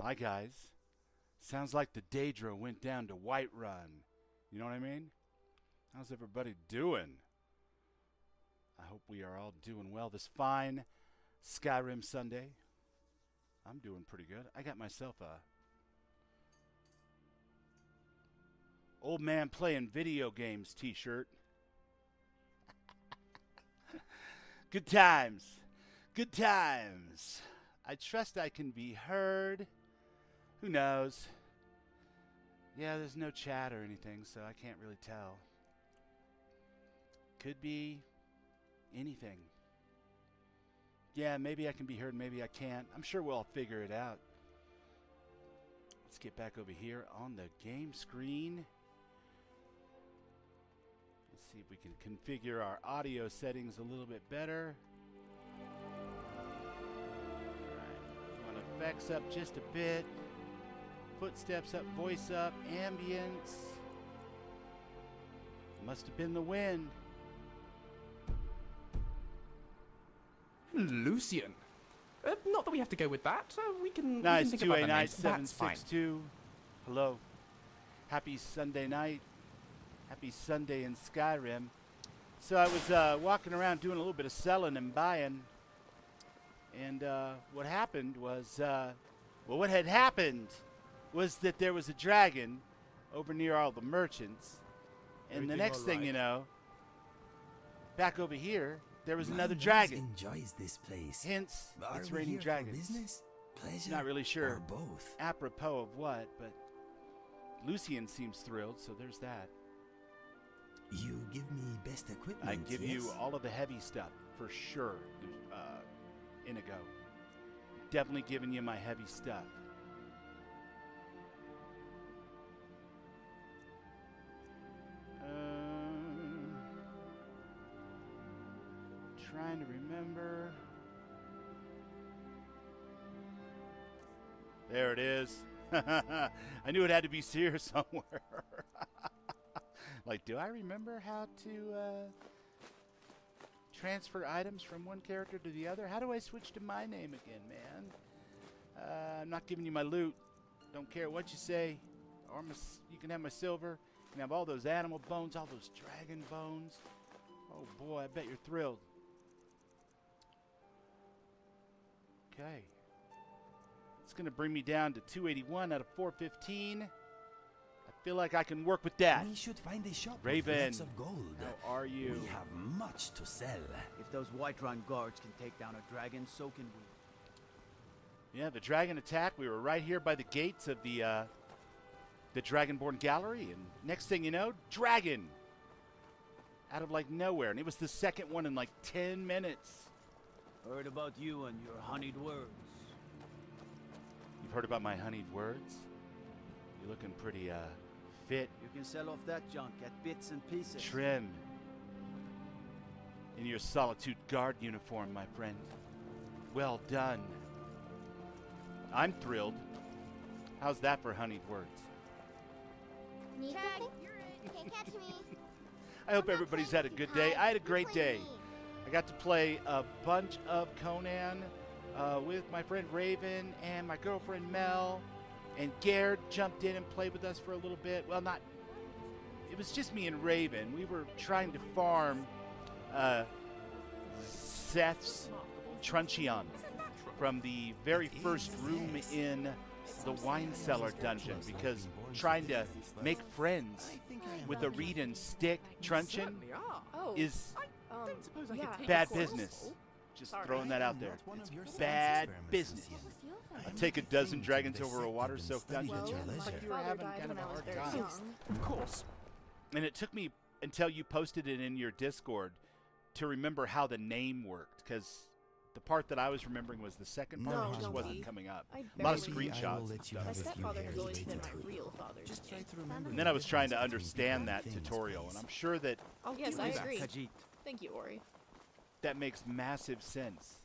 Hi, guys. Sounds like the Daedra went down to Whiterun. You know what I mean? How's everybody doing? I hope we are all doing well this fine Skyrim Sunday. I'm doing pretty good. I got myself a old man playing video games t-shirt. Good times. Good times. I trust I can be heard. Who knows? Yeah, there's no chat or anything, so I can't really tell. Could be anything. Yeah, maybe I can be heard, maybe I can't. I'm sure we'll all figure it out. Let's get back over here on the game screen. Let's see if we can configure our audio settings a little bit better. Alright, want effects up just a bit. Footsteps up, voice up, ambience. Must have been the wind. Lucian. Not that we have to go with that. We can. Nice, we can think about the names. 289-762. Hello. Happy Sunday night. Happy Sunday in Skyrim. So I was walking around doing a little bit of selling and buying. And what happened was, what had happened was that there was a dragon over near all the merchants. And the next thing you know, back over here, there was another dragon. Enjoys this place. Hence, Are it's we raining here for dragons. business, pleasure, Not really sure or both. apropos of what, but Lucian seems thrilled, so there's that. You give me best equipment. I give you yes? all of the heavy stuff, for sure, Inigo. Definitely giving you my heavy stuff. Trying to remember. There it is. I knew it had to be here somewhere. Like, do I remember how to transfer items from one character to the other? How do I switch to my name again, man? I'm not giving you my loot. Don't care what you say. Or you can have my silver. You can have all those animal bones, all those dragon bones. Oh boy, I bet you're thrilled. Okay. It's going to bring me down to 281 out of 415. I feel like I can work with that. We should find a shop Raven, with lots of gold. how are you? We have much to sell. If those Whiterun guards can take down a dragon, so can we. Yeah, the dragon attack. We were right here by the gates of the Dragonborn Gallery, and next thing you know, dragon! Out of like nowhere, and it was the second one in like 10 minutes. Heard about you and your honeyed words. You've heard about my honeyed words? You're looking pretty, fit, You can sell off that junk at bits and pieces. trim. In your Solitude Guard uniform, my friend. Well done. I'm thrilled. How's that for honeyed words? Need something? Can't catch me. I hope everybody's had a good day. I had a great day. I got to play a bunch of Conan with my friend Raven and my girlfriend Mel. And Gerd jumped in and played with us for a little bit. Well, it was just me and Raven. We were trying to farm Seth's truncheon from the very first room in the wine cellar dungeon, because trying to make friends with a reed and stick truncheon is bad business. Just throwing that out there. It's bad business. I take a dozen dragons over a water-soaked dungeon. It's like you were having kind of a hard time. Of course. And it took me until you posted it in your Discord to remember how the name worked, because the part that I was remembering was the second part, No, which just don't wasn't be. coming up. I A lot of barely- screenshots and you stuff. My have a few stepfather has hairs always been later. my real father. Just try to remember. And then I was trying to between understand that things, tutorial, and please. I'm sure that Oh, yes, I agree. Khajiit. Thank you, Ori. that makes massive sense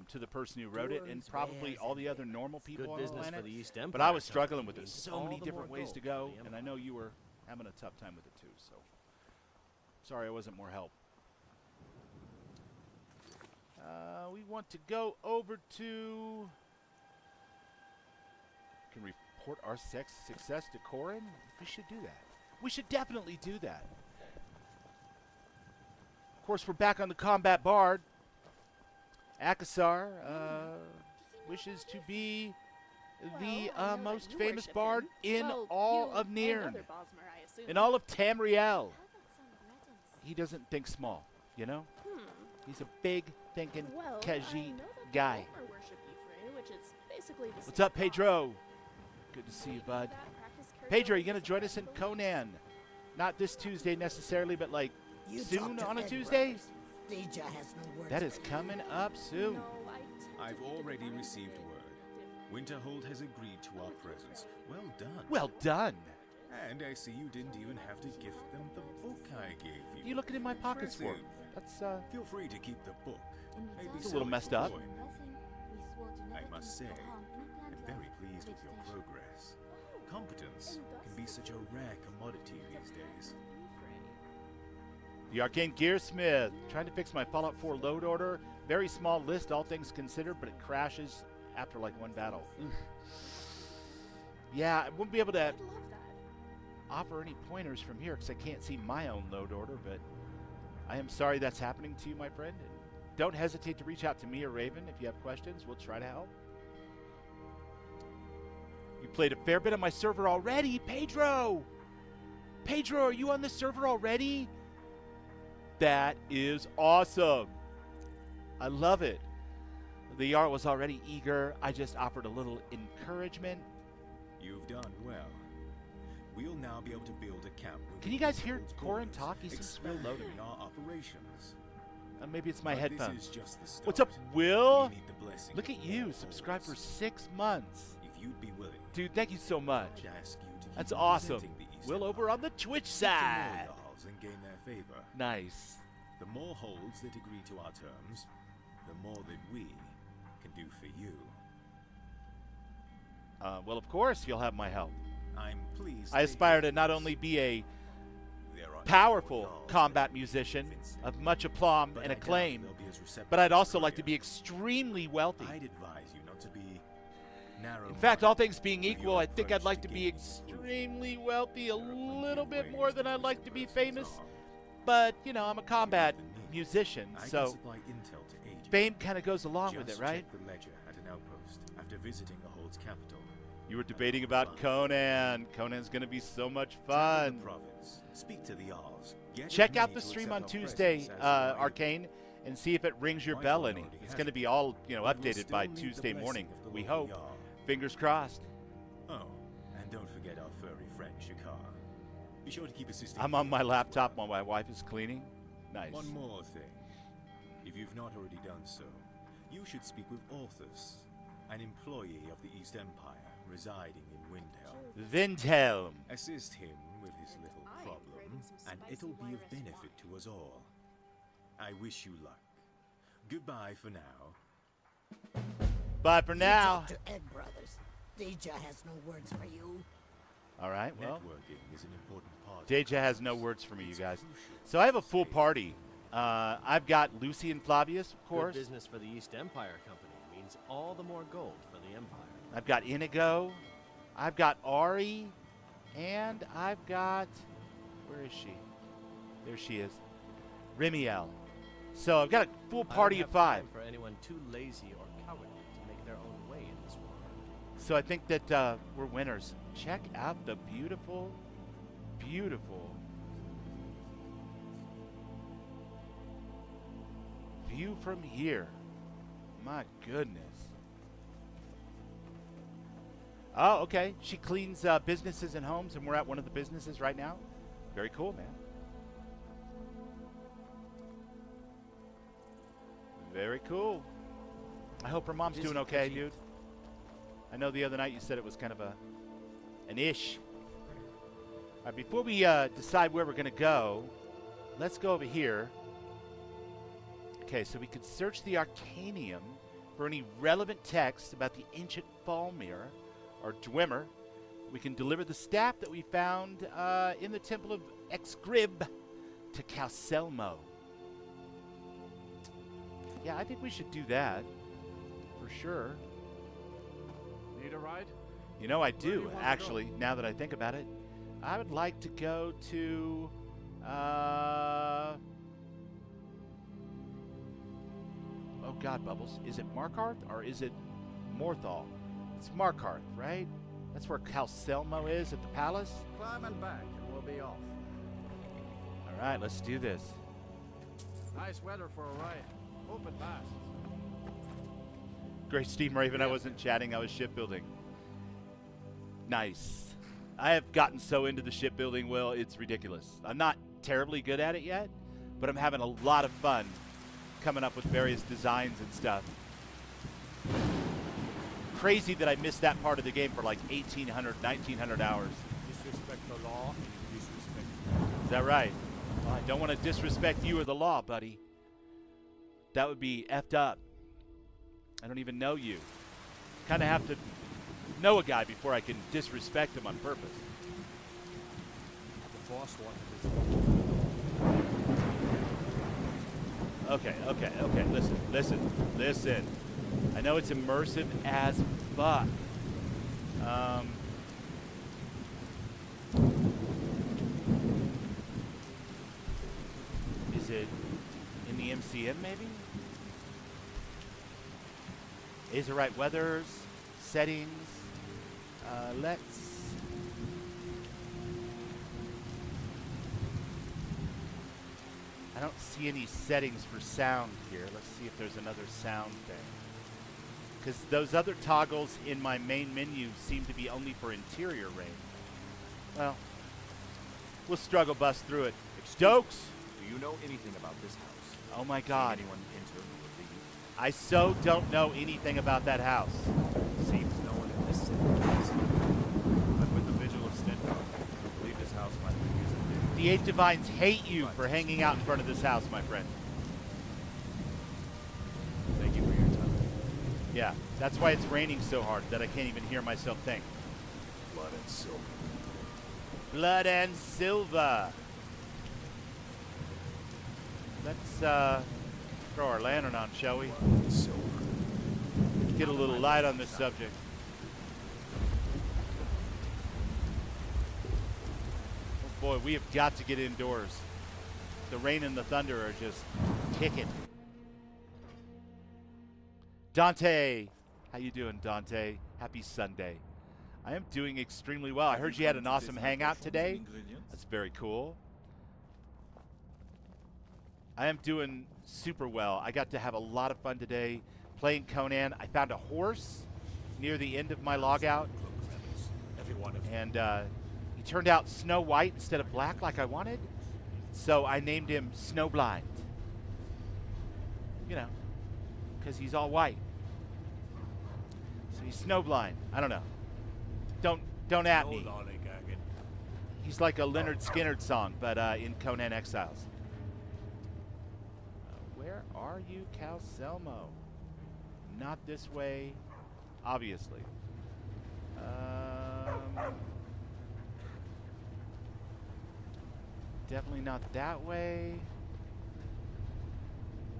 to the person who wrote it, and probably all the other normal people Good on the business for planet. the East Empire. But I was struggling with it. So All many the different more ways to gold go, for the and I know you were having a tough time with it too. So sorry I wasn't more help. We want to go over to can report our success to Corin. We should do that. We should definitely do that. Of course, we're back on the combat bard. Akasar wishes to be the most famous bard in all of Nirn. In all of Tamriel. He doesn't think small, you know? He's a big thinking Khajiit guy. What's up, Pedro? Good to see you, bud. Pedro, you gonna join us in Conan? Not this Tuesday necessarily, but like soon on a Tuesday? That is coming up soon. I've already received word. Winterhold has agreed to our presence. Well done. Well done. And I see you didn't even have to gift them the book I gave you. You looking in my pockets for? Impressive. That's Feel free to keep the book. Maybe It's a sell little it messed for up. coin. I must say, I'm very pleased with your progress. Competence can be such a rare commodity these days. The Arcane Gearsmith. Trying to fix my Fallout 4 load order. Very small list, all things considered, but it crashes after like one battle. Yeah, I wouldn't be able to offer any pointers from here because I can't see my own load order, but I am sorry that's happening to you, my friend. Don't hesitate to reach out to me or Raven if you have questions. We'll try to help. You played a fair bit on my server already, Pedro! Pedro, are you on the server already? That is awesome. I love it. The Jarl was already eager. I just offered a little encouragement. You've done well. We'll now be able to build a camp. Can you guys hear Corin talk? He seems real low to me. expanding our operations. Maybe it's my But headphones. This is just the start. What's up, Will? We need the blessing Look of at you, all subscribed for halls. 6 months. If you'd be willing, Dude, thank you so much. I'd ask you to keep That's awesome. representing the East Will Empire. over on the Twitch Get to know side. the halls and gain their favor. Nice. The more holds that agree to our terms, the more that we can do for you. Well, of course, you'll have my help. I'm pleased. I aspire hear to not this. only be a There are no powerful halls combat that musician convince of them, much aplomb but and I doubt acclaim, they'll be as receptive but I'd to also like to career. be extremely wealthy. I'd advise you not to be narrow. In fact, all things being with equal, your I think I'd approach like to to be gaining extremely wealthy, a There are plenty little of bit ways more than to I'd like to boost be a person's famous. arm. But, you know, I'm a combat the need, musician, I can so supply intel to aid you. fame kind of goes along with it, Just right? check the ledger at an outpost after visiting the Hold's capital. You were debating about Conan. Conan's going to be so much Travel fun. the province, speak to the Jarls, get Check with out me the to stream accept on our Tuesday, presence as you Arcane, and see if it rings your My bell phone any. already It's has going to it. be all, you know, But we'll updated by still need the Tuesday blessing morning. of the We local hope. Jarl. Fingers crossed. Oh, and don't forget our furry friend Shakar. Be sure to keep assisting. I'm on my laptop while my wife is cleaning. Nice. One more thing. If you've not already done so, you should speak with Orthus, an employee of the East Empire residing in Windhelm. Windhelm. Assist him with his little problem, and it'll be of benefit to us all. I wish you luck. Goodbye for now. Bye for now. Talk to Egg Brothers. Deja has no words for you. All right, well, Networking is an important part. Deja has no words for me, you guys. So I have a full party. I've got Lucy and Flavius, of course. Good business for the East Empire Company means all the more gold for the Empire. I've got Inigo. I've got Ari. And I've got... Where is she? There she is. Rimiel. So I've got a full party I of don't have 5. time for anyone too lazy or cowardly to make their own way in this world. So I think that we're winners. Check out the beautiful, beautiful view from here. My goodness. Oh, okay. She cleans businesses and homes, and we're at one of the businesses right now. Very cool, man. Very cool. I hope her mom's doing okay, dude. I know the other night you said it was kind of an ish. All right, before we decide where we're going to go, let's go over here. Okay, so we could search the Arcanium for any relevant text about the ancient Falmir, or Dwemer. We can deliver the staff that we found in the Temple of Exgrib to Calselmo. Yeah, I think we should do that, for sure. Need a ride? You know, I do, actually, now that I think about it. I would like to go to, oh God, Bubbles. Is it Markarth or is it Morthal? It's Markarth, right? That's where Calcelmo is at the palace. Climbing back and we'll be off. All right, let's do this. Nice weather for a ride. Hope it lasts. Great Steam Raven, I wasn't chatting, I was shipbuilding. Nice. I have gotten so into the shipbuilding, Will, it's ridiculous. I'm not terribly good at it yet, but I'm having a lot of fun coming up with various designs and stuff. Crazy that I missed that part of the game for like 1,800, 1,900 hours. Disrespect the law and you disrespect me. Is that right? Well, I don't want to disrespect you or the law, buddy. That would be effed up. I don't even know you. Kind of have to know a guy before I can disrespect him on purpose. The Force wanted this. Okay. Listen. I know it's immersive as fuck. Is it in the MCM maybe? Is it right? Weathers, settings. Let's. I don't see any settings for sound here. Let's see if there's another sound thing. Because those other toggles in my main menu seem to be only for interior range. Well, we'll struggle bust through it. Stokes! Do you know anything about this house? Oh my God. Anyone enter or leave? I so don't know anything about that house. Seems no one in this city does. But with the vigil of Stentor, I believe this house might be used today. The Eight Divines hate you for hanging out in front of this house, my friend. Thank you for your time. Yeah, that's why it's raining so hard that I can't even hear myself think. Blood and silver. Blood and silver. Let's throw our lantern on, shall we? Silver. Get a little light on this subject. Oh boy, we have got to get indoors. The rain and the thunder are just kicking. Dante, how you doing, Dante? Happy Sunday. I am doing extremely well. I heard you had an awesome hangout today. That's very cool. I am doing super well. I got to have a lot of fun today playing Conan. I found a horse near the end of my logout, and he turned out snow white instead of black like I wanted. So I named him Snowblind. You know, because he's all white. So he's snowblind. I don't know. Don't at me. He's like a Leonard Skinner song, but in Conan Exiles. Where are you, Calcelmo? Not this way, obviously. Definitely not that way.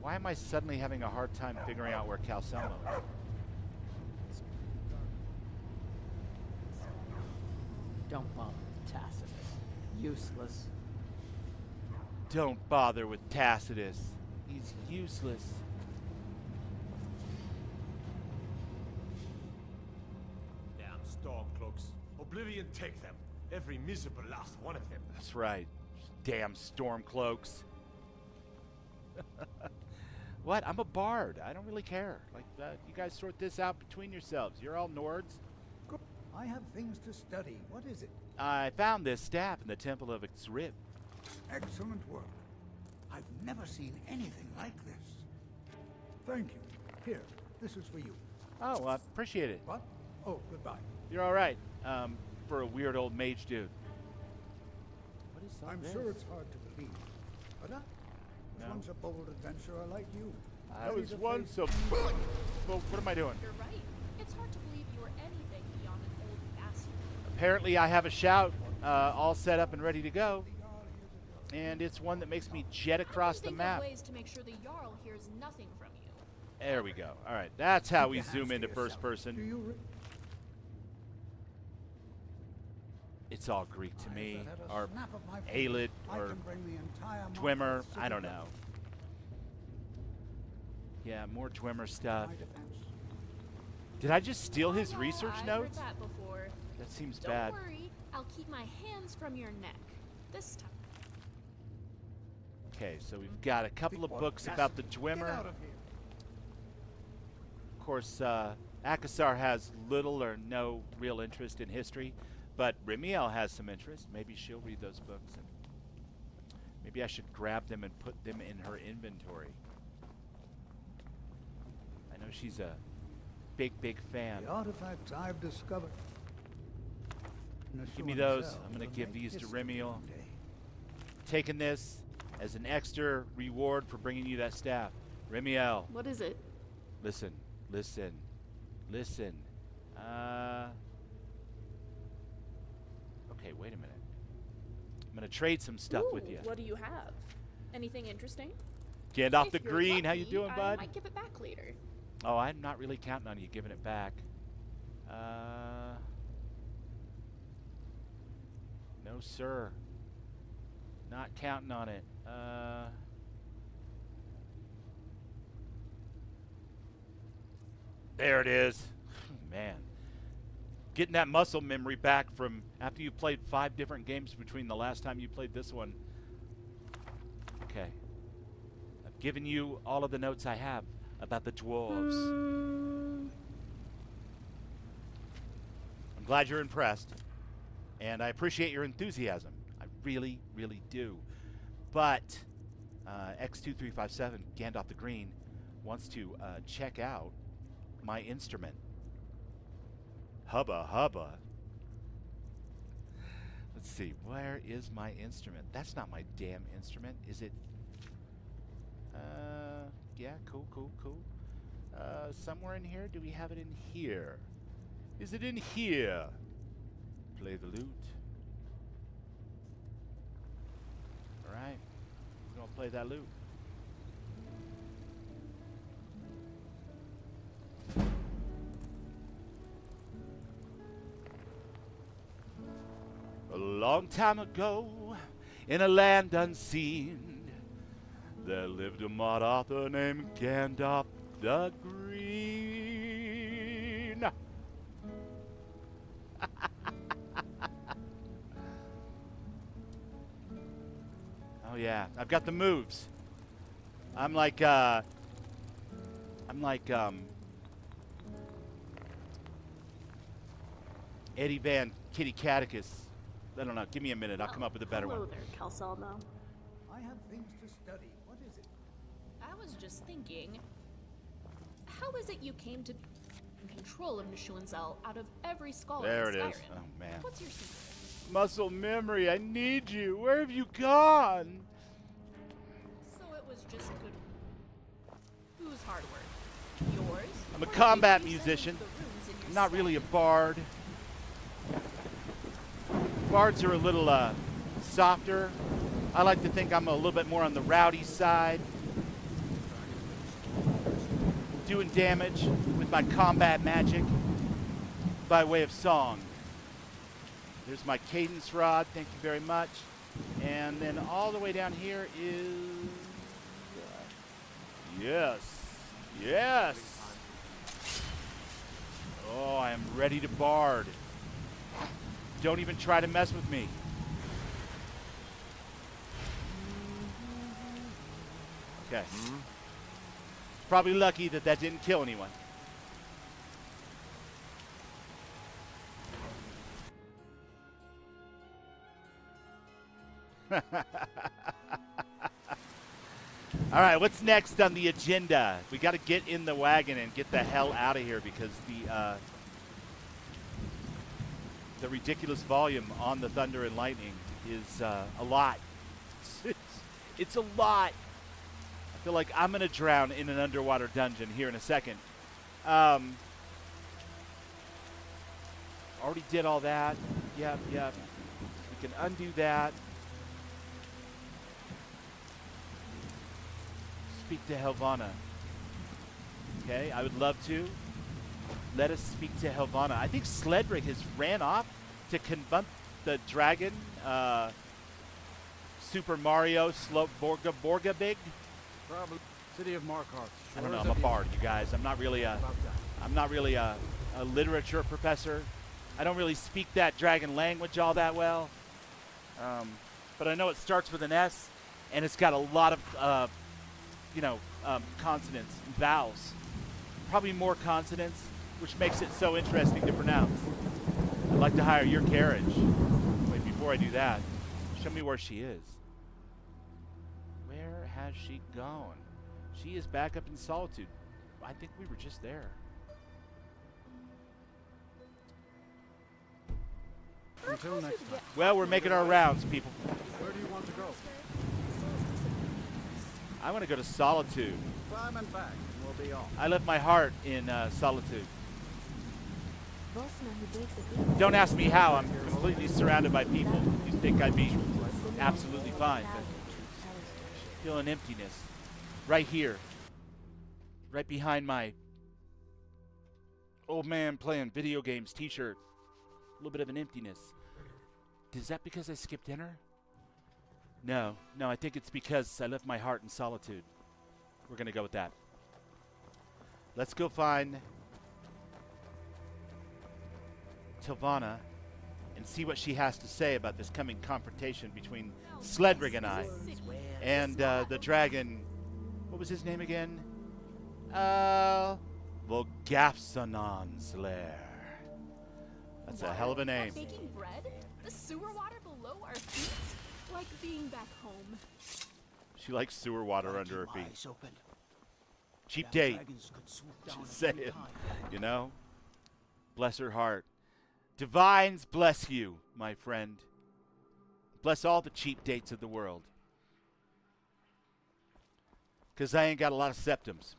Why am I suddenly having a hard time figuring out where Calcelmo is? Don't bother with Tacitus. Useless. Don't bother with Tacitus. He's useless. Damn Stormcloaks. Oblivion take them. Every miserable last one of them. That's right. Damn Stormcloaks. What? I'm a bard. I don't really care. Like, you guys sort this out between yourselves. You're all Nords. I have things to study. What is it? I found this staff in the Temple of Xrib. Excellent work. I've never seen anything like this. Thank you. Here, this is for you. Oh, I appreciate it. What? Oh, goodbye. You're all right. For a weird old mage dude. What is I'm this? sure it's hard to believe, but I was once a bold adventurer like you. I was once a... Well, what am I doing? You're right. It's hard to believe you were anything beyond an old bastard. Apparently I have a shout all set up and ready to go. And it's one that makes me jet across the map. Ways to make sure the Jarl hears nothing from you. There we go. All right, that's how we zoom into first person. It's all Greek to me. At a Or snap of my fingers, Aelid, I or can bring the entire Dwemer. Mongols I don't together. know. Yeah, more Dwemer stuff. My defense. Did I just steal his Oh, research I've notes? heard that before. That seems Don't bad. worry, I'll keep my hands from your neck. This time. Okay, so we've got a couple of books about the Dwemer. Get out of here. Of course, Akasar has little or no real interest in history, but Rimiel has some interest. Maybe she'll read those books, and maybe I should grab them and put them in her inventory. I know she's a big fan. The artifacts I've discovered. Give me those. I'm going to give these to Rimiel. Taking this as an extra reward for bringing you that staff. Rimiel, What is it? listen. Okay, wait a minute. I'm going to trade some stuff with you. What do you have? Anything interesting? Gandalf If the you're Green, how you lucky, doing, I bud? might give it back later. Oh, I'm not really counting on you giving it back. No, sir. Not counting on it. There it is. Man. Getting that muscle memory back from after you played 5 different games between the last time you played this one. Okay. I've given you all of the notes I have about the dwarves. I'm glad you're impressed, and I appreciate your enthusiasm. I really do. But X2357, Gandalf the Green, wants to check out my instrument. Hubba. Let's see, where is my instrument? That's not my damn instrument, is it? Yeah, cool. Somewhere in here? Do we have it in here? Is it in here? Play the lute. Alright, we're gonna play that lute. A long time ago, in a land unseen, there lived a mod author named Gandalf the Green. Oh yeah, I've got the moves. I'm like Eddie Van Kitty Catechus. I don't know. Give me a minute. I'll come up with a better Hello one. there, Calsalmo. I have things to study. What is it? I was just thinking, how is it you came to be in control of Nishuanzel out of every scholar There in it Skyrim? is. Oh man. What's your secret? Muscle memory. I need you. Where have you gone? So it was just good. Whose hard work? Yours? I'm a Or did combat you send musician. the runes in your I'm not stead? really a bard. Bards are a little softer. I like to think I'm a little bit more on the rowdy side. Doing damage with my combat magic by way of song. There's my cadence rod, thank you very much. And then all the way down here is... Yes! Oh, I am ready to bard. Don't even try to mess with me. Okay. Probably lucky that that didn't kill anyone. All right, what's next on the agenda? We got to get in the wagon and get the hell out of here because the ridiculous volume on the Thunder and Lightning is a lot. It's a lot. I feel like I'm going to drown in an underwater dungeon here in a second. Already did all that. Yep. We can undo that. Speak to Helvana. Okay, I would love to. Let us speak to Helvana. I think Sledric has ran off to the dragon, Super Mario Slope Borga Big. Probably. City of Markarth. I don't know. I'm a bard, you guys. I'm not really a literature professor. I don't really speak that dragon language all that well. But I know it starts with an S, and it's got a lot of, consonants and vowels. Probably more consonants, which makes it so interesting to pronounce. I'd like to hire your carriage. Wait, before I do that, show me where she is. Where has she gone? She is back up in Solitude. I think we were just there. Until next time. Well, we're making our rounds, people. Where do you want to go? I want to go to Solitude. Climb and back, and we'll be off. I left my heart in Solitude. Don't ask me how. I'm completely surrounded by people. You'd think I'd be absolutely fine, but I feel an emptiness right here, right behind my old man playing video games t-shirt. A little bit of an emptiness. Is that because I skipped dinner? No, I think it's because I left my heart in Solitude. We're gonna go with that. Let's go find Tilvana and see what she has to say about this coming confrontation between Sledrig and I and the dragon. What was his name again? Volgafsanon's lair. That's a hell of a name. Baking bread? The sewer water below our feet? Like being back home. She likes sewer water under her feet. Eyes open. Cheap Damn date. dragons could swoop down Just at any saying. time. You know? Bless her heart. Divines bless you, my friend. Bless all the cheap dates of the world. Because I ain't got a lot of septums.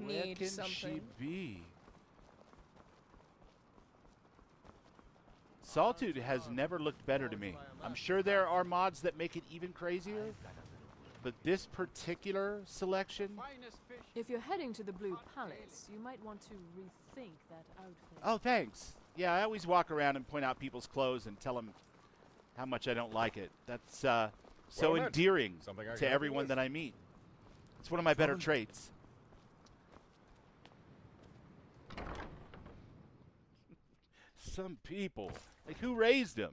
Where Need can something. she be? Solitude has never looked better to me. I'm sure there are mods that make it even crazier, but this particular selection. If you're heading to the Blue Palace, you might want to rethink that outfit. Oh, thanks. Yeah, I always walk around and point out people's clothes and tell them how much I don't like it. That's so Well met. endearing Something I can to help you everyone with. that I meet. It's one of my better traits. Some people, like who raised them?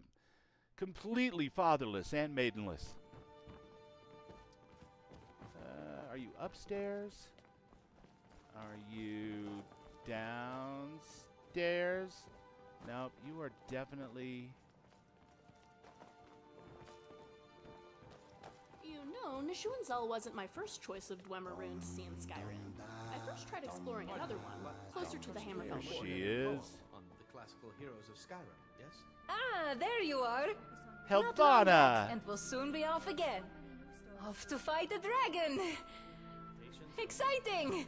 Completely fatherless and maidenless. Are you upstairs? Are you downstairs? Nope, you are definitely... You know, Nishuanzel wasn't my first choice of Dwemer to see in Skyrim. I first tried exploring another one, closer to the Hammerfell There border. she is. On the classical heroes of Skyrim, yes? Ah, there you are. Not long yet, Helvana! and we'll soon be off again. Off to fight the dragon. Exciting!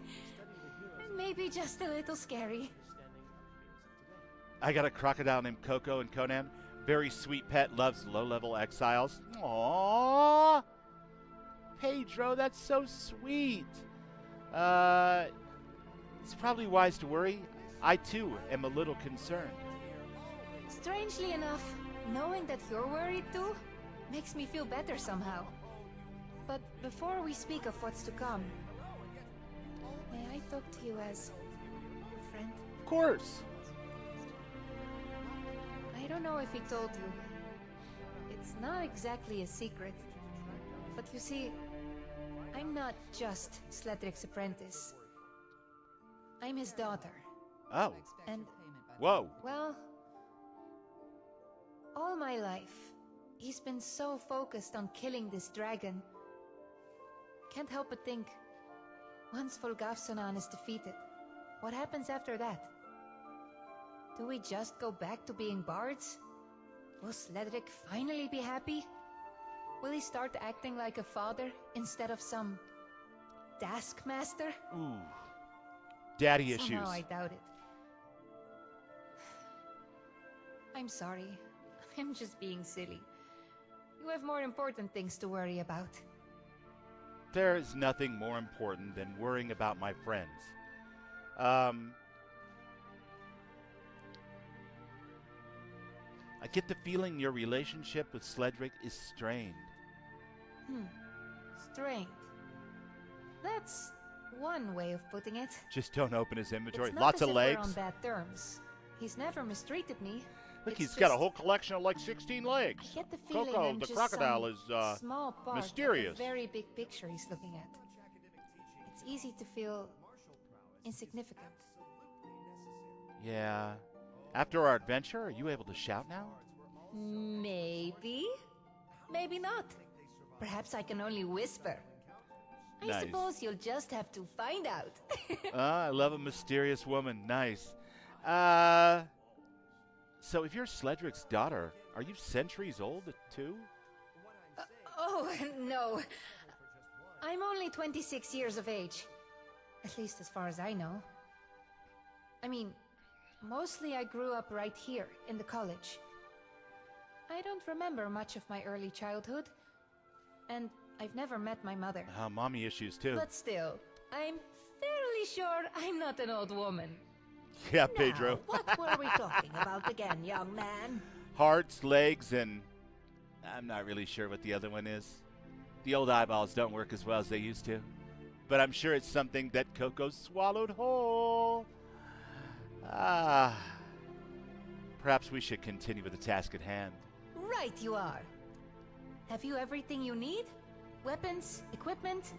And maybe just a little scary. I got a crocodile named Coco and Conan. Very sweet pet, loves low-level exiles. Aww! Pedro, that's so sweet. It's probably wise to worry. I, too, am a little concerned. Strangely enough, knowing that you're worried too makes me feel better somehow. But before we speak of what's to come, may I talk to you as a friend? Of course. I don't know if he told you. It's not exactly a secret. But you see, I'm not just Sledric's apprentice. I'm his daughter. Oh. And, Whoa. well, all my life, he's been so focused on killing this dragon. Can't help but think, once Volgafsanan is defeated, what happens after that? Do we just go back to being bards? Will Sledric finally be happy? Will he start acting like a father instead of some taskmaster? Ooh. Daddy issues. Somehow I doubt it. I'm sorry. I'm just being silly. You have more important things to worry about. There is nothing more important than worrying about my friends. get the feeling your relationship with Sledric is strained. Strained. That's one way of putting it. Just don't open his inventory. It's not Lots as of if we're legs. on bad terms. He's never mistreated me. Look, It's he's got a just- whole collection of like 16 legs. I get the feeling Coco, I'm the just crocodile, some is small part mysterious. of the very big picture he's looking at. It's easy to feel insignificant. Yeah. After our adventure, are you able to shout now? Maybe. Maybe not. Perhaps I can only whisper. I Nice. suppose you'll just have to find out. I love a mysterious woman. Nice. So if you're Sledric's daughter, are you centuries old too? Oh, no. I'm only 26 years of age. At least as far as I know. I mean, mostly I grew up right here in the college. I don't remember much of my early childhood. And I've never met my mother. Mommy issues too. But still, I'm fairly sure I'm not an old woman. Yeah, Pedro. What were we talking about again, young man? Hearts, legs, and I'm not really sure what the other one is. The old eyeballs don't work as well as they used to. But I'm sure it's something that Coco swallowed whole. Perhaps we should continue with the task at hand. Right you are. Have you everything you need? Weapons, equipment?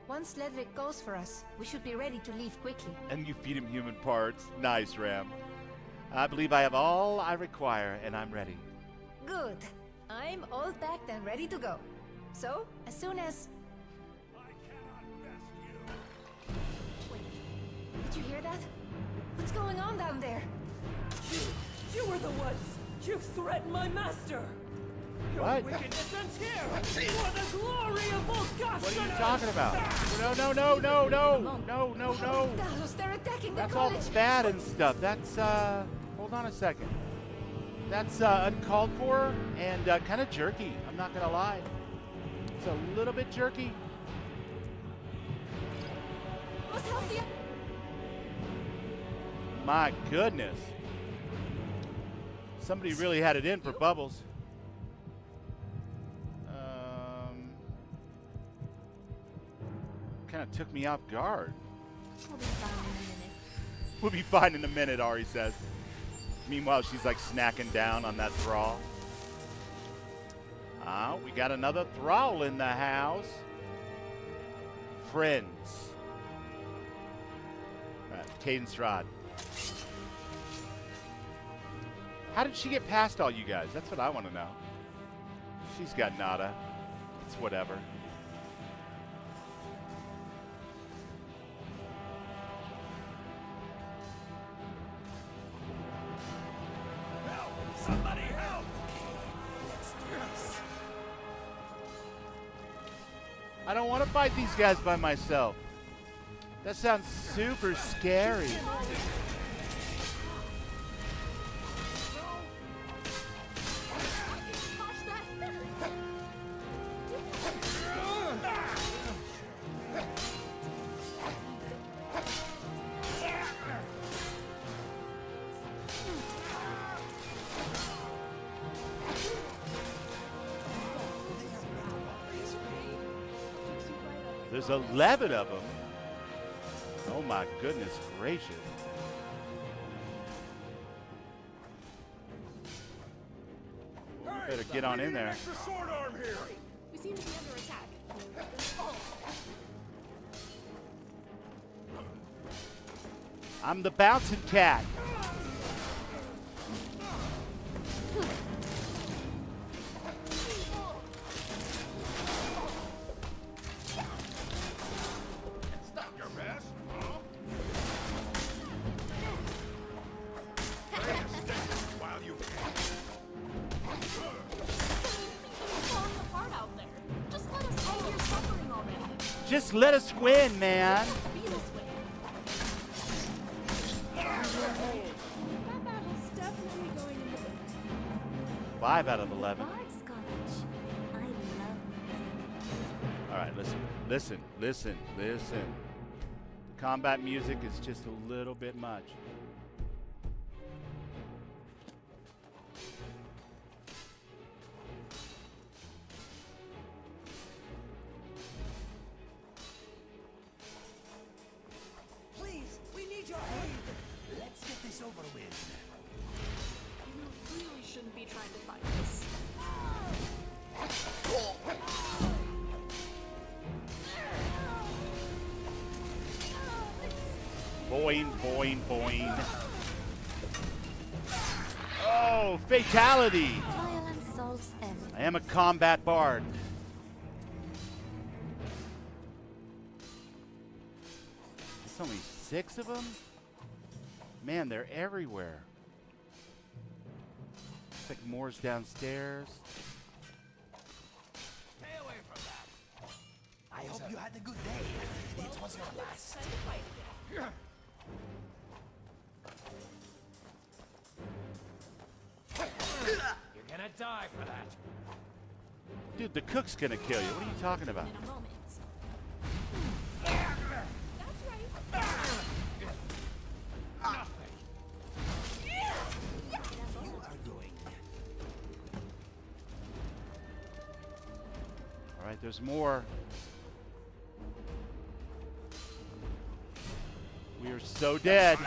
Once Ledric goes for us, we should be ready to leave quickly. And you feed him human parts. Nice, Ram. I believe I have all I require, and I'm ready. Good. I'm all packed and ready to go. So, as soon as... Wait, did you hear that? What's going on down there? You were the ones! You threatened my master! Your What? wickedness ends here! For the glory of Volgaston! What are you talking about? No. Dallas, they're attacking the That's all college! bad and stuff. That's, hold on a second. That's, uncalled for and, kind of jerky. I'm not gonna lie. It's a little bit jerky. Must help the... My goodness. Somebody really had it in for Bubbles. Kind of took me off guard. We'll be fine in a minute. We'll be fine in a minute, Ari says. Meanwhile, she's like snacking down on that thrall. We got another thrall in the house. Friends. Cadence Rod. How did she get past all you guys? That's what I want to know. She's got nada. It's whatever. Help! Somebody help! What's this? I don't want to fight these guys by myself. That sounds super scary. There's 11 of them. Oh my goodness gracious. Better get on in there. Extra sword arm here! We seem to be under attack. I'm the bouncing cat. Stop your mess! While you falling apart out there. Just let us end your suffering already. Just let us win, man. Be this way. That battle's definitely going in the bin. 5 out of 11. Bard's College. I love music. All right, listen. The combat music is just a little bit much. this over with. You really shouldn't be trying to fight this. Boing, boing, boing. Oh, fatality! Violence solves everything. I am a combat bard. There's only 6 of them? Man, they're everywhere. Looks like more's downstairs. Stay away from that. I hope you had a good day. It was your last. You're gonna die for that. Dude, the cook's gonna kill you. What are you talking about? In a moment. That's right. Nothing. You are going. Alright, there's more. We are so dead.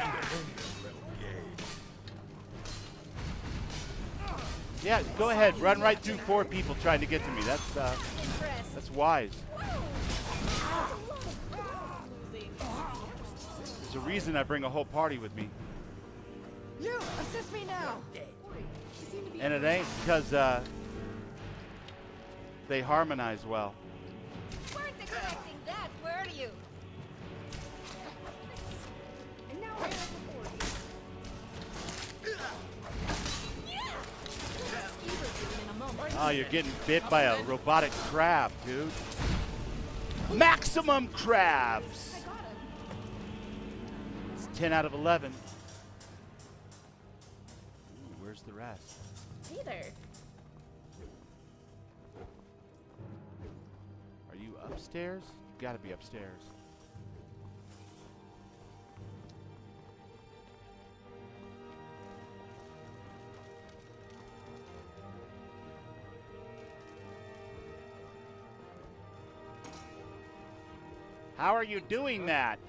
Yeah, go ahead. Run right through 4 people trying to get to me. That's wise. There's a reason I bring a whole party with me. You, assist me now. And it ain't because they harmonize well. Weren't expecting that, were you? And now we're Oh, you're getting bit by a robotic crab, dude. Maximum crabs! It's 10 out of 11. Ooh, where's the rest? Hey there. Are you upstairs? You gotta be upstairs. How are you doing that?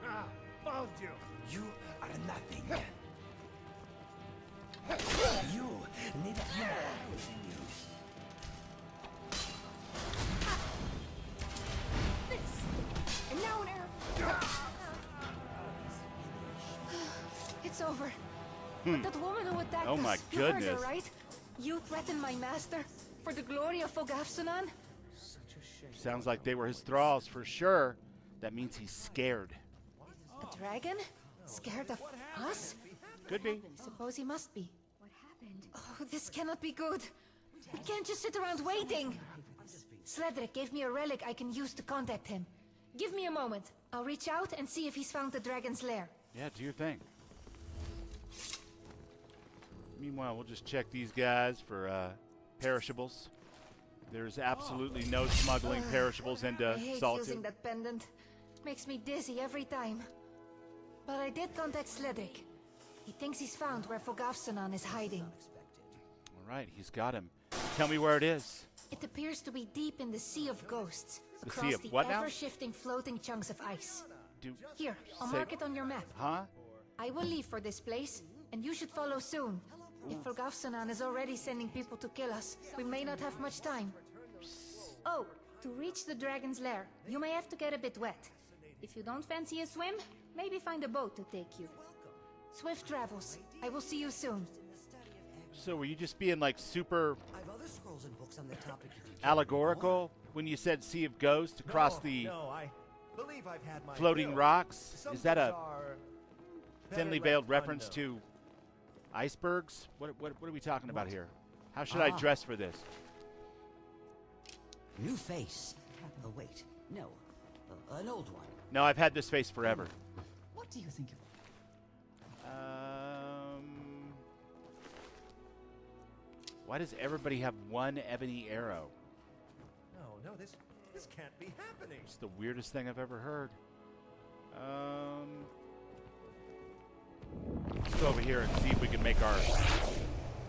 Ah, found you. You are nothing. You need a human in you. This. And now an arrow. It's over. But that woman who attacked Oh my us, you heard her, goodness. right? You threatened my master for the glory of Fogafsonan? Sounds like they were his thralls for sure. That means he's scared. A dragon? Scared of us? Could be. Suppose he must be. What happened? Oh, this cannot be good. We can't just sit around waiting. Sledric gave me a relic I can use to contact him. Give me a moment. I'll reach out and see if he's found the dragon's lair. Yeah, do your thing. Meanwhile, we'll just check these guys for perishables. There's absolutely no smuggling perishables into I hate Solitude. using that pendant. Makes me dizzy every time. But I did contact Sledric. He thinks he's found where Fogafsonan is hiding. All right, he's got him. Tell me where it is. It appears to be deep in the Sea of Ghosts. The sea across of the what now? ever-shifting floating chunks of ice. Do Here, I'll say- mark it on your map. Huh? I will leave for this place, and you should follow soon. If Fogafsonan is already sending people to kill us, we may not have much time. Oh, to reach the dragon's lair, you may have to get a bit wet. If you don't fancy a swim, maybe find a boat to take you. Swift travels. I will see you soon. So were you just being like super I've other scrolls and books on the topic if you allegorical when you said Sea of Ghosts across the I believe I've had my floating fill. rocks? Some Is that a books are thinly better veiled left reference unknown. to icebergs? What are we talking about here? How should I dress for this? New face. Oh, wait. No. An old one. No, I've had this face forever. What do you think of... Why does everybody have one ebony arrow? No, this can't be happening. It's the weirdest thing I've ever heard. Let's go over here and see if we can make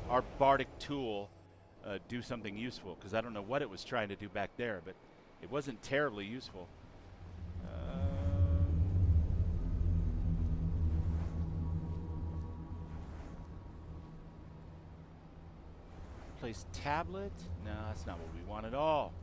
our bardic tool do something useful, because I don't know what it was trying to do back there, but it wasn't terribly useful. Place tablet. No, that's not what we want at all.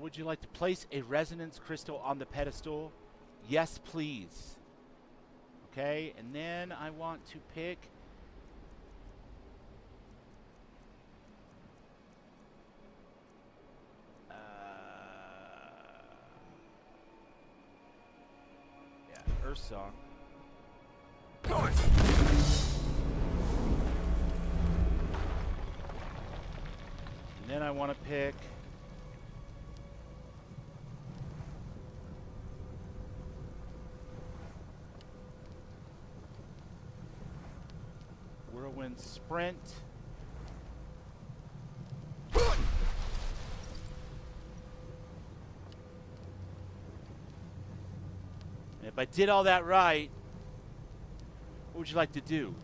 Would you like to place a resonance crystal on the pedestal? Yes, please. Okay, and then I want to pick... Earth Song. And then I want to pick... Whirlwind Sprint. And if I did all that right, what would you like to do?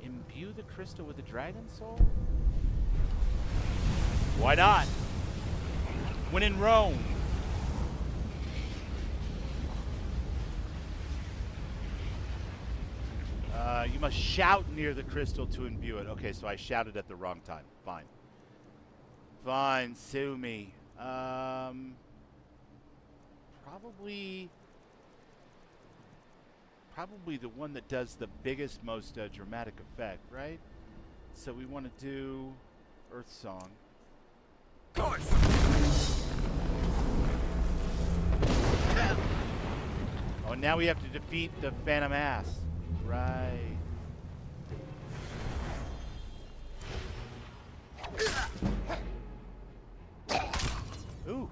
Imbue the crystal with the dragon soul? Why not? When in Rome. You must shout near the crystal to imbue it. Okay, so I shouted at the wrong time. Fine. Fine, sue me. Probably the one that does the biggest, most dramatic effect, right? So we want to do Earth Song. Oh, now we have to defeat the Phantom Ass. Right. Ooh.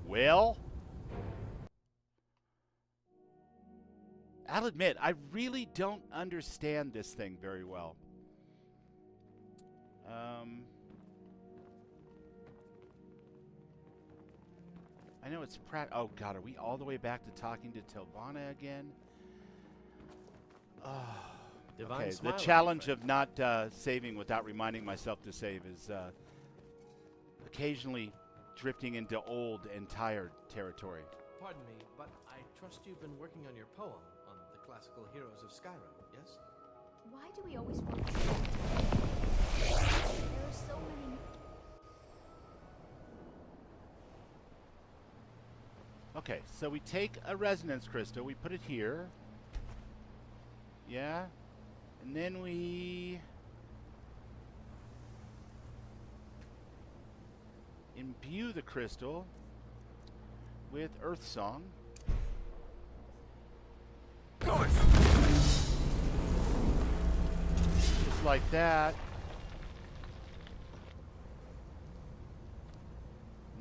Well, I'll admit, I really don't understand this thing very well. I know it's oh god, are we all the way back to talking to Telvana again? Okay, the challenge of not saving without reminding myself to save is occasionally drifting into old and tired territory. Pardon me, but I trust you've been working on your poem on the classical heroes of Skyrim, yes? Why do we always focus on that? There are so many... Okay, so we take a resonance crystal, we put it here. Yeah? And then we imbue the crystal with Earth Song. Just like that.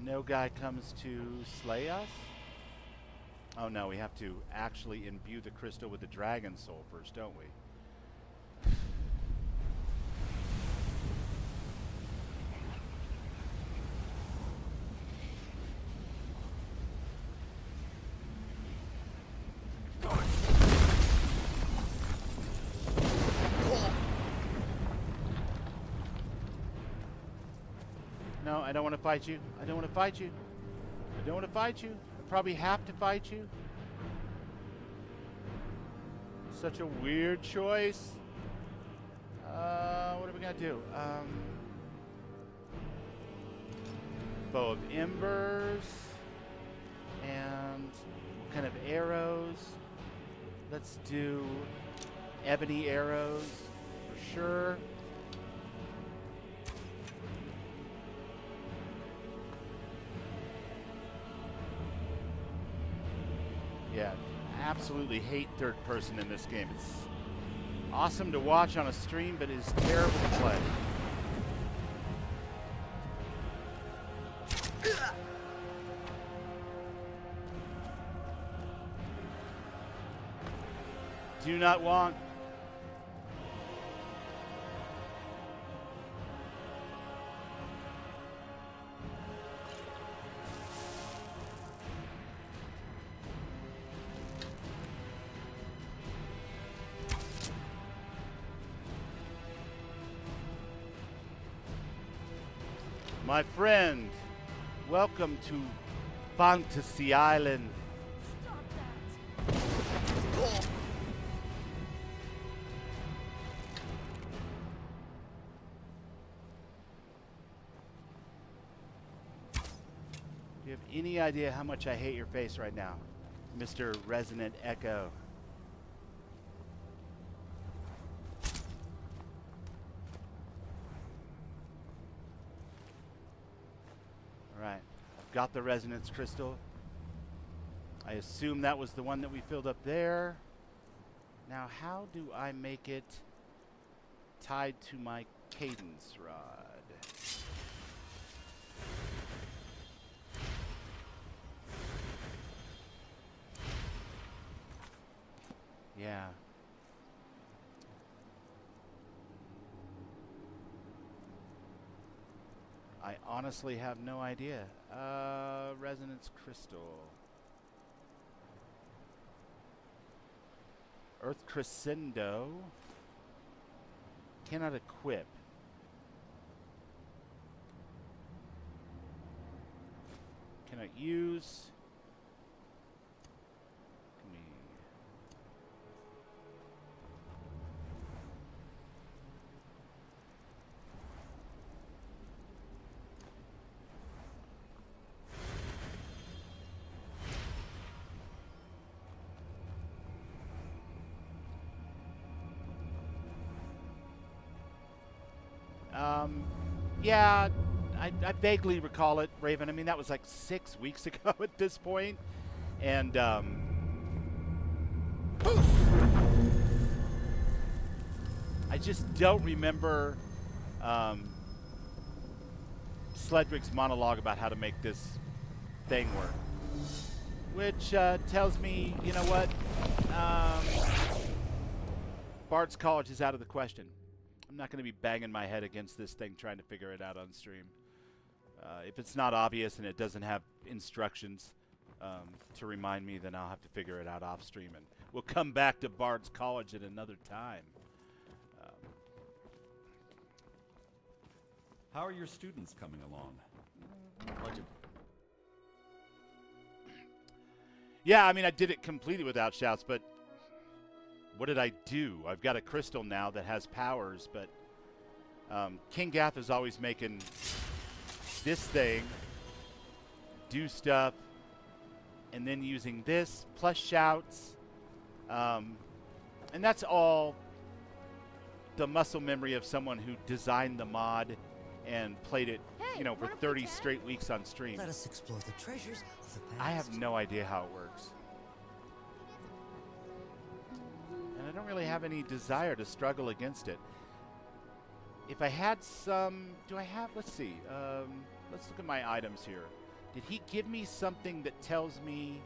No guy comes to slay us. Oh no, we have to actually imbue the crystal with the dragon soul first, don't we? No, I don't want to fight you. I don't want to fight you. I don't want to fight you. Probably have to fight you. Such a weird choice. What are we gonna do? Bow of embers and what kind of arrows? Let's do ebony arrows for sure. Yeah, absolutely hate third person in this game. It's awesome to watch on a stream, but it is terrible to play. Do not want. My friend, welcome to Fantasy Island. Do you have any idea how much I hate your face right now, Mr. Resonant Echo? Alright, I've got the resonance crystal. I assume that was the one that we filled up there. Now, how do I make it tied to my cadence rod? Yeah. I honestly have no idea. Resonance crystal. Earth crescendo. Cannot equip. Cannot use. Can we... Yeah, I vaguely recall it, Raven. I mean, that was like 6 weeks ago at this point. And, I just don't remember, Sledrig's monologue about how to make this thing work. Which, tells me, you know what? Bard's College is out of the question. I'm not going to be banging my head against this thing trying to figure it out on stream. If it's not obvious and it doesn't have instructions to remind me, then I'll have to figure it out off stream. And we'll come back to Bard's College at another time. How are your students coming along? Yeah, I mean, I did it completely without shouts, but what did I do? I've got a crystal now that has powers, but King Gath is always making this thing do stuff, and then using this plus shouts, and that's all the muscle memory of someone who designed the mod and played it, you know, for 30 straight weeks on stream. Let us explore the treasures of the past. I have no idea how it works. And I don't really have any desire to struggle against it. If I had some... Do I have... Let's see. Let's look at my items here. Did he give me something that tells me...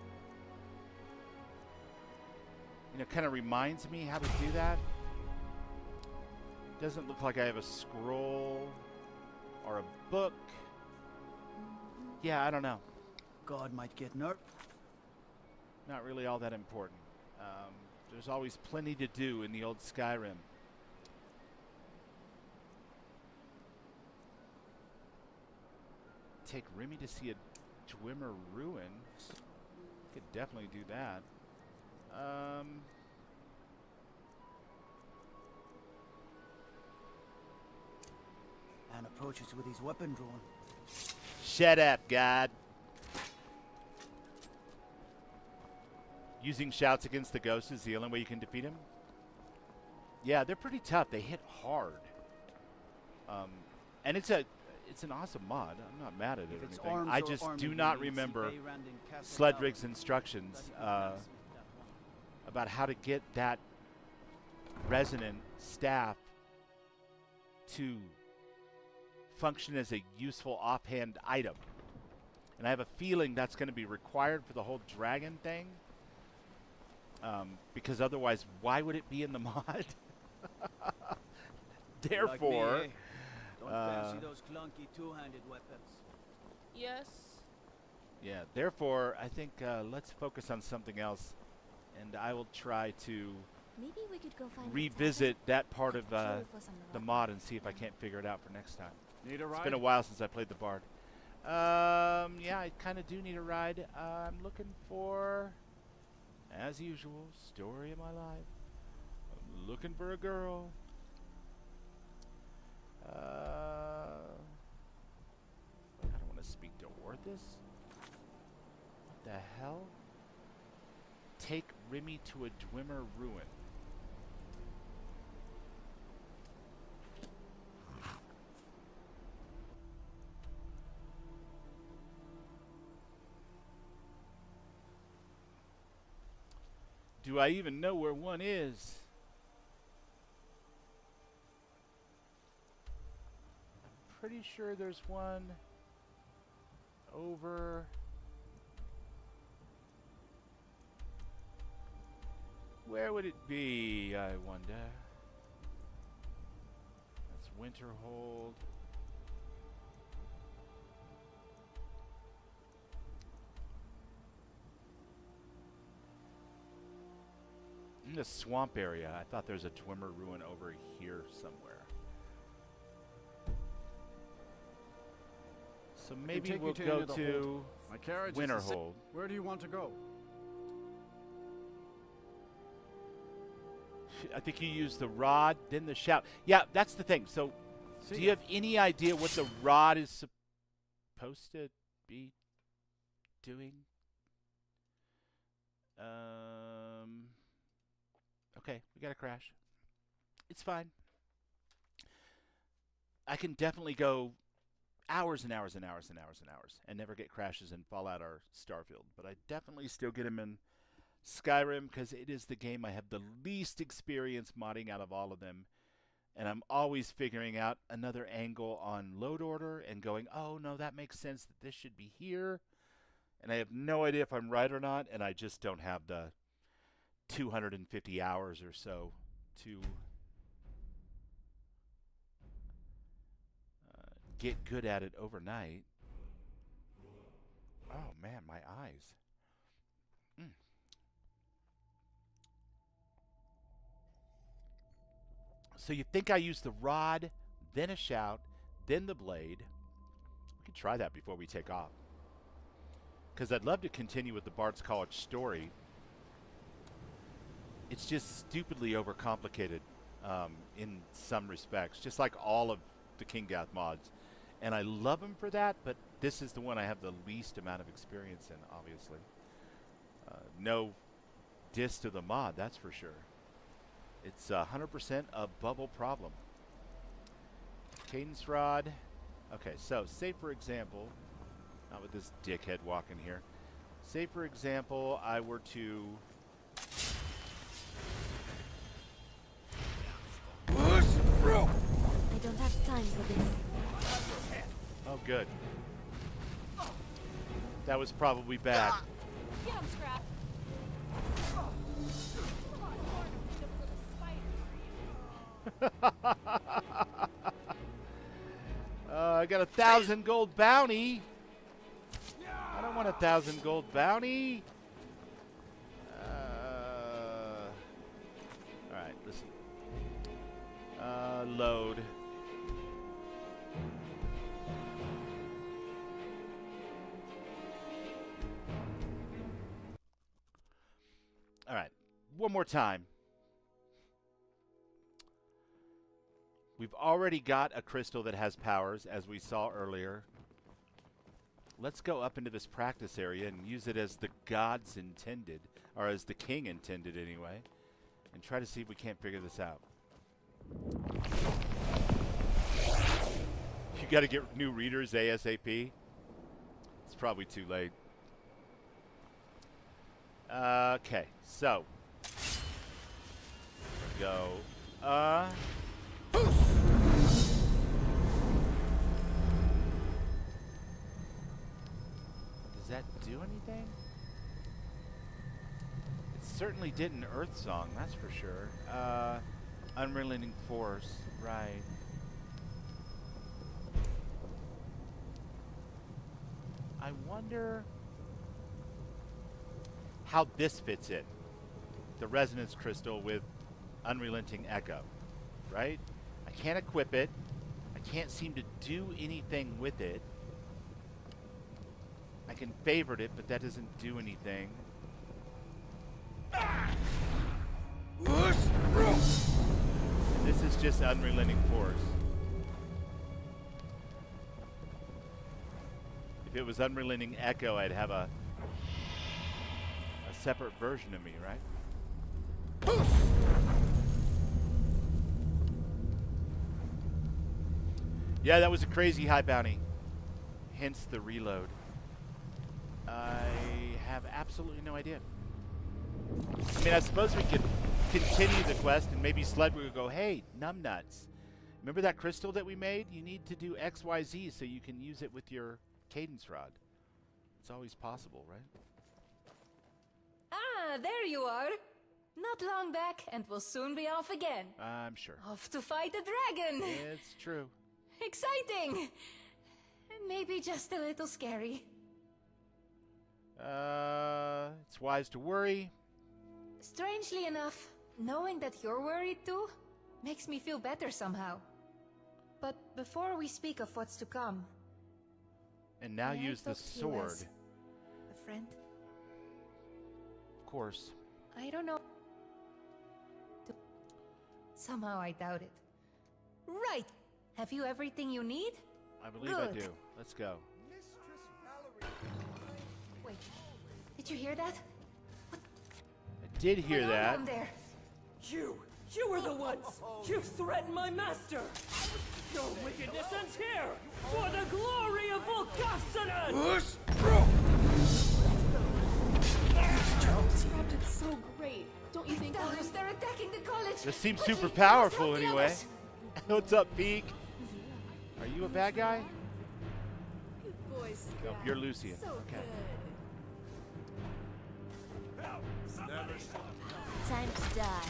You know, kind of reminds me how to do that? Doesn't look like I have a scroll or a book. Yeah, I don't know. God might get nervous. Not really all that important. There's always plenty to do in the old Skyrim. Take Remy to see a Dwemer ruin. Could definitely do that. And approaches with his weapon drawn. Shut up, God. Using shouts against the ghost is the only way you can defeat him? Yeah, they're pretty tough. They hit hard. And it's an awesome mod. I'm not mad at it or anything. I just do not remember Sledrig's instructions about how to get that resonant staff to function as a useful offhand item. And I have a feeling that's going to be required for the whole dragon thing. Because otherwise, why would it be in the mod? Therefore, like me, eh? Don't fancy those clunky two-handed weapons. Yes. Yeah. Therefore, I think let's focus on something else, and I will try to Maybe we could go find revisit that part of the mod and see if I can't figure it out for next time. Need a It's ride? been a while since I played the Bard. Yeah, I kind of do need a ride. I'm looking for, as usual, story of my life. I'm looking for a girl. I don't want to speak to Orthus. What the hell? Take Remy to a Dwemer ruin. Do I even know where one is? I'm pretty sure there's one over. Where would it be, I wonder? That's Winterhold. In the swamp area. I thought there's a Dwemer ruin over here somewhere. So maybe we'll go to My carriage Winterhold. Where do you want to go? I think you use the rod, then the shout. Yeah, that's the thing. So, do you have any idea what the rod is supposed to be doing? Okay, we got a crash. It's fine. I can definitely go hours and hours and hours and hours and hours and never get crashes in Fallout or Starfield, but I definitely still get them in Skyrim because it is the game I have the least experience modding out of all of them, and I'm always figuring out another angle on load order and going, oh no, that makes sense that this should be here, and I have no idea if I'm right or not, and I just don't have the 250 hours or so to get good at it overnight. Oh man, my eyes. So you think I use the rod, then a shout, then the blade. We could try that before we take off. Because I'd love to continue with the Bard's College story. It's just stupidly overcomplicated in some respects, just like all of the King Gath mods. And I love them for that, but this is the one I have the least amount of experience in, obviously. No diss to the mod, that's for sure. It's 100% a bubble problem. Cadence rod. Okay, so say for example, not with this dickhead walking here. Say for example, I were to... I don't have time for this. Oh, good. That was probably bad. Get him, Scrap. I got 1,000 gold bounty. I don't want 1,000 gold bounty. Alright, listen. Load. Alright, one more time. We've already got a crystal that has powers, as we saw earlier. Let's go up into this practice area and use it as the gods intended, or as the king intended anyway, and try to see if we can't figure this out. You got to get new readers ASAP. It's probably too late. Okay, so go. Does that do anything? It certainly did an Earth Song, that's for sure. Unrelenting Force, right. I wonder how this fits in. The Resonance Crystal with Unrelenting Echo, right? I can't equip it. I can't seem to do anything with it. I can favorite it, but that doesn't do anything. This is just unrelenting force. If it was unrelenting echo, I'd have a separate version of me, right? Yeah, that was a crazy high bounty. Hence the reload. I have absolutely no idea. I mean, I suppose we could continue the quest and maybe Sled would go, hey, numbnuts. Remember that crystal that we made? You need to do X, Y, Z so you can use it with your cadence rod. It's always possible, right? Ah, there you are. Not long back, and we'll soon be off again. I'm sure. Off to fight the dragon. It's true. Exciting. And maybe just a little scary. It's wise to worry. Strangely enough, knowing that you're worried too makes me feel better somehow. But before we speak of what's to come... And now may I use the talk to you sword. as a friend? Of course. I don't know. Somehow I doubt it. Right! Have you everything you need? I believe Good. I do. Let's go. Wait, did you hear that? I did hear What's going that. on there? You were the ones! You threatened my master! Your wickedness ends here! For the glory of Volkafsanan! It's so great. Don't you think? Dallas, they're attacking the college! This seems super Quickly, powerful let's help the anyway. others. What's up, Peak? Are you a bad guy? Good boy, Sky. Nope, you're Lucian. So Okay. Time to die.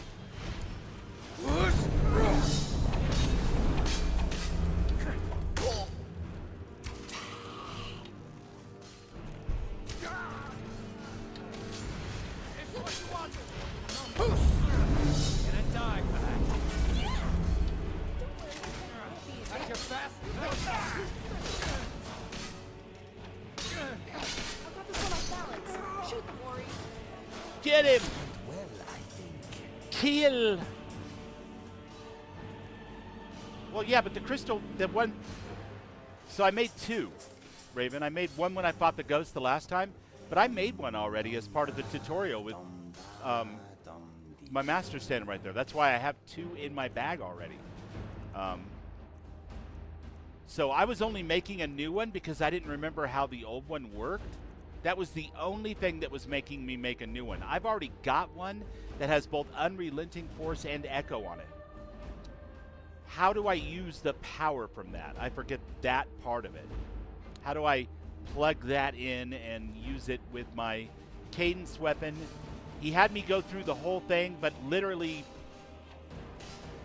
Get him! Kill! Well, yeah, but the crystal, the one... So I made two, Raven. I made one when I fought the ghost the last time, but I made one already as part of the tutorial with my master standing right there. That's why I have two in my bag already. So I was only making a new one because I didn't remember how the old one worked. That was the only thing that was making me make a new one. I've already got one that has both Unrelenting Force and Echo on it. How do I use the power from that? I forget that part of it. How do I plug that in and use it with my cadence weapon? He had me go through the whole thing, but literally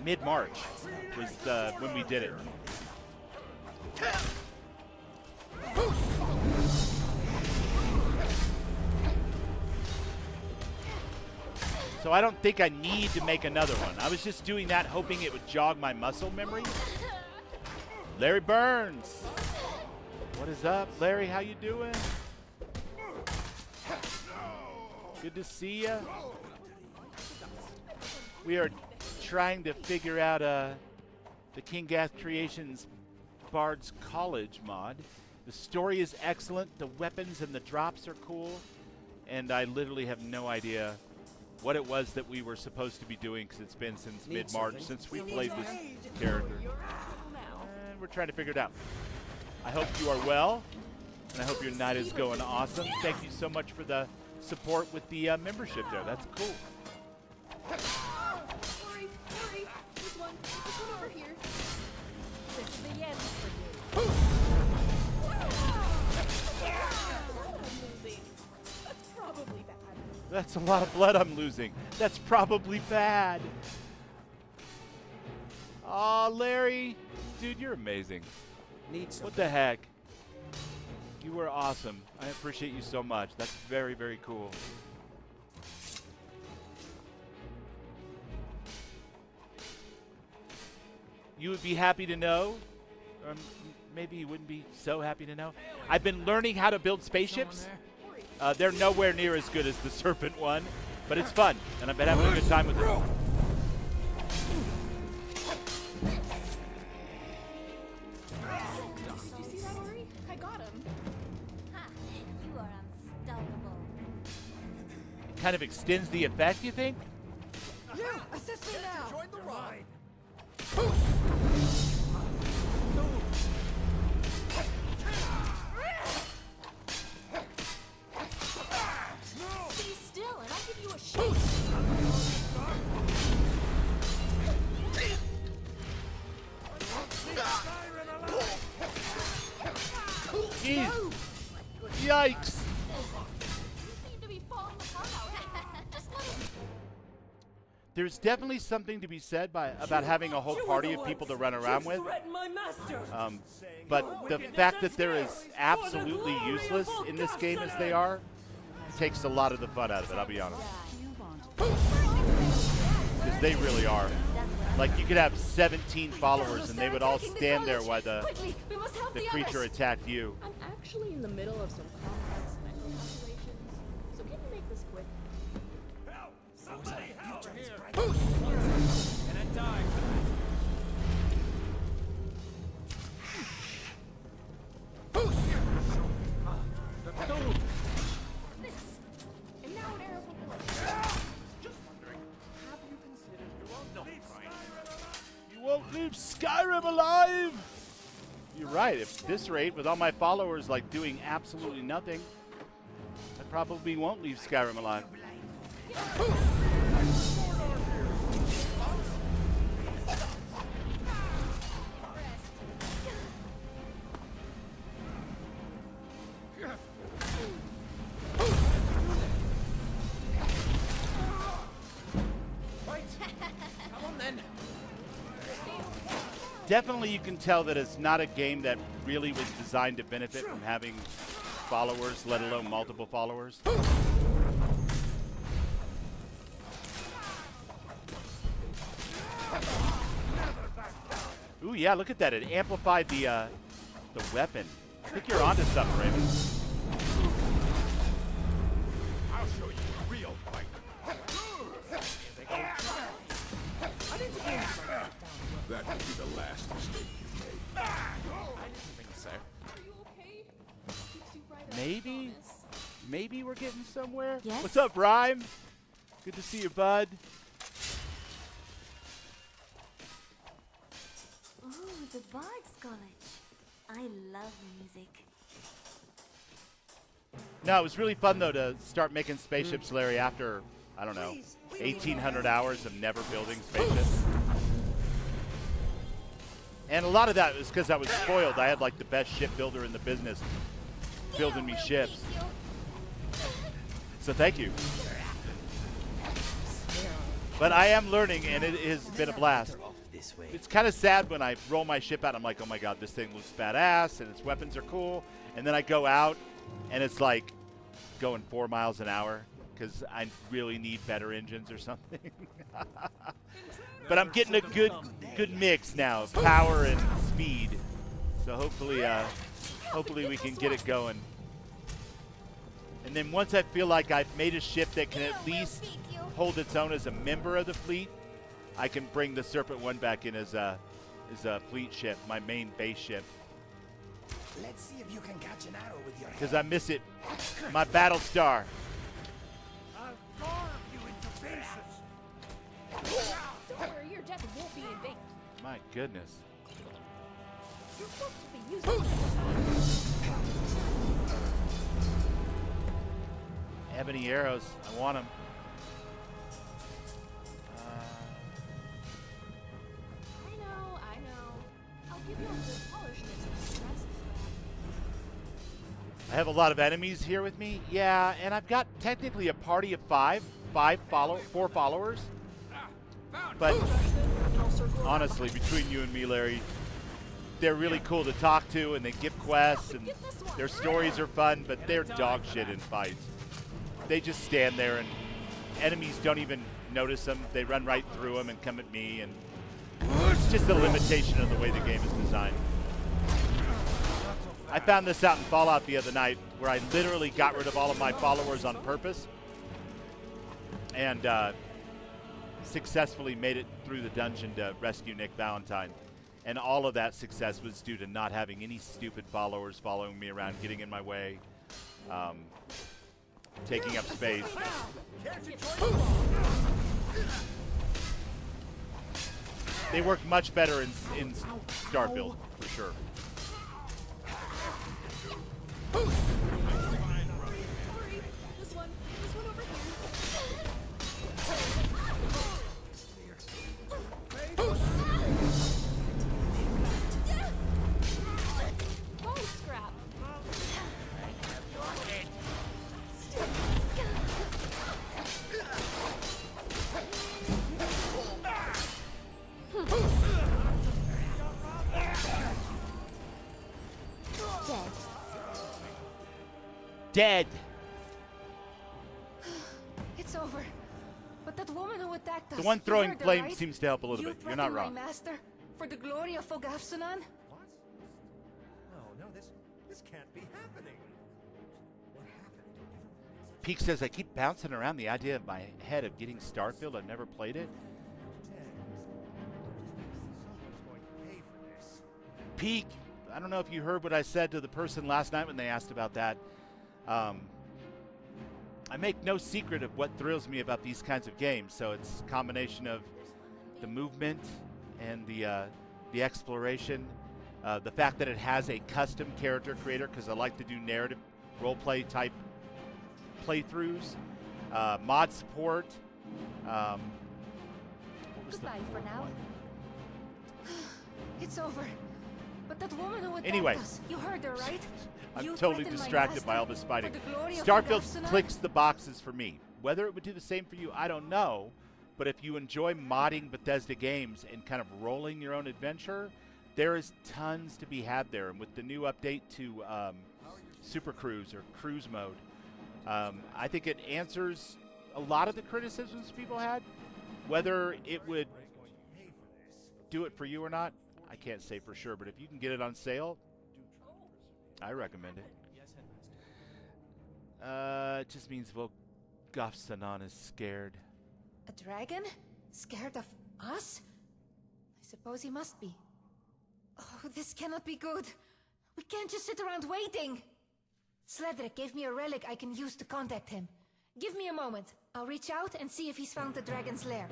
mid-March was when we did it. So I don't think I need to make another one. I was just doing that hoping it would jog my muscle memory. Larry Burns. What is up, Larry? How you doing? Good to see ya. We are trying to figure out the King Gath Creations Bard's College mod. The story is excellent. The weapons and the drops are cool. And I literally have no idea what it was that we were supposed to be doing because it's been since mid-March since we played this character. And we're trying to figure it out. I hope you are well, and I hope your night is going awesome. Thank you so much for the support with the membership there. That's cool. Hurry, hurry! This one over here. This is the end for you. That's probably bad. That's a lot of blood I'm losing. That's probably bad. Aw, Larry. Dude, you're amazing. What the heck? You were awesome. I appreciate you so much. That's very, very cool. You would be happy to know maybe you wouldn't be so happy to know. I've been learning how to build spaceships. They're nowhere near as good as the Serpent one, but it's fun, and I've been having a good time with it. Did you see that, Ori? I got him. Ha! You are unstoppable. Kind of extends the effect, you think? You! Assist me now! Join the ride. Stay still, and I'll give you a shake. Jeez. Yikes. You seem to be falling apart out there. Just let it. There's definitely something to be said about having a whole party of people to run around with. But the fact that they're as absolutely useless in this game as they are takes a lot of the fun out of it, I'll be honest. Because they really are. Like, you could have 17 followers and they would all stand there while the creature attacked you. I'm actually in the middle of some complex mental calculations, so can you make this quick? Somebody help here! And then die. This. And now an arrow from below. Just wondering, have you considered your own You won't leave Skyrim alive! You're right, at this rate, with all my followers like doing absolutely nothing, I probably won't leave Skyrim alive. Come on then. Definitely you can tell that it's not a game that really was designed to benefit from having followers, let alone multiple followers. Ooh, yeah, look at that. It amplified the weapon. I think you're onto something, Raven. I'll show you a real fight. That will be the last mistake you make. I didn't think so. Are you okay? Keeps you right up, Maybe? promise. Maybe we're getting somewhere? Yes? What's up, Rhyme? Good to see you, bud. Ooh, the Bard's College. I love music. No, it was really fun, though, to start making spaceships, Larry, after, I don't know, 1,800 hours of never building spaceships. And a lot of that was because I was spoiled. I had, like, the best shipbuilder in the business building me ships. So thank you. But I am learning, and it has been a blast. It's kind of sad when I roll my ship out. I'm like, oh, my God, this thing looks badass, and its weapons are cool. And then I go out, and it's like going 4 miles an hour because I really need better engines or something. But I'm getting a good mix now of power and speed. So hopefully we can get it going. And then once I feel like I've made a ship that can at least hold its own as a member of the fleet, I can bring the Serpent 1 back in as a fleet ship, my main base ship. Let's see if you can catch an arrow with your Because I miss it. My battle star. I'll carve you into pieces. Don't worry, your death won't be in vain. My goodness. You're supposed to be using Ebony arrows. I want them. I know. I'll give you a good polish and it's stress is I have a lot of enemies here with me. Yeah, and I've got technically a party of four followers. But honestly, between you and me, Larry, they're really cool to talk to, and they give quests, and their stories are fun, but they're dog shit in fights. They just stand there, and enemies don't even notice them. They run right through them and come at me, and it's just a limitation of the way the game is designed. I found this out in Fallout the other night, where I literally got rid of all of my followers on purpose, and successfully made it through the dungeon to rescue Nick Valentine. And all of that success was due to not having any stupid followers following me around, getting in my way, taking up space. They work much better in Starfield, for sure. This one over here. Bone scrap. Dead. It's over. But that woman who attacked us. The one you throwing heard her, flames right? seems to help a little You bit. You're not threatened wrong. My master for the glory of Fogafsanan? No, this can't be happening. What happened? Peak says, I keep bouncing around the idea in my head of getting Starfield. I've never played it. Someone's going to pay for this. Peak, I don't know if you heard what I said to the person last night when they asked about that. I make no secret of what thrills me about these kinds of games. So it's a combination of the movement and the exploration, the fact that it has a custom character creator, because I like to do narrative roleplay type playthroughs, mod support. What was Goodbye for now. It's over. But that woman who attacked Anyway. us, you heard her, right? I'm You totally threatened my distracted by master all this fighting. for the glory of Starfield Fogafsanan? clicks the boxes for me. Whether it would do the same for you, I don't know. But if you enjoy modding Bethesda games and kind of rolling your own adventure, there is tons to be had there. And with the new update to Super Cruise or Cruise Mode, I think it answers a lot of the criticisms people had. Whether it would do it for you or not, I can't say for sure. But if you can get it on sale, I recommend it. It just means Volgafsanan is scared. A dragon? Scared of us? I suppose he must be. Oh, this cannot be good. We can't just sit around waiting. Sledric gave me a relic I can use to contact him. Give me a moment. I'll reach out and see if he's found the dragon's lair.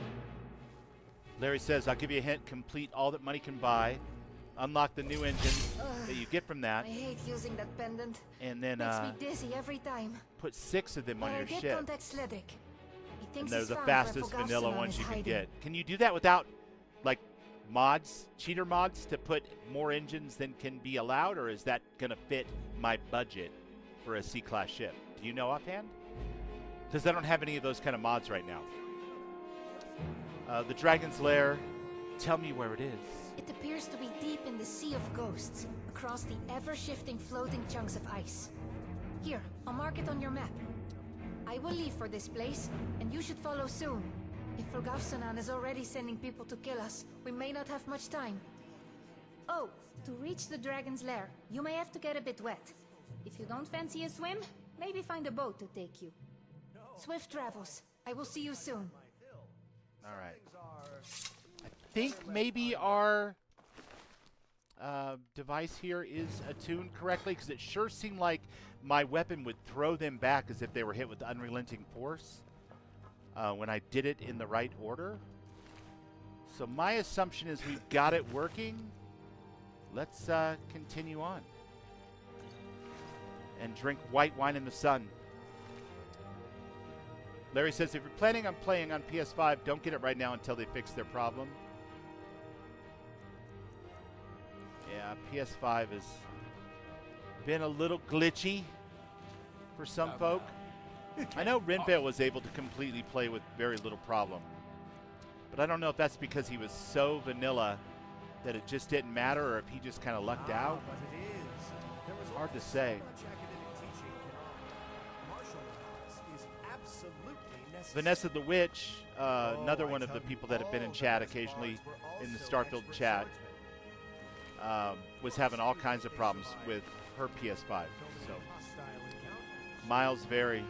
Larry says, I'll give you a hint. Complete all that money can buy. Unlock the new engine that you get from that. I hate using that pendant. And then Makes me dizzy every time. put 6 of them on But your I'll get ship. contact Sledric. He And thinks they're he's the found where fastest vanilla Fogafsanan ones is you can hiding. get. Can you do that without, like, mods, cheater mods, to put more engines than can be allowed? Or is that going to fit my budget for a C-class ship? Do you know offhand? Because I don't have any of those kind of mods right now. The Dragon's Lair, tell me where it is. It appears to be deep in the Sea of Ghosts, across the ever-shifting floating chunks of ice. Here, I'll mark it on your map. I will leave for this place, and you should follow soon. If Fogafsanan is already sending people to kill us, we may not have much time. Oh, to reach the dragon's lair, you may have to get a bit wet. If you don't fancy a swim, maybe find a boat to take you. Swift travels. I will see you soon. All right. I think maybe our device here is attuned correctly, because it sure seemed like my weapon would throw them back as if they were hit with unrelenting force when I did it in the right order. So my assumption is we've got it working. Let's continue on and drink white wine in the sun. Larry says, if you're planning on playing on PS5, don't get it right now until they fix their problem. Yeah, PS5 has been a little glitchy for some folk. I know Renvale was able to completely play with very little problem. But I don't know if that's because he was so vanilla that it just didn't matter, or if he just kind of lucked out. But it is. There was Hard to say. much academic teaching can martial arts is absolutely necessary. Vanessa the Witch, another one of the people that have been in chat occasionally in the Starfield chat, was having all kinds of problems with her PS5. So miles vary.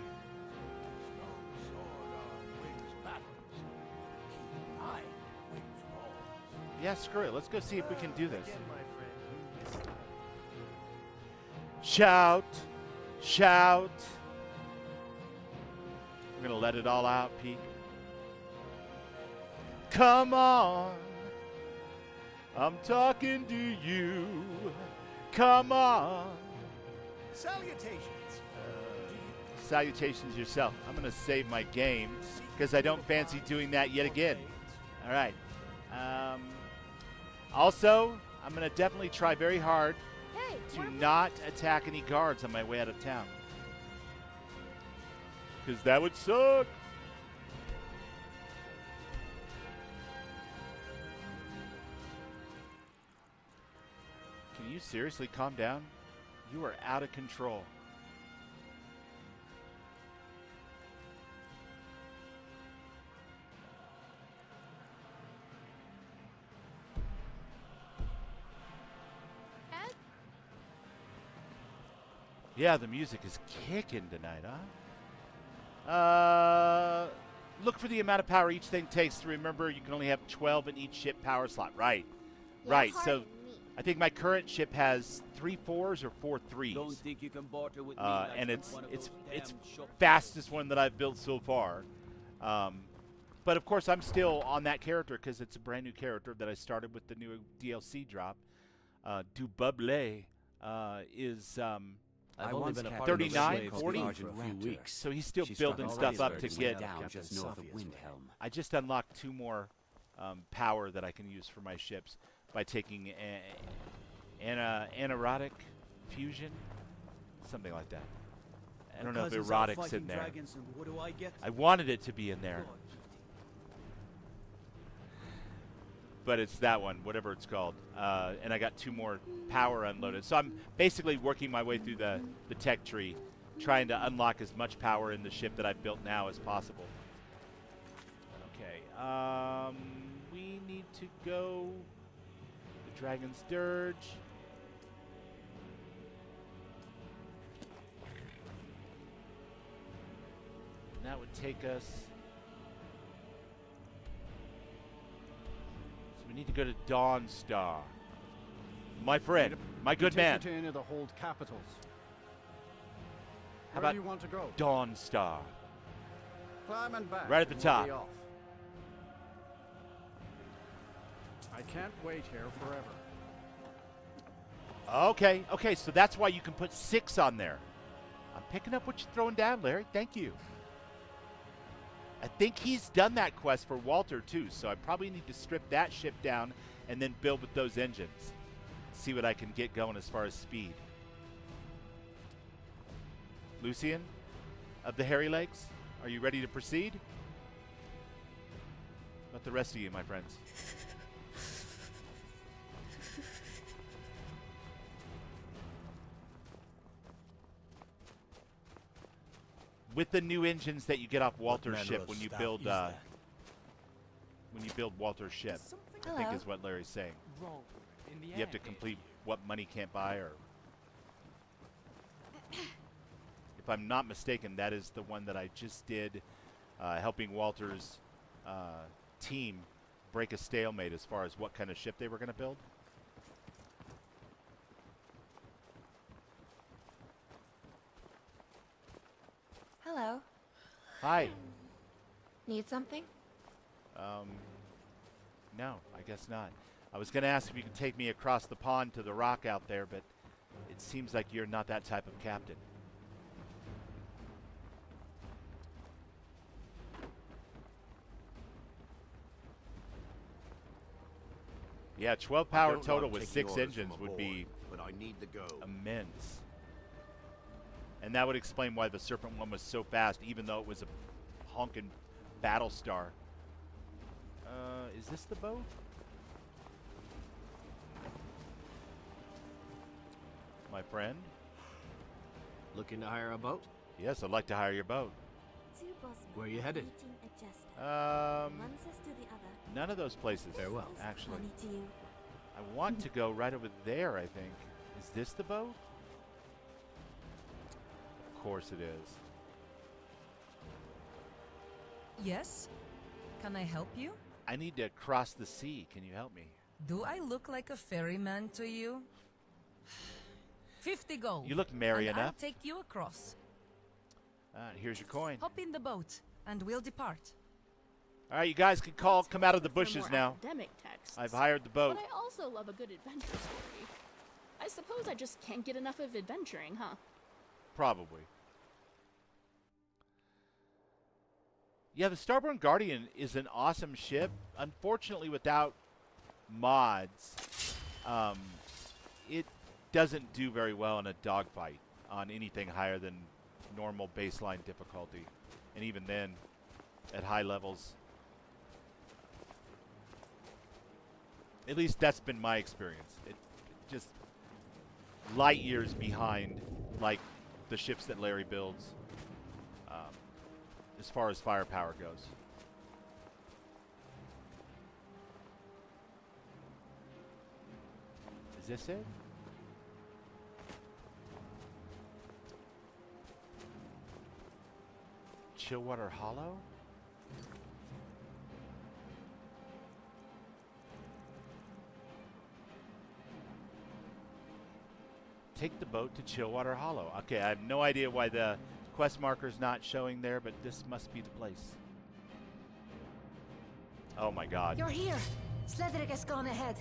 Yeah, screw it. Let's go see if we can do this. Shout, shout. We're gonna let it all out, Pete. Come on, I'm talking to you. Come on. Salutations. Salutations yourself. I'm gonna save my game because I don't fancy doing that yet again. All right. Also, I'm gonna definitely try very hard to not attack any guards on my way out of town, because that would suck. Can you seriously calm down? You are out of control. Yeah, the music is kicking tonight, huh? Look for the amount of power each thing takes. To remember, you can only have 12 in each ship power slot. Right. Right. So I think my current ship has 3 4s or 4 3s. Don't think you can barter with me And it's fastest one that I've built so far. But of course, I'm still on that character because it's a brand new character that I started with the new DLC drop. Du Buble is I've only been a part 39, of 40 for a few weeks. So he's still building stuff up to get down just north of Windhelm. I just unlocked 2 more power that I can use for my ships by taking anaerotic fusion, something like that. I don't know if erotic's in there. I wanted it to be in there, but it's that one, whatever it's called. And I got 2 more power unloaded. So I'm basically working my way through the tech tree, trying to unlock as much power in the ship that I've built now as possible. Okay, we need to go the Dragon's Dirge. And that would take us... We need to go to Dawnstar. My friend, my good man. To any of the hold capitals. How Where about do you want to go? Dawnstar? Climb and back. Right at the and top. we'll be off. I can't wait here forever. Okay, okay, so that's why you can put 6 on there. I'm picking up what you're throwing down, Larry. Thank you. I think he's done that quest for Walter too, so I probably need to strip that ship down and then build with those engines. See what I can get going as far as speed. Lucian, of the Hairy Legs, are you ready to proceed? About the rest of you, my friends. With the new engines that you get off Walter's ship when you build Walter's ship, I think is what Larry's saying. You have to complete what money can't buy, or if I'm not mistaken, that is the one that I just did, helping Walter's team break a stalemate as far as what kind of ship they were going to build. Hello. Hi. Need something? No, I guess not. I was going to ask if you could take me across the pond to the rock out there, but it seems like you're not that type of captain. Yeah, 12 power total with 6 engines would be but I need to go. immense. And that would explain why the Serpent one was so fast, even though it was a honkin' battle star. Is this the boat? My friend? Looking to hire a boat? Yes, I'd like to hire your boat. Where are you headed? None of those places. Farewell. Actually. I want to go right over there, I think. Is this the boat? course it is. Yes? Can I help you? I need to cross the sea. Can you help me? Do I look like a ferryman to you? 50 gold. You look merry and enough. I'll take you across. Here's your coin. Hop in the boat, and we'll depart. All right, you guys can come out of the bushes now. Academic texts. I've hired the boat. But I also love a good adventure story. I suppose I just can't get enough of adventuring, huh? Probably. Yeah, the Starborn Guardian is an awesome ship. Unfortunately, without mods, it doesn't do very well in a dogfight on anything higher than normal baseline difficulty. And even then, at high levels. At least that's been my experience. It just light years behind, like the ships that Larry builds, as far as firepower goes. Is this it? Chillwater Hollow? Take the boat to Chillwater Hollow. Okay, I have no idea why the quest marker's not showing there, but this must be the place. Oh my god. You're here! Sledric has gone ahead.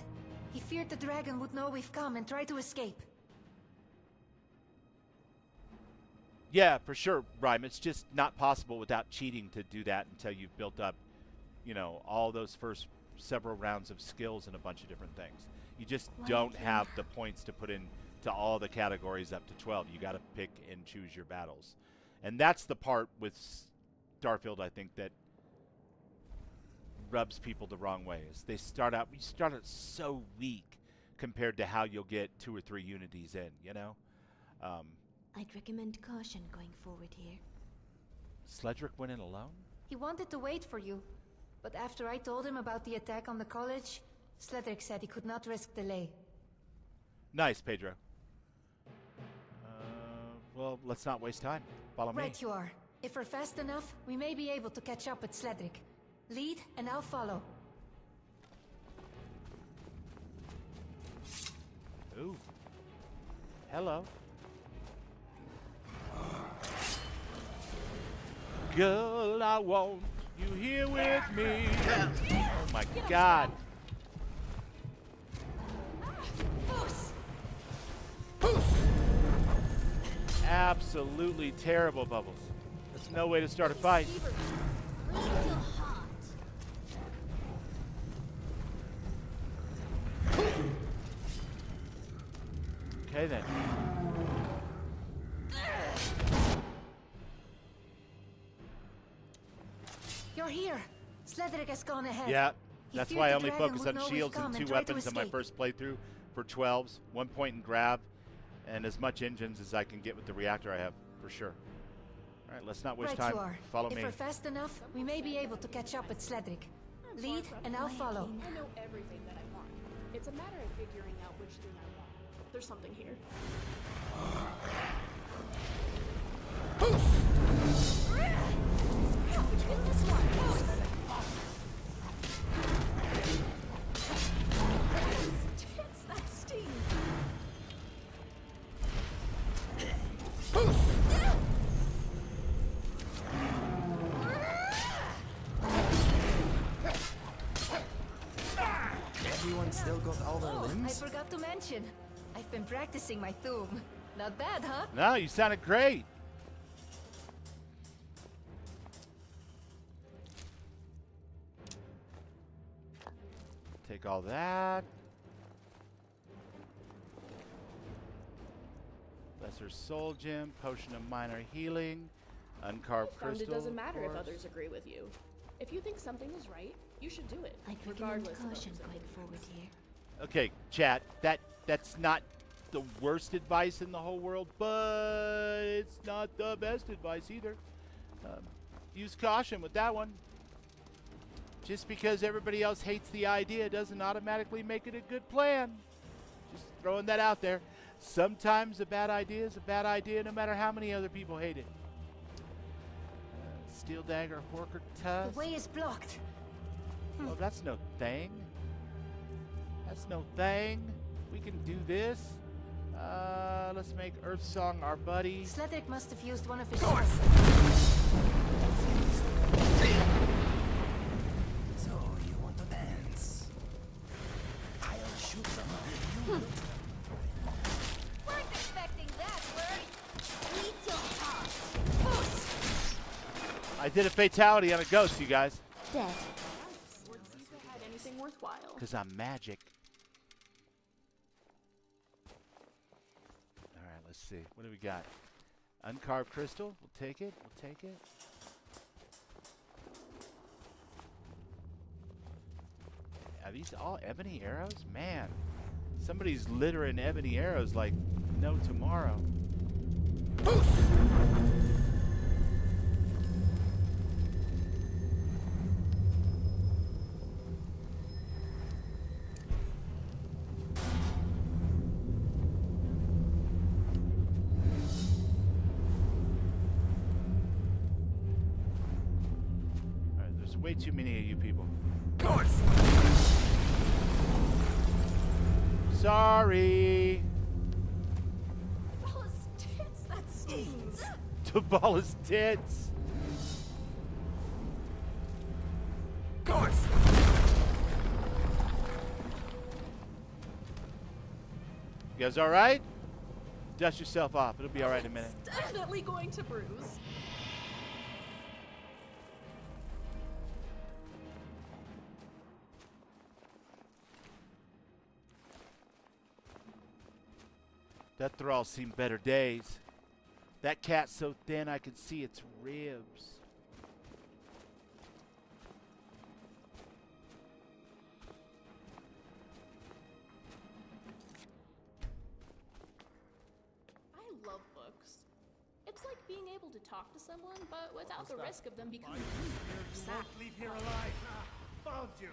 He feared the dragon would know we've come and try to escape. Yeah, for sure, Rhyme. It's just not possible without cheating to do that until you've built up, you know, all those first several rounds of skills and a bunch of different things. You just don't have the points to put in to all the categories up to 12. You got to pick and choose your battles. And that's the part with Starfield, I think, that rubs people the wrong way. Is you start out so weak compared to how you'll get 2 or 3 unities in, you know? I'd recommend caution going forward here. Sledric went in alone? He wanted to wait for you, but after I told him about the attack on the college, Sledric said he could not risk delay. Nice, Pedro. Well, let's not waste time. Follow me. Right you are. If we're fast enough, we may be able to catch up with Sledric. Lead, and I'll follow. Ooh. Hello. Girl, I want you here with me. Oh my god. Absolutely terrible, Bubbles. That's no way to start a fight. Okay then. You're here. Sledric has gone ahead. Yeah, that's why I only dragon focus would on know shields we've and come 2 and try to weapons in my escape. first playthrough for 12s, 1 point and grab, and as much engines as I can get with the reactor I have, for sure. All right, let's not waste Right time. you are. Follow if me. we're fast enough, we may be able to catch up with Sledric. Lead, and I'll follow. I know everything that I want. It's a matter of figuring out which thing I want. There's something here. It's that steam. Everyone still got all their limbs? I forgot to mention. I've been practicing my Thum. Not bad, huh? No, you sounded great. Take all that. Lesser Soul Gem, Potion of Minor Healing, Uncarved I found Crystal. it doesn't matter if of course. others agree with you. If you think something is right, you should do it, I'd recommend regardless of caution others' going opinions. forward here. Okay, chat, that's not the worst advice in the whole world, but it's not the best advice either. Use caution with that one. Just because everybody else hates the idea doesn't automatically make it a good plan. Just throwing that out there. Sometimes a bad idea is a bad idea, no matter how many other people hate it. Steel dagger, horker tusk. The way is blocked. Oh, that's no thing. That's no thing. We can do this. Let's make Earthsong our buddy. Sledric must have used one of his So you want to dance? I'll shoot them. Weren't expecting that, were you? Eat your heart. I did a fatality on a ghost, you guys. Dead. Let's see if it had anything worthwhile. Because I'm magic. Alright, let's see. What do we got? Uncarved crystal. We'll take it. We'll take it. Are these all ebony arrows? Man, somebody's littering ebony arrows like no tomorrow. Alright, there's way too many of you people. Sorry. Bella's tits, that stings. To Balla's tits. You guys alright? Dust yourself off. It'll be alright in a minute. Definitely going to bruise. That thrall seen better days. That cat's so thin I could see its ribs. I love books. It's like being able to talk to someone, but without the risk of them becoming sad. Leave here alive. Found you.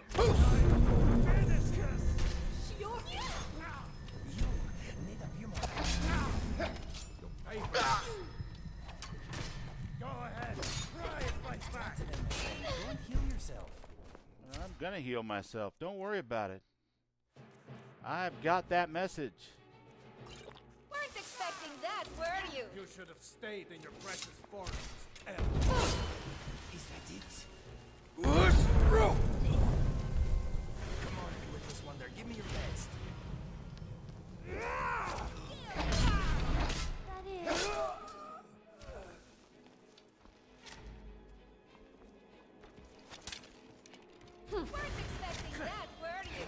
Go ahead. Try and fight back. Don't heal yourself. I'm gonna heal myself. Don't worry about it. I've got that message. Weren't expecting that, were you? You should have stayed in your precious forest. Is that it? Come on, Religious Wonder, give me your best. That is. Weren't expecting that, were you?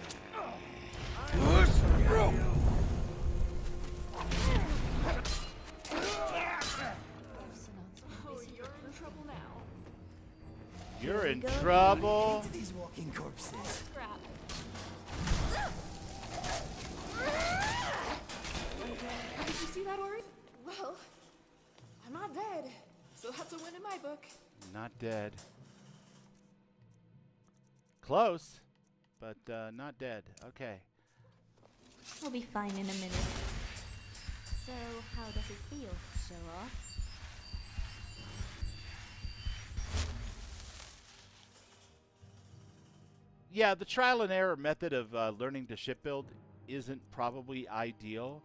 Oh, you're in trouble now. You're in trouble. Into these walking corpses. Scrap. Did you see that, Ori? Well, I'm not dead, so that's a win in my book. Not dead. Close, but not dead. Okay. We'll be fine in a minute. So, how does it feel, show off? Yeah, the trial and error method of learning to ship build isn't probably ideal,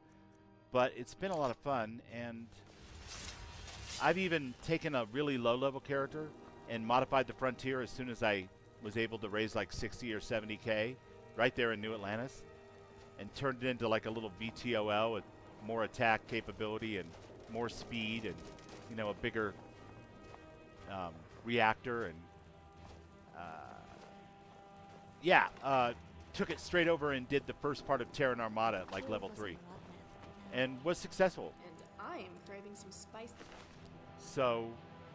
but it's been a lot of fun, and I've even taken a really low-level character and modified the frontier as soon as I was able to raise like 60 or 70k right there in New Atlantis, and turned it into like a little VTOL with more attack capability and more speed and, you know, a bigger reactor, and took it straight over and did the first part of Terran Armada at like level 3 and was successful. And I am craving some spice. So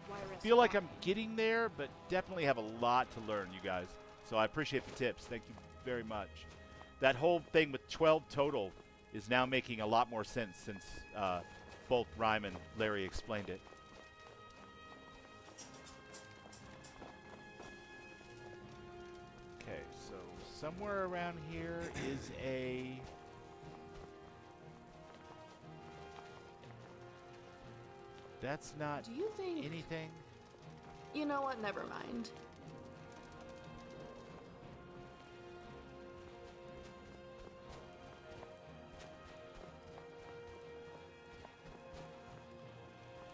Why rest feel like wine? I'm getting there, but definitely have a lot to learn, you guys. So I appreciate the tips. Thank you very much. That whole thing with 12 total is now making a lot more sense since both Rhyme and Larry explained it. Okay, so somewhere around here is a That's not Do you think... anything. You know what? Never mind.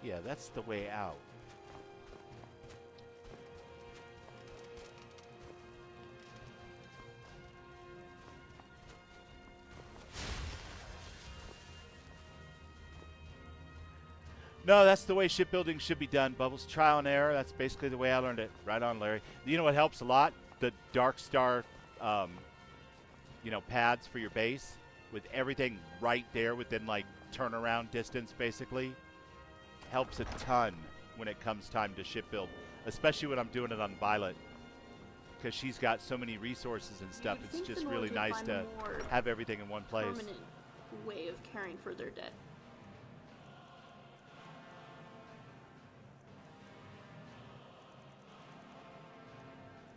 Yeah, that's the way out. No, that's the way shipbuilding should be done. Bubbles, trial and error. That's basically the way I learned it. Right on, Larry. You know what helps a lot? The Dark Star, you know, pads for your base with everything right there within, like, turnaround distance, basically. Helps a ton when it comes time to ship build, especially when I'm doing it on Violet, because she's got so many resources and stuff. It's just really nice to have everything in one place. Permanent way of caring for their debt.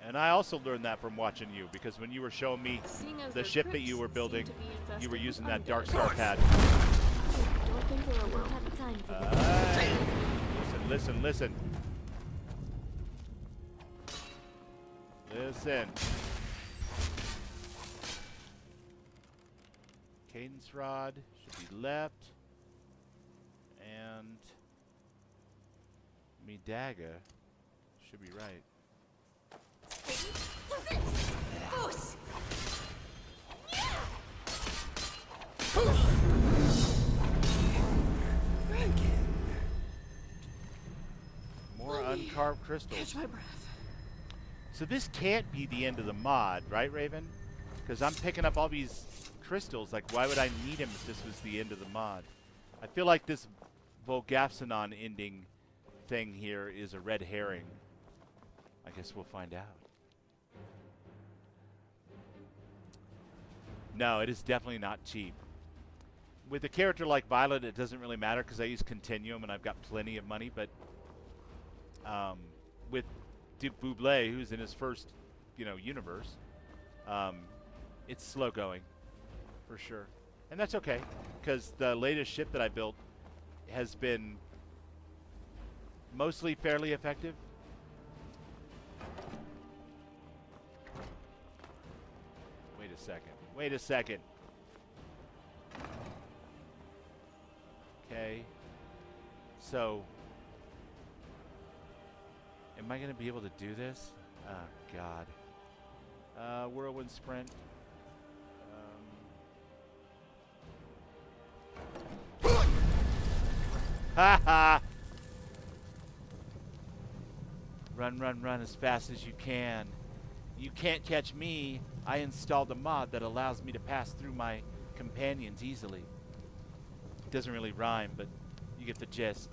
And I also learned that from watching you, because when you were showing me the ship that you were building, you were using that Dark Star pad. Don't think we won't have time for this. Listen, listen. Listen. Cadence rod should be left. And me dagger should be right. More uncarved crystals. Catch my breath. So this can't be the end of the mod, right, Raven? Because I'm picking up all these crystals. Like, why would I need them if this was the end of the mod? I feel like this Volgafsanon ending thing here is a red herring. I guess we'll find out. No, it is definitely not cheap. With a character like Violet, it doesn't really matter because I use Continuum and I've got plenty of money. But with Duke Buble, who's in his first, you know, universe, it's slow going, for sure. And that's okay, because the latest ship that I built has been mostly fairly effective. Wait a second. Wait a second. Okay. So, am I going to be able to do this? Oh, God. Whirlwind sprint. Ha ha! Run, run, run as fast as you can. You can't catch me. I installed a mod that allows me to pass through my companions easily. It doesn't really rhyme, but you get the gist.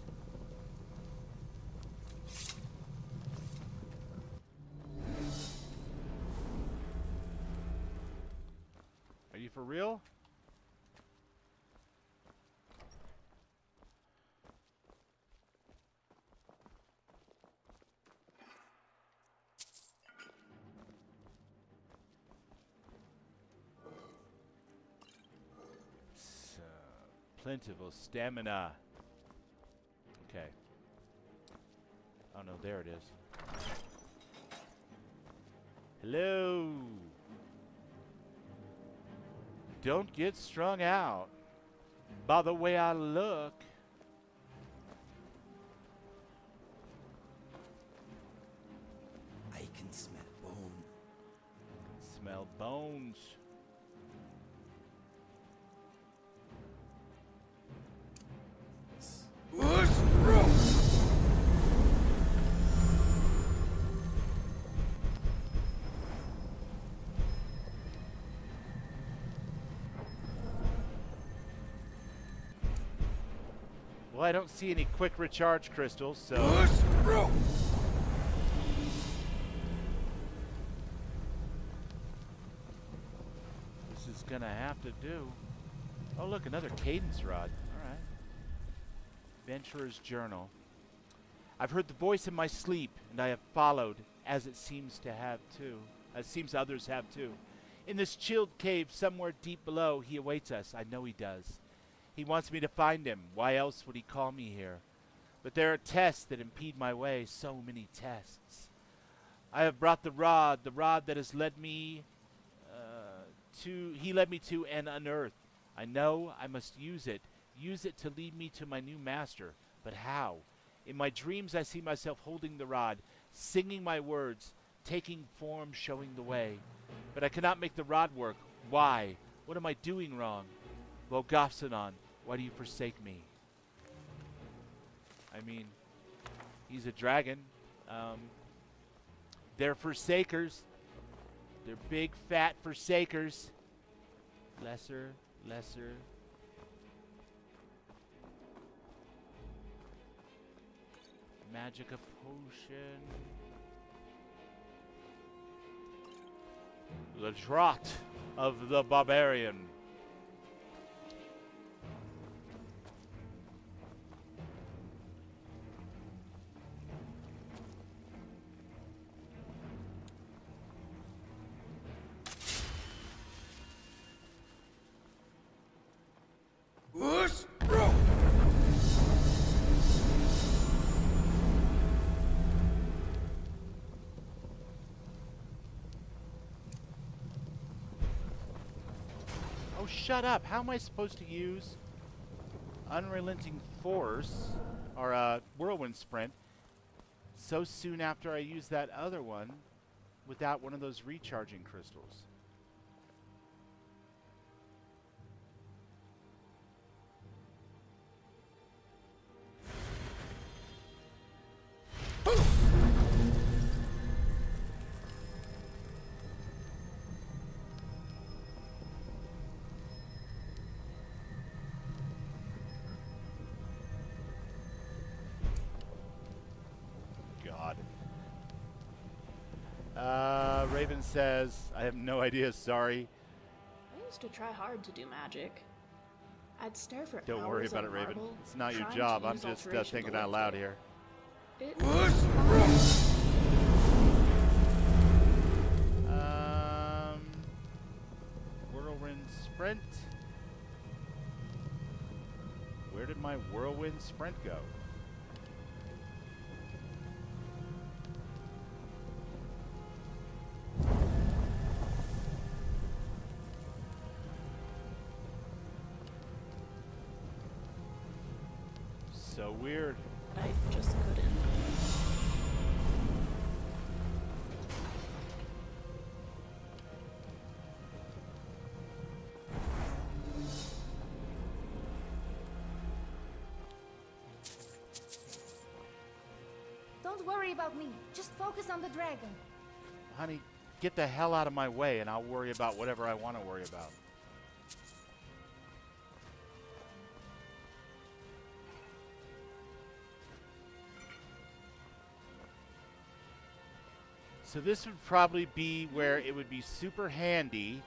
Are you for real? Plentiful stamina. Okay. Oh no, there it is. Hello. Don't get strung out by the way I look. I can smell bone. Smell bones. Well, I don't see any quick recharge crystals, so... This is gonna have to do. Oh, look, another cadence rod. All right. Adventurer's Journal. I've heard the voice in my sleep, and I have followed, as it seems to have too. As seems others have too. In this chilled cave somewhere deep below, he awaits us. I know he does. He wants me to find him. Why else would he call me here? But there are tests that impede my way, so many tests. I have brought the rod that has led me he led me to and unearthed. I know I must use it to lead me to my new master. But how? In my dreams I see myself holding the rod, singing my words, taking form, showing the way. But I cannot make the rod work. Why? What am I doing wrong? Well, Gafsanan, why do you forsake me? I mean, he's a dragon. They're forsakers. They're big, fat forsakers. Lesser. Magic of potion. The trot of the barbarian. Oh, shut up. How am I supposed to use Unrelenting Force, or Whirlwind Sprint, so soon after I use that other one without one of those recharging crystals? Raven says, I have no idea, sorry. I used to try hard to do magic. I'd stare for Don't worry hours about at it, Raven. marble, It's not your trying job. to I'm use just alteration thinking to out lift loud it. here. Whirlwind Sprint. Where did my Whirlwind Sprint go? So weird. I just couldn't. Don't worry about me. Just focus on the dragon. Honey, get the hell out of my way and I'll worry about whatever I want to worry about. So this would probably be where it would be super handy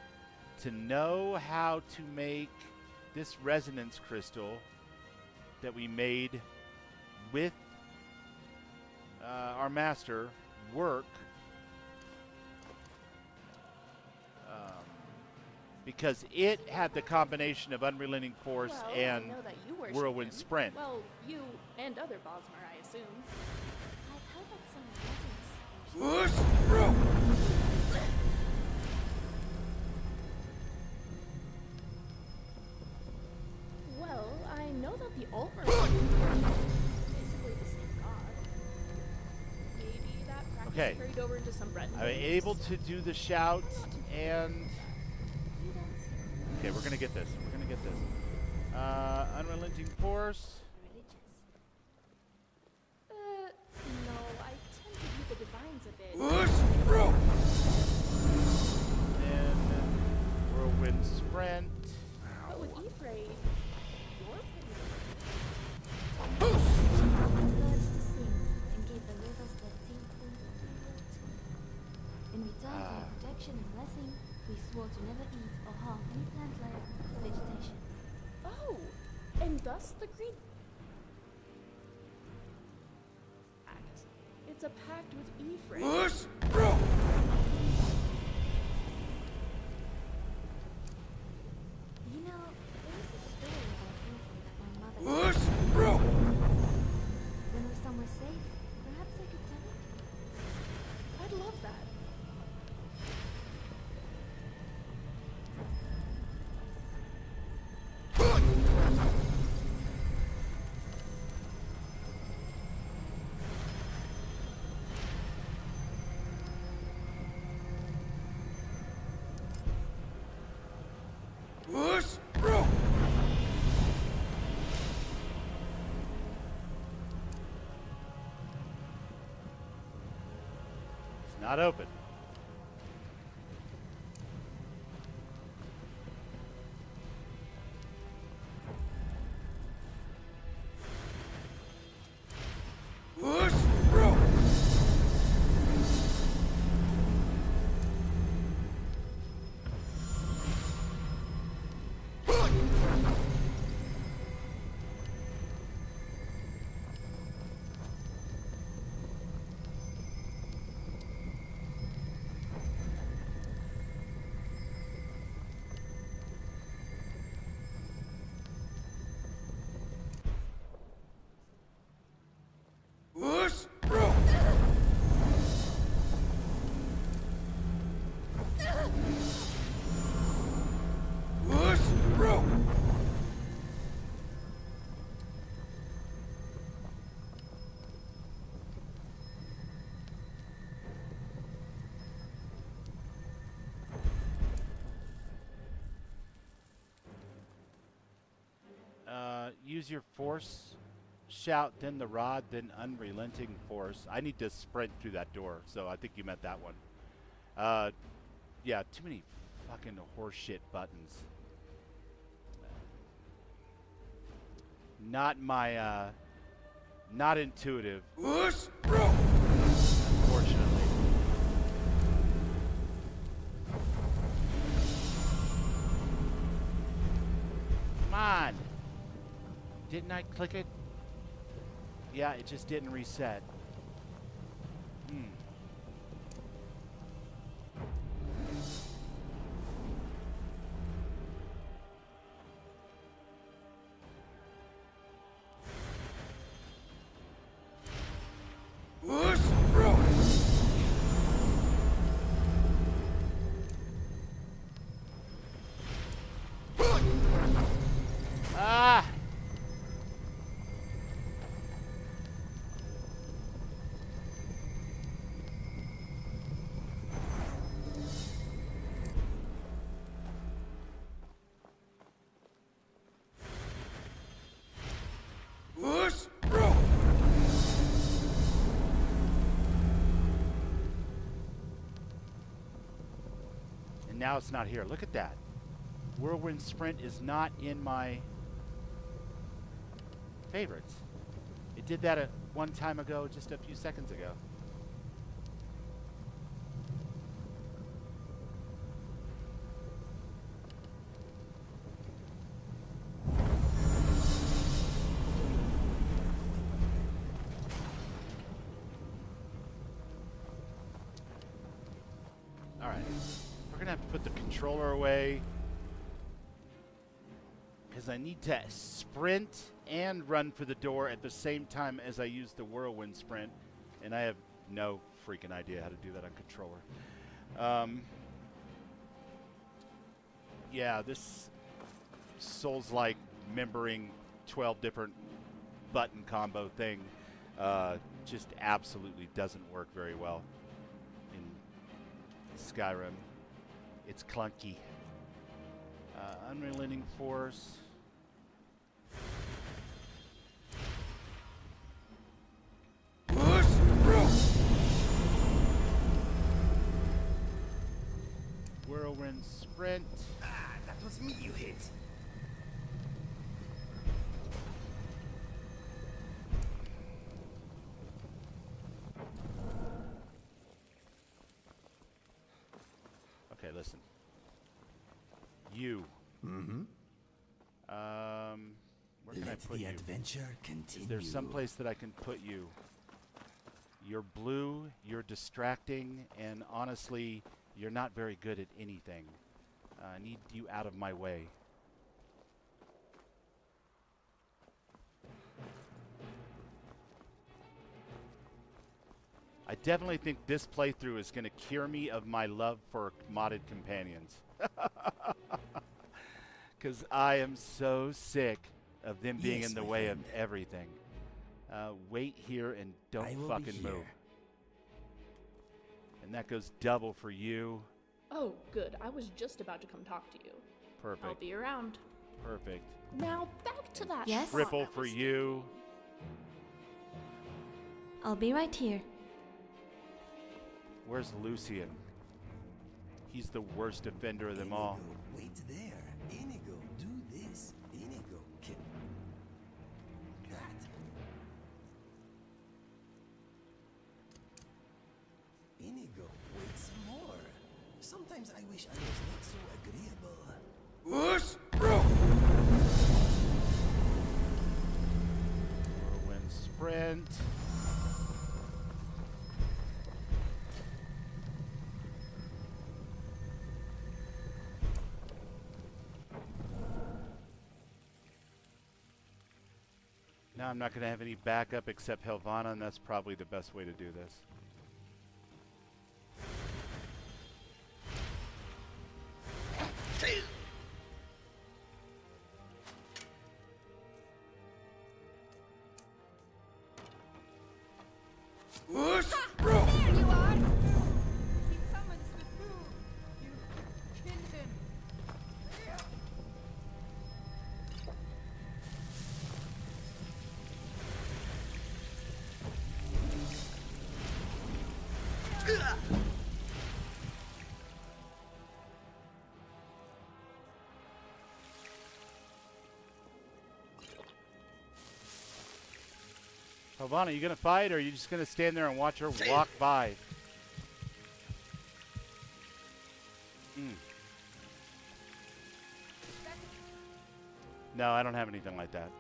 to know how to make this resonance crystal that we made with our master work, because it had the combination of Unrelenting Force Well, and I know that you worship Whirlwind him. Sprint. Well, you and other Bosmer, I assume. I've heard that some legends. Well, I know that the Altmer basically the same god. Maybe that practice Okay. carried over into some Breton. I'm able to do the shout and... Okay, we're gonna get this. We're gonna get this. Unrelenting Force. No, I tend to view the divines a bit. Then Whirlwind Sprint. But with Ephraim, you're pretty Birds to sing and gave the rivers their tinkle water. In return for your protection and blessing, we swore to never eat or harm any plant life or vegetation. Oh, and thus the Green Pact. It's a pact with Ephraim. You know, there is a story about Ephraim that my mother told me. Not open. Use your force. Shout, then the rod, then unrelenting force. I need to sprint through that door, so I think you meant that one. Yeah, too many fucking horseshit buttons. Not my, not intuitive. Unfortunately. Come on! Didn't I click it? Yeah, it just didn't reset. Ah! And now it's not here. Look at that. Whirlwind Sprint is not in my favorites. It did that one time ago, just a few seconds ago. Alright. We're gonna have to put the controller away, because I need to sprint and run for the door at the same time as I use the whirlwind sprint, and I have no freaking idea how to do that on controller. Yeah, this Souls-like membering 12 different button combo thing just absolutely doesn't work very well in Skyrim. It's clunky. Unrelenting force. Whirlwind sprint. Ah, that was me you hit. Okay, listen. You. Mm-hmm. Where can I put you? Adventure continue. Is there some place that I can put you? You're blue, you're distracting, and honestly, you're not very good at anything. I need you out of my way. I definitely think this playthrough is going to cure me of my love for modded companions. Because I am so sick of them being in the way of everything. Wait here and don't fucking move. And that goes double for you. Oh, good. I was just about to come talk to you. Perfect. I'll be around. Perfect. Now back to that. Yes? Triple for you. I'll be right here. Where's Lucian? He's the worst offender of them all. Wait there. Inigo, do this. Inigo, that. Inigo, wait some more. Sometimes I wish I was not so agreeable. Whoosh! Whirlwind sprint. Now I'm not going to have any backup except Helvana, and that's probably the best way to do this. There you are! He summons the two! You killed him! Helvana, you gonna fight, or are you just gonna stand there and watch her walk by? No, I don't have anything like that.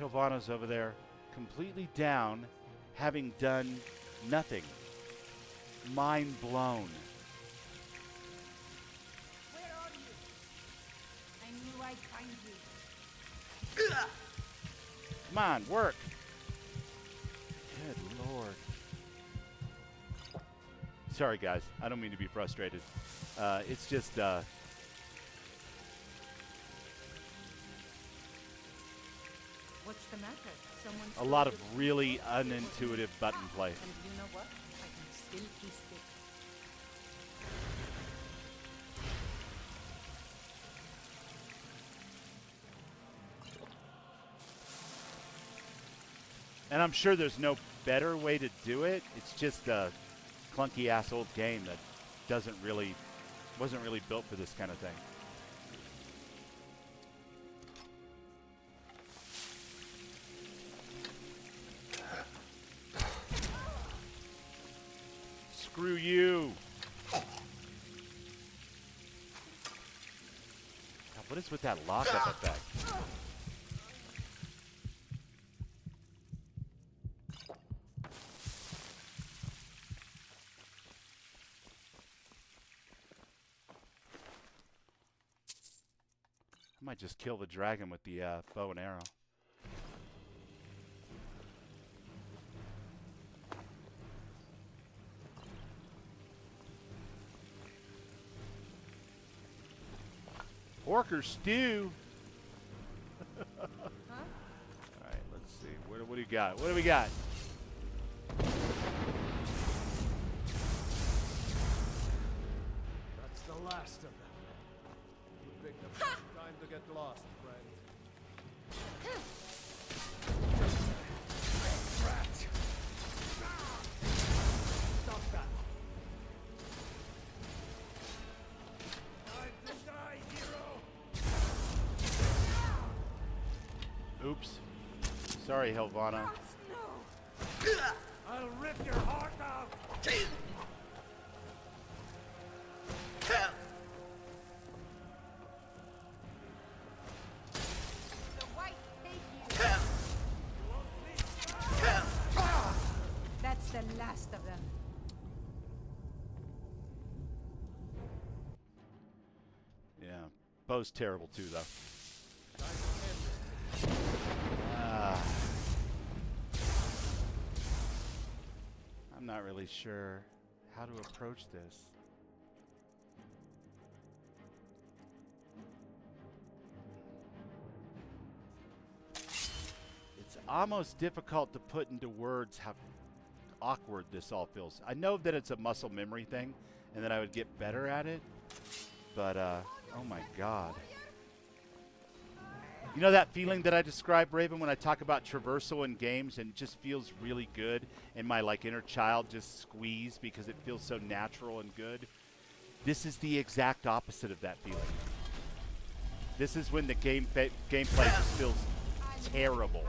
Helvana's over there, completely down, having done nothing. Mind blown. Where are you? I knew I'd find you. Come on, work. Good Lord. Sorry, guys. I don't mean to be frustrated. It's just, What's the matter? Someone a lot of really unintuitive button play. And you know what? I can still taste it. And I'm sure there's no better way to do it. It's just a clunky ass old game that wasn't really built for this kind of thing. Screw you. God, what is with that lockup effect? I might just kill the dragon with the bow and arrow. Pork or stew? Huh? All right, let's see. What do we got? What do we got? That's the last of them. You picked up time to get lost, friend. Rat! Stop that! Time to die, hero! Oops. Sorry, Helvana. I'll rip your heart out! The white take you! That's the last of them. Yeah, bow's terrible too, though. I'm not really sure how to approach this. almost difficult to put into words how awkward this all feels. I know that it's a muscle memory thing and that I would get better at it, but oh my god. You know that feeling that I describe, Raven, when I talk about traversal in games and it just feels really good and my like inner child just squeezed because it feels so natural and good? This is the exact opposite of that feeling. This is when the gameplay just feels terrible.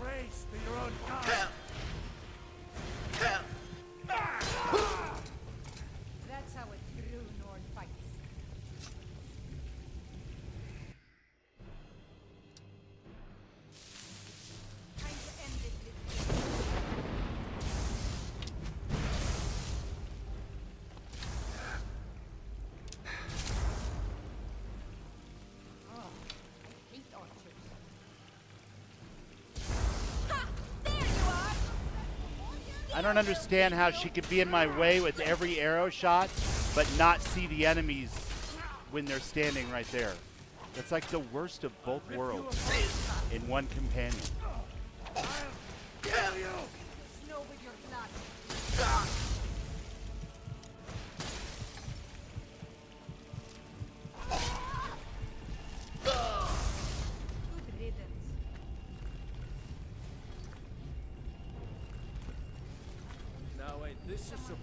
Race to your own kind. That's how a true Nord fights. Time to end this little. Oh, I hate archers. Ha! There you are! I don't understand how she could be in my way with every arrow shot, but not see the enemies when they're standing right there. That's like the worst of both worlds in one companion. Snow with your blood. Good riddance. No, wait, this is so...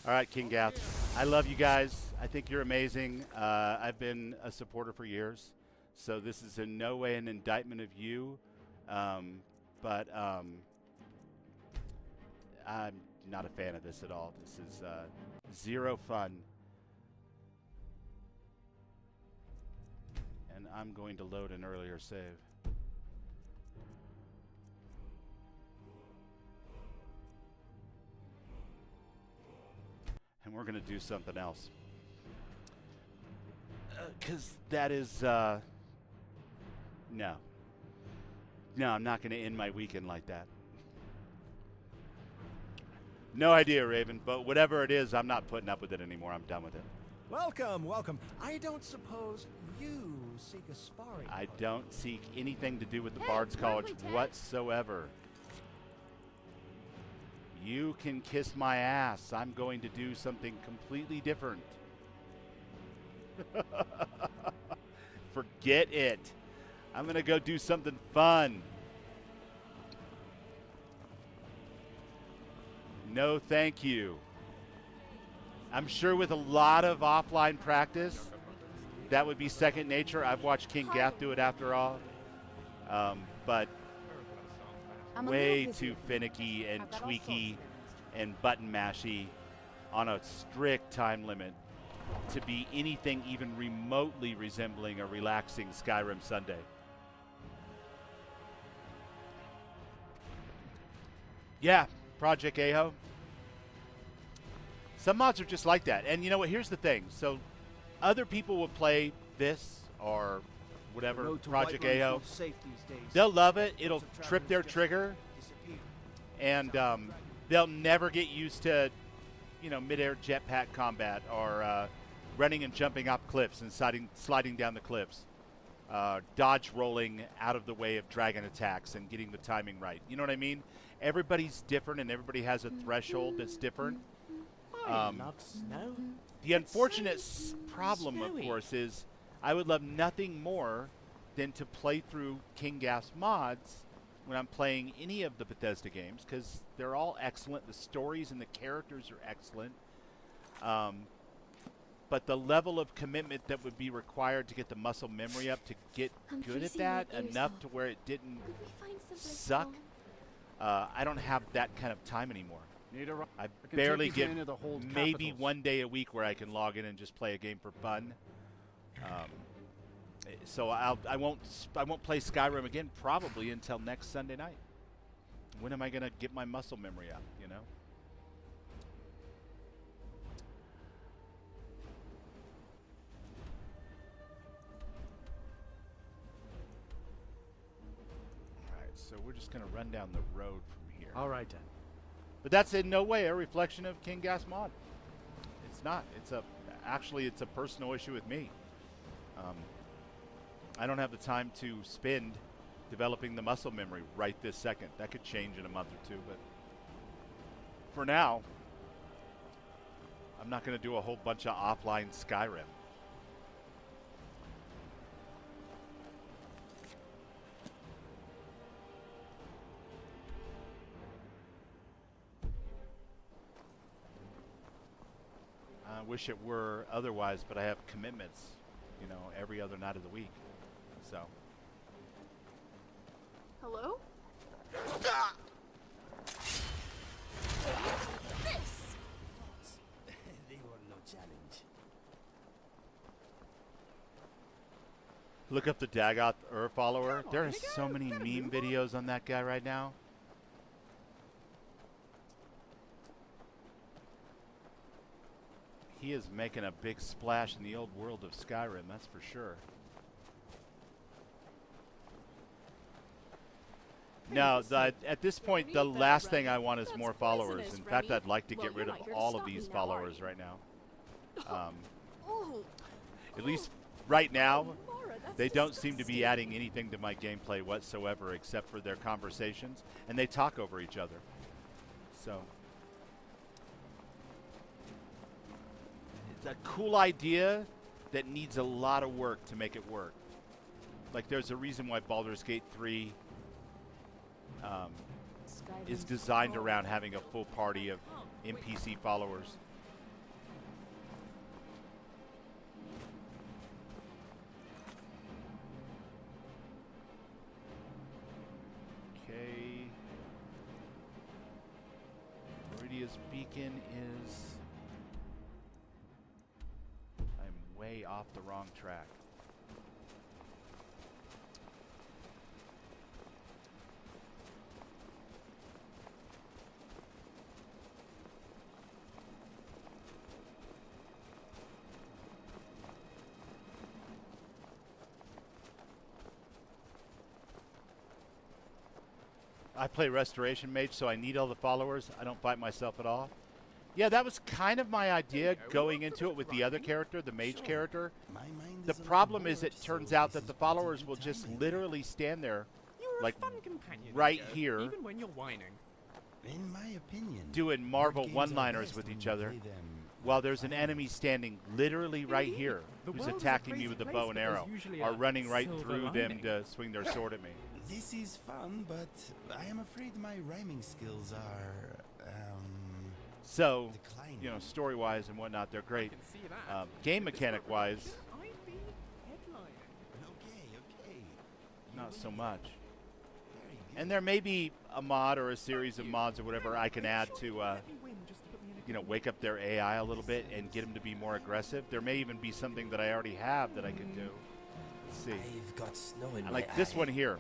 All right, King Gath. I love you guys. I think you're amazing. I've been a supporter for years, so this is in no way an indictment of you, but I'm not a fan of this at all. This is zero fun. And I'm going to load an earlier save. And we're going to do something else. Because that is, no. No, I'm not going to end my weekend like that. No idea, Raven, but whatever it is, I'm not putting up with it anymore. I'm done with it. Welcome, welcome. I don't suppose you seek a sparring. I don't seek anything to do with the Bard's College whatsoever. You can kiss my ass. I'm going to do something completely different. Forget it. I'm going to go do something fun. No, thank you. I'm sure with a lot of offline practice, that would be second nature. I've watched King Gath do it after all. But way too finicky and tweaky and button mashy on a strict time limit to be anything even remotely resembling a relaxing Skyrim Sunday. Yeah, Project Aho. Some mods are just like that. And you know what? Here's the thing. So other people will play this or whatever, Project Aho. They'll love it. It'll trip their trigger. And they'll never get used to, you know, mid-air jetpack combat or running and jumping up cliffs and sliding down the cliffs. Dodge rolling out of the way of dragon attacks and getting the timing right. You know what I mean? Everybody's different and everybody has a threshold that's different. I love snow. The unfortunate problem, of course, is I would love nothing more than to play through King Gath's mods when I'm playing any of the Bethesda games, because they're all excellent. The stories and the characters are excellent. But the level of commitment that would be required to get the muscle memory up to get good at that enough to where it didn't suck, I don't have that kind of time anymore. I barely get maybe one day a week where I can log in and just play a game for fun. So I won't play Skyrim again probably until next Sunday night. When am I gonna get my muscle memory up? You know. All right, so so we're just going to run down the road from here. All right, then. But that's in no way a reflection of King Gas Mod. It's not. Actually, it's a personal issue with me. I don't have the time to spend developing the muscle memory right this second. That could change in a month or two, but for now, I'm not going to do a whole bunch of offline Skyrim. I wish it were otherwise, but I have commitments, you know, every other night of the week. So. Hello? This! They were no challenge. Look up the Dagoth follower. There are so many meme videos on that guy right now. He is making a big splash in the old world of Skyrim, that's for sure. No, at this point, the last thing I want is more followers. In fact, I'd like to get rid of all of these followers right now. At least right now, they don't seem to be adding anything to my gameplay whatsoever except for their conversations, and they talk over each other. So it's a cool idea that needs a lot of work to make it work. Like, there's a reason why Baldur's Gate 3 is designed around having a full party of NPC followers. Okay. Meridia's beacon is... I'm way off the wrong track. I play Restoration Mage, so I need all the followers. I don't fight myself at all. Yeah, that was kind of my idea going into it with the other character, the mage character. The problem is it turns out that the followers will just literally stand there, like right here, even when you're whining. In my opinion, doing Marvel one-liners with each other, while there's an enemy standing literally right here who's attacking me with a bow and arrow, or running right through them to swing their sword at me. This is fun, but I am afraid my rhyming skills are, So, declining. you know, story-wise and whatnot, they're great. Game mechanic-wise, Okay. not so much. And there may be a mod or a series of mods or whatever I can add to, you know, wake up their AI a little bit and get them to be more aggressive. There may even be something that I already have that I could do. Let's see. I've got snow in I my like this eye. one here.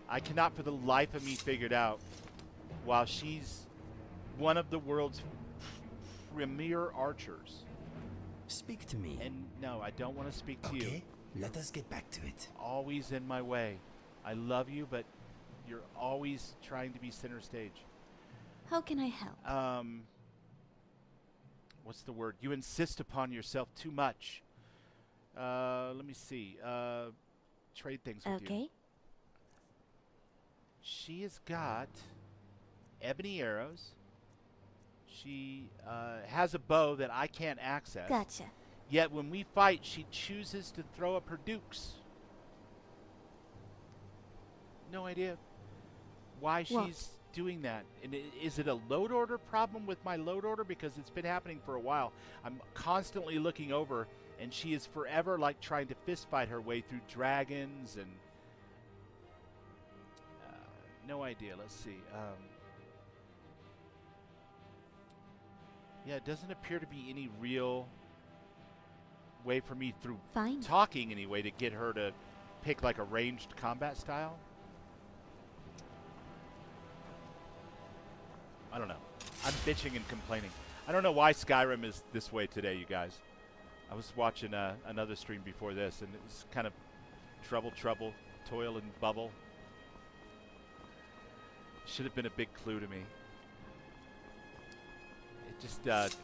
I cannot for the life of me figure it out. While she's one of the world's premier archers. Speak to me. And no, I don't want to speak to you. Okay, let us get back to it. Always in my way. I love you, but you're always trying to be center stage. How can I help? What's the word? You insist upon yourself too much. Let me see. Trade things with you. Okay. She has got ebony arrows. She has a bow that I can't access. Gotcha. Yet when we fight, she chooses to throw up her dukes. No idea why she's doing that. And is it a load order problem with my load order? Because it's been happening for a while. I'm constantly looking over, and she is forever like trying to fist fight her way through dragons and no idea. Let's see. Yeah, it doesn't appear to be any real way for me through talking anyway to get her to pick like a ranged combat style. I don't know. I'm bitching and complaining. I don't know why Skyrim is this way today, you guys. I was watching another stream before this, and it's kind of trouble, toil and bubble. Should have been a big clue to me. It just it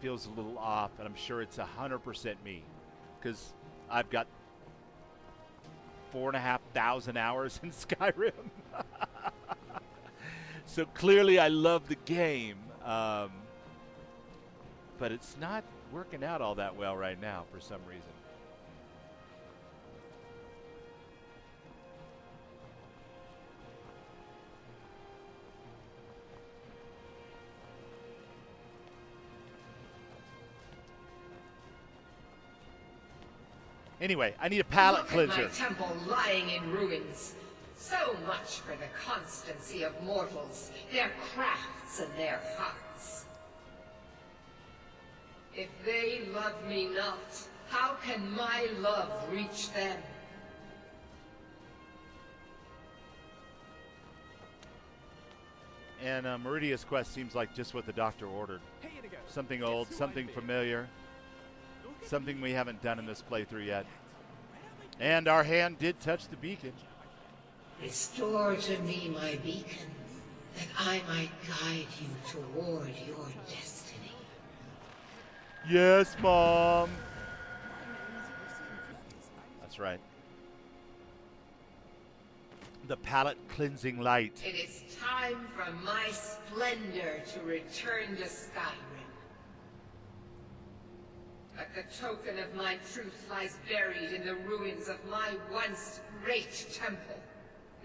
feels a little off, and I'm sure it's 100% me, because I've got 4,500 hours in Skyrim. So clearly I love the game, but it's not working out all that well right now for some reason. Anyway, I need a palate cleanser. Look at my temple lying in ruins. So much for the constancy of mortals, their crafts and their hearts. If they love me not, how can my love reach them? And Meridia's quest seems like just what the doctor ordered. Something old, something familiar, something we haven't done in this playthrough yet. And our hand did touch the beacon. Restore to me my beacon, that I might guide you toward your destiny. Yes, Mom. That's right. The palate cleansing light. It is time for my splendor to return to Skyrim. But the token of my truth lies buried in the ruins of my once great temple,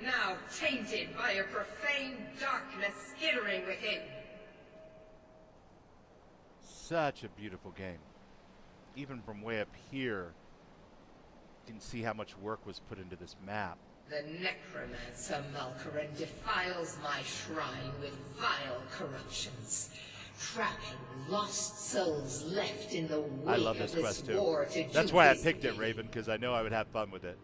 now tainted by a profane darkness skittering within. Such a beautiful game. Even from way up here, you can see how much work was put into this map. The necromancer Malkaran defiles my shrine with vile corruptions, trapping lost souls left in the way I love this of quest this too. war to That's do why I his picked it, bidding. Raven, because I know I would have fun with it.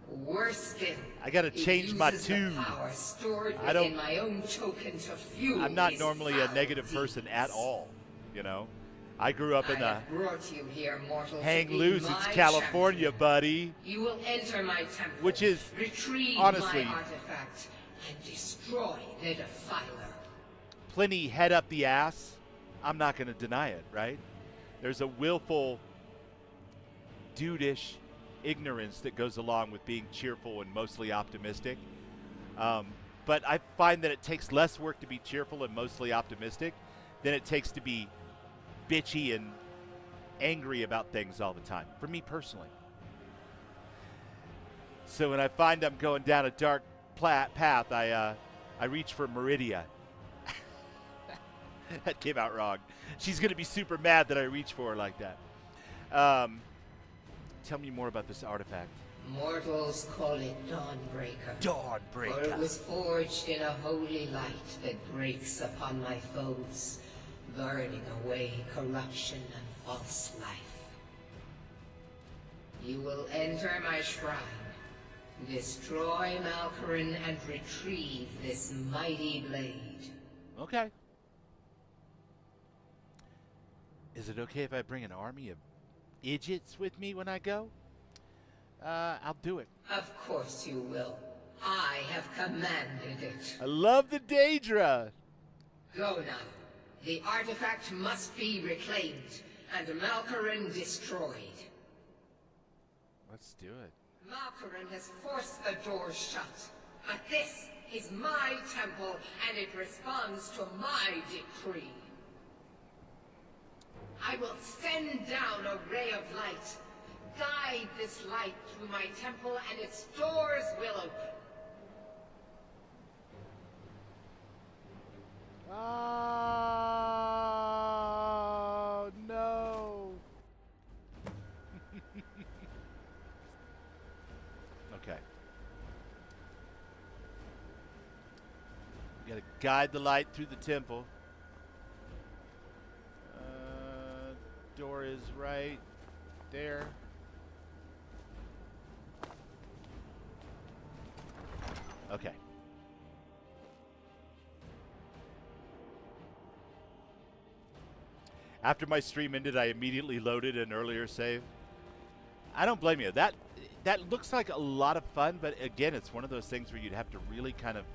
Worse still, I gotta it change my uses the tune. power stored I don't- within my own token to fuel I'm not his normally a foul negative deeds. person at all, you know. I grew up in I the have brought you here, mortal, to hang be loose, my it's California, champion. buddy. You will enter my temple, Which is, retrieve honestly, my artifact, and destroy the defiler. plenty head up the ass. I'm not going to deny it, right? There's a willful, dudish ignorance that goes along with being cheerful and mostly optimistic. But I find that it takes less work to be cheerful and mostly optimistic than it takes to be bitchy and angry about things all the time, for me personally. So when I find I'm going down a dark path, I reach for Meridia. That came out wrong. She's going to be super mad that I reach for her like that. Tell me more about this artifact. Mortals call it Dawnbreaker. Dawnbreaker. For it was forged in a holy light that breaks upon my foes, burning away corruption and false life. You will enter my shrine, destroy Malkaran, and retrieve this mighty blade. Okay. Is it okay if I bring an army of idiots with me when I go? I'll do it. Of course you will. I have commanded it. I love the Daedra. Go now. The artifact must be reclaimed, and Malkaran destroyed. Let's do it. Malkaran has forced the doors shut, but this is my temple, and it responds to my decree. I will send down a ray of light. Guide this light through my temple, and its doors will open. Oh, no. Okay. We gotta guide the light through the temple. Door is right there. Okay. After my stream ended, I immediately loaded an earlier save. I don't blame you. That looks like a lot of fun, but again, it's one of those things where you'd have to really kind of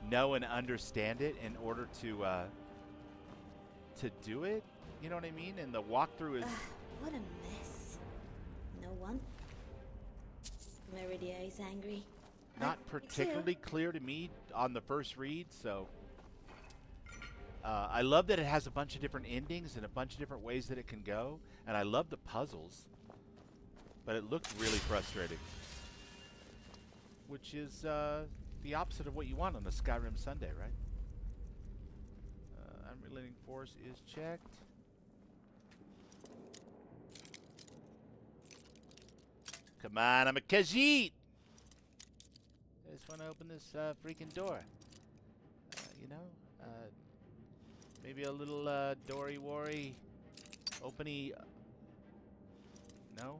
know and understand it in order to do it. You know what I mean? And the walkthrough is What a mess. No one? Meridia is angry. not Me too. particularly clear to me on the first read, so I love that it has a bunch of different endings and a bunch of different ways that it can go, and I love the puzzles, but it looked really frustrating, which is the opposite of what you want on a Skyrim Sunday, right? Unrelenting Force is checked. Come on, I'm a Khajiit! I just want to open this freaking door. You know? Maybe a little dory-worry openy. No?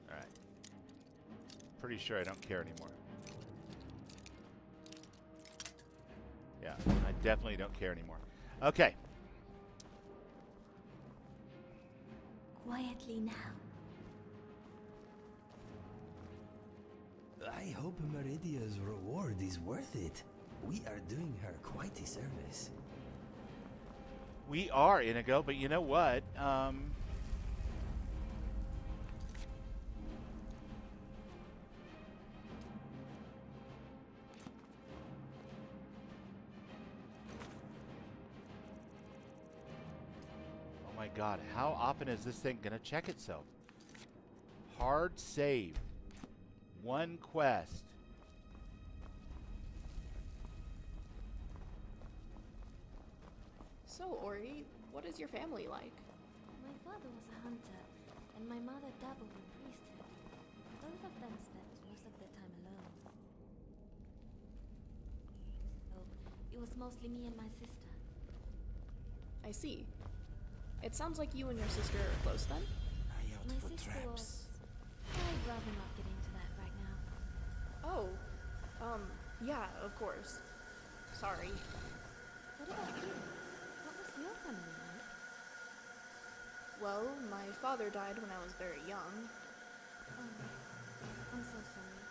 Alright. Pretty sure I don't care anymore. Yeah, I definitely don't care anymore. Okay. Quietly now. I hope Meridia's reward is worth it. We are doing her quite a service. We are, Inigo, but you know what? Oh my god, how often is this thing gonna check itself? Hard save. One quest. So, Ori, what is your family like? My father was a hunter, and my mother dabbled in priesthood. Both of them spent most of their time alone. So, it was mostly me and my sister. I see. It sounds like you and your sister are close then? My sister was... I'd rather not get into that right now. Oh, yeah, of course. Sorry. What about you? What was your family like? Well, my father died when I was very young. Oh, I'm so sorry.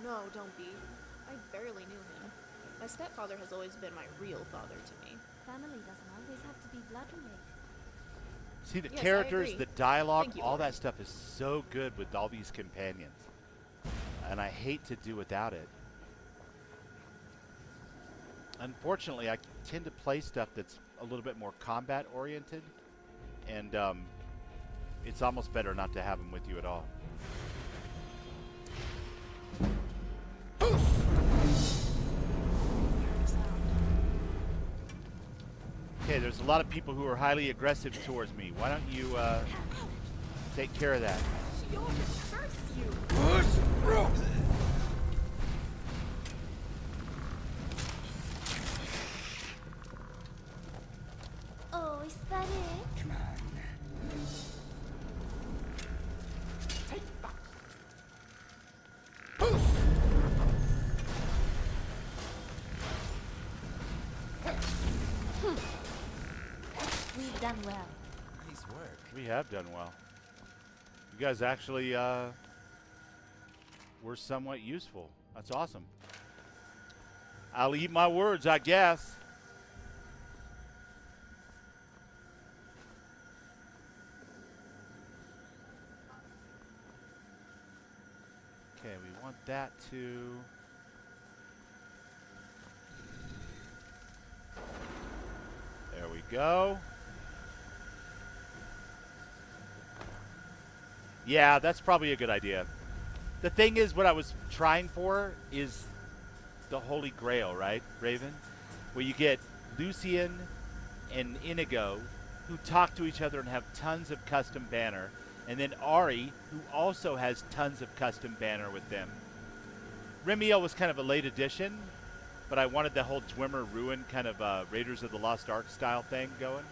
No, don't be. I barely knew him. My stepfather has always been my real father to me. Family doesn't always have to be blood related. See, the Yes, characters, I agree. the dialogue, Thank you, all Ori. that stuff is so good with all these companions. And I hate to do without it. Unfortunately, I tend to play stuff that's a little bit more combat oriented. And it's almost better not to have them with you at all. Okay, there's a lot of people who are highly aggressive towards me. Why don't you take care of that? Oh, is that it? Come on. We've done well. Nice work. We have done well. You guys actually were somewhat useful. That's awesome. I'll eat my words, I guess. Okay, we want that to... There we go. Yeah, that's probably a good idea. The thing is, what I was trying for is the Holy Grail, right, Raven? Where you get Lucian and Inigo, who talk to each other and have tons of custom banner, and then Ari, who also has tons of custom banner with them. Remiel was kind of a late addition, but I wanted the whole Dwemer Ruin kind of Raiders of the Lost Ark style thing going.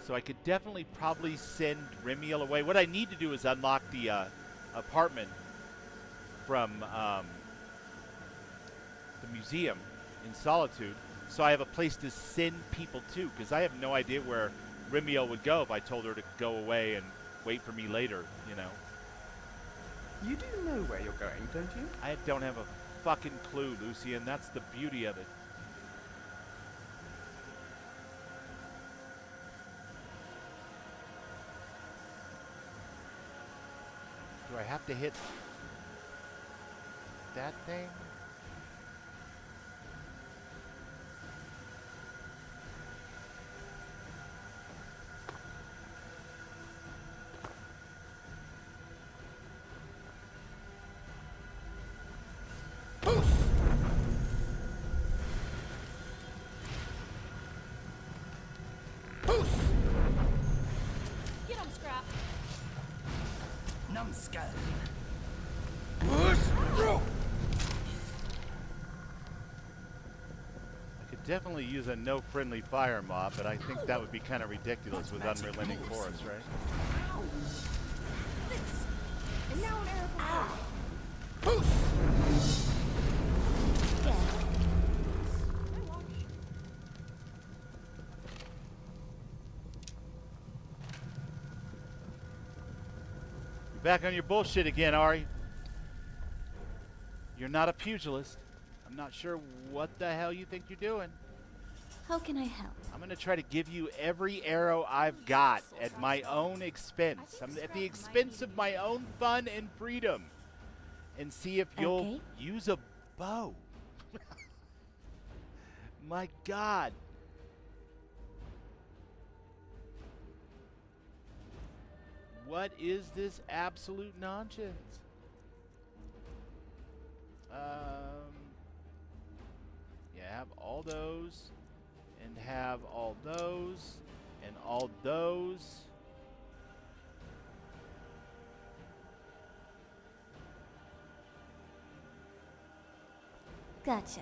So I could definitely probably send Remiel away. What I need to do is unlock the apartment from the museum in Solitude, so I have a place to send people to, because I have no idea where Remiel would go if I told her to go away and wait for me later, you know. You do know where you're going, don't you? I don't have a fucking clue, Lucian. That's the beauty of it. Do I have to hit that thing? Get him, Scrap. Numbskull. I could definitely use a no friendly fire mob, but I think that would be kind of ridiculous with unrelenting force, right? And now an arrow from You're back on your bullshit again, Ari. You're not a pugilist. I'm not sure what the hell you think you're doing. How can I help? I'm going to try to give you every arrow I've got at my own expense. I'm at the expense of my own fun and freedom. And see if you'll use a bow. My God. What is this absolute nonsense? Yeah, have all those, and have all those, and all those. Gotcha.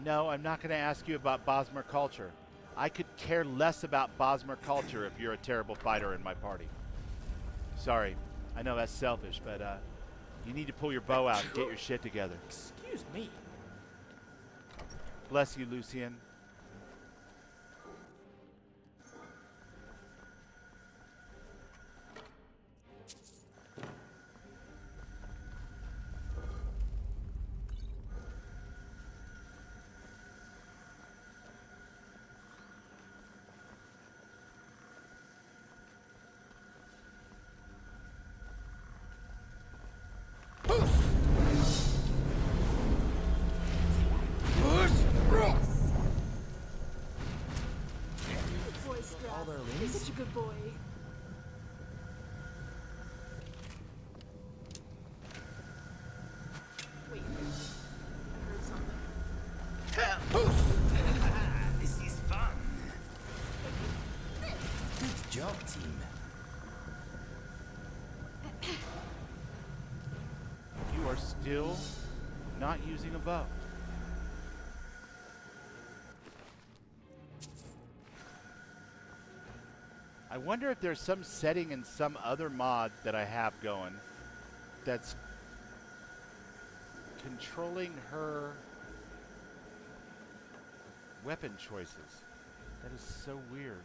No, I'm not going to ask you about Bosmer culture. I could care less about Bosmer culture if you're a terrible fighter in my party. Sorry. I know that's selfish, but you need to pull your bow out and get your shit together. Excuse me. Bless you, Lucian. Boy, Scrap. You're such a good boy. Wait, I heard something. This is fun. Good job, team. You are still not using a bow. I wonder if there's some setting in some other mod that I have going that's controlling her weapon choices. That is so weird.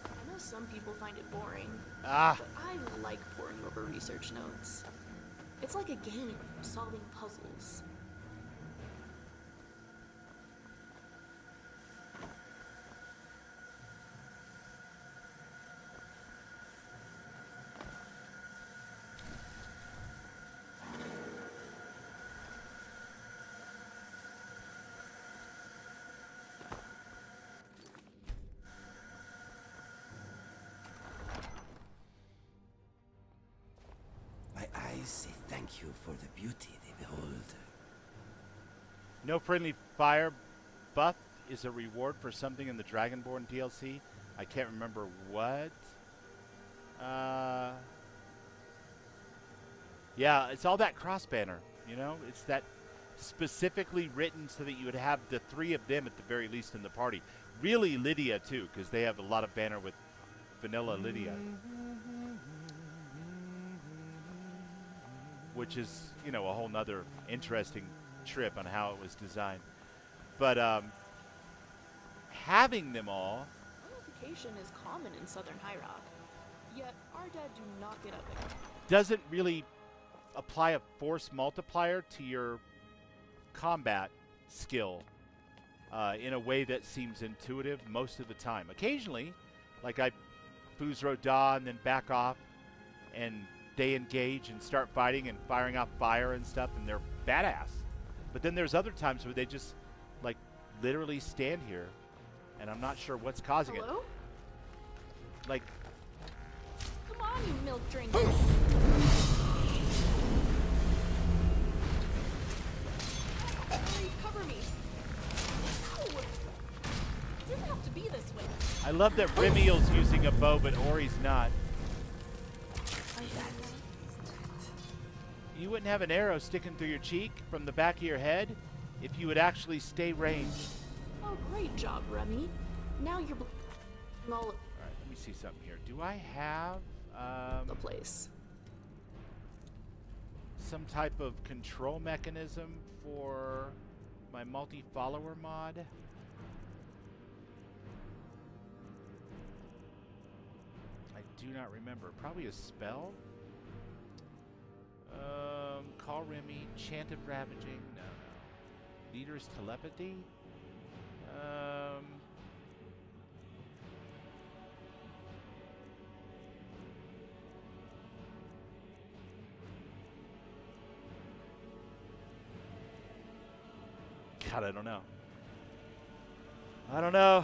I know some people find it boring. Ah. But I like poring over research notes. It's like a game, solving puzzles. My eyes say thank you for the beauty they behold. No friendly fire buff is a reward for something in the Dragonborn DLC. I can't remember what. Yeah, it's all that cross banner, you know? It's that specifically written so that you would have the three of them at the very least in the party. Really Lydia too, because they have a lot of banner with vanilla Lydia. which is, you know, a whole nother interesting trip on how it was designed. But having them all... Mummification is common in southern High Rock, yet our dead do not get up there. Doesn't really apply a force multiplier to your combat skill in a way that seems intuitive most of the time. Occasionally, like I booze Roda and then back off, and they engage and start fighting and firing off fire and stuff, and they're badass. But then there's other times where they just, like, literally stand here, and I'm not sure what's causing it. Like... Come on, you milk drinker! Hurry, cover me! Ow! It didn't have to be this way. I love that Remiel's using a bow, but Ori's not. You wouldn't have an arrow sticking through your cheek from the back of your head if you would actually stay ranged. Oh, great job, Remy. Now you're all... Alright, let me see something here. Do I have... the place. Some type of control mechanism for my multi-follower mod? I do not remember. Probably a spell? Call Remy, Chant of Ravaging, no. Leader's Telepathy? God, I don't know. I don't know.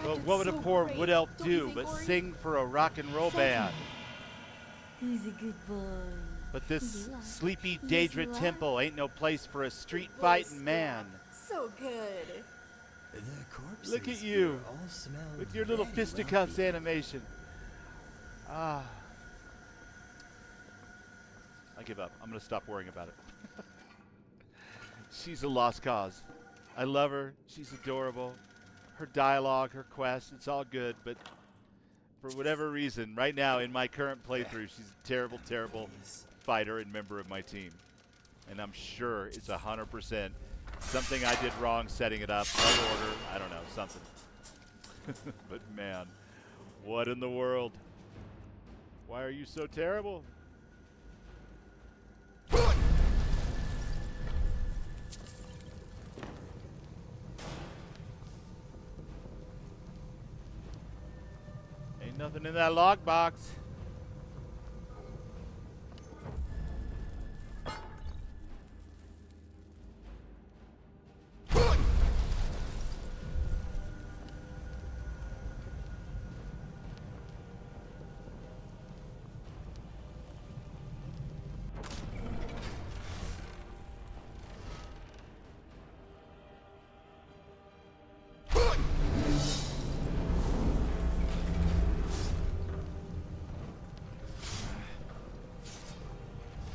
Well, what would a poor wood elf do but sing for a rock and roll band? He's a good boy. But this sleepy Daedra temple ain't no place for a street fighting man. So good. Look at you with your little fisticuffs animation. Ah. I give up. I'm going to stop worrying about it. She's a lost cause. I love her. She's adorable. Her dialogue, her quest, it's all good, but for whatever reason, right now in my current playthrough, she's a terrible, terrible fighter and member of my team. And I'm sure it's 100% something I did wrong setting it up, no order, I don't know, something. But man, what in the world? Why are you so terrible? Ain't nothing in that lockbox.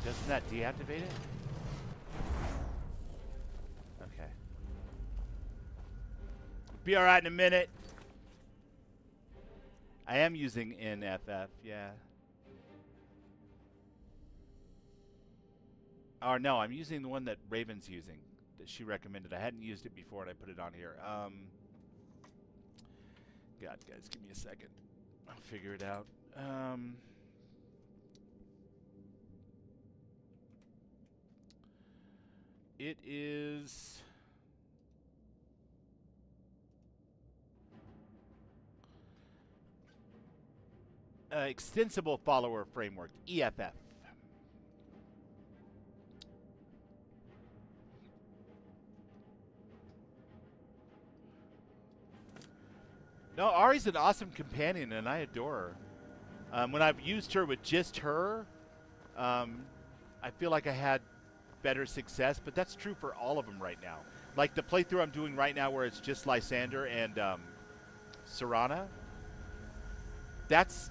Doesn't that deactivate it? Okay. Be alright in a minute. I am using NFF, yeah. Or no, I'm using the one that Raven's using, that she recommended. I hadn't used it before and I put it on here. God, guys, give me a second. I'll figure it out. It is... Extensible Follower Framework, EFF. No, Ari's an awesome companion, and I adore her. When I've used her with just her, I feel like I had better success, but that's true for all of them right now. Like the playthrough I'm doing right now where it's just Lysander and Serana, that's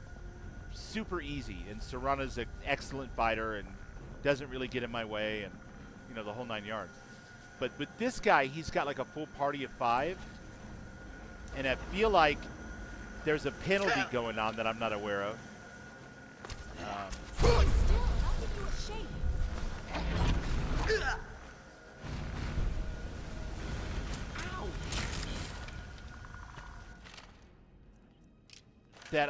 super easy, and Serana's an excellent fighter and doesn't really get in my way, and you know, the whole 9 yards. But with this guy, he's got like a full party of 5, and I feel like there's a penalty going on that I'm not aware of. That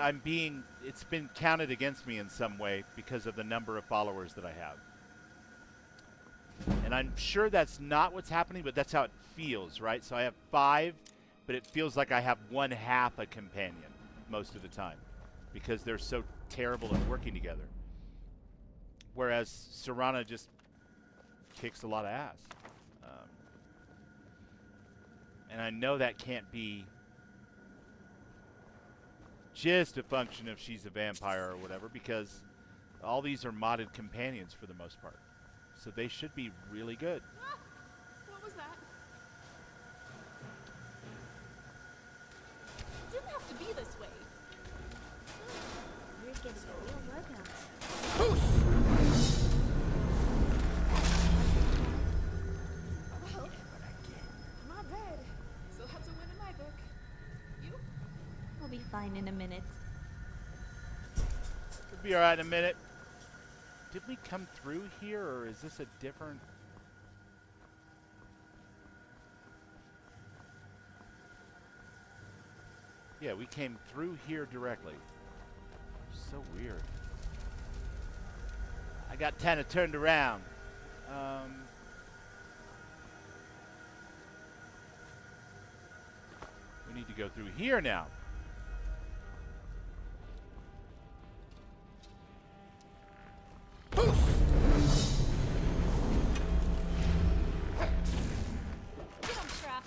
it's been counted against me in some way because of the number of followers that I have. And I'm sure that's not what's happening, but that's how it feels, right? So I have 5, but it feels like I have 1/2 a companion most of the time because they're so terrible at working together. Whereas Serana just kicks a lot of ass. And I know that can't be just a function of she's a vampire or whatever, because all these are modded companions for the most part. So they should be really good. What was that? It didn't have to be this way. You're getting a real workout. Well, I'm not bad. Still have to win in my book. You? We'll be fine in a minute. We'll be alright in a minute. Did we come through here, or is this a different... Yeah, we came through here directly. So weird. I got kind of turned around. We need to go through here now. Get him, Strap.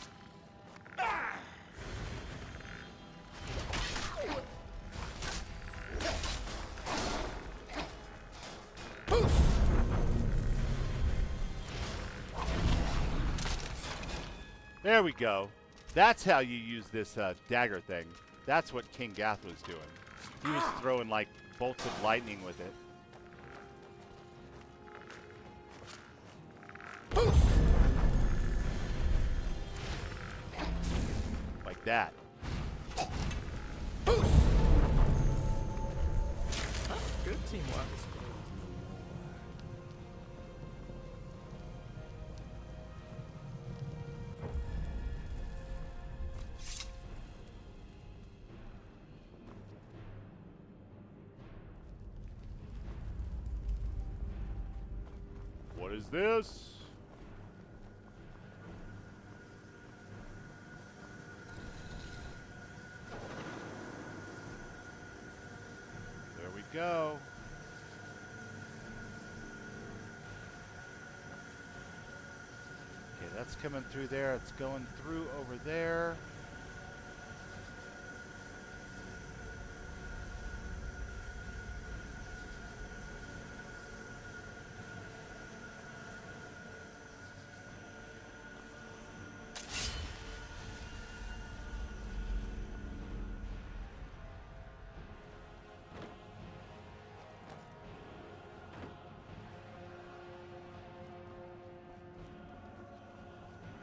There we go. That's how you use this dagger thing. That's what King Gath was doing. He was throwing like bolts of lightning with it. Like that. Good teamwork. What is this? There we go. Okay, that's coming through there. It's going through over there.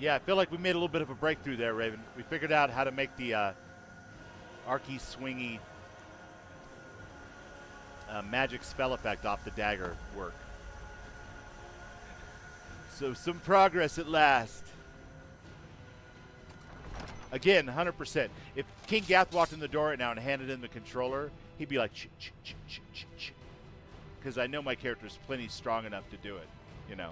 Yeah, I feel like we made a little bit of a breakthrough there, Raven. We figured out how to make the archy swingy magic spell effect off the dagger work. So some progress at last. Again, 100%. If King Gath walked in the door right now and handed in the controller, he'd be like, because I know my character's plenty strong enough to do it, you know.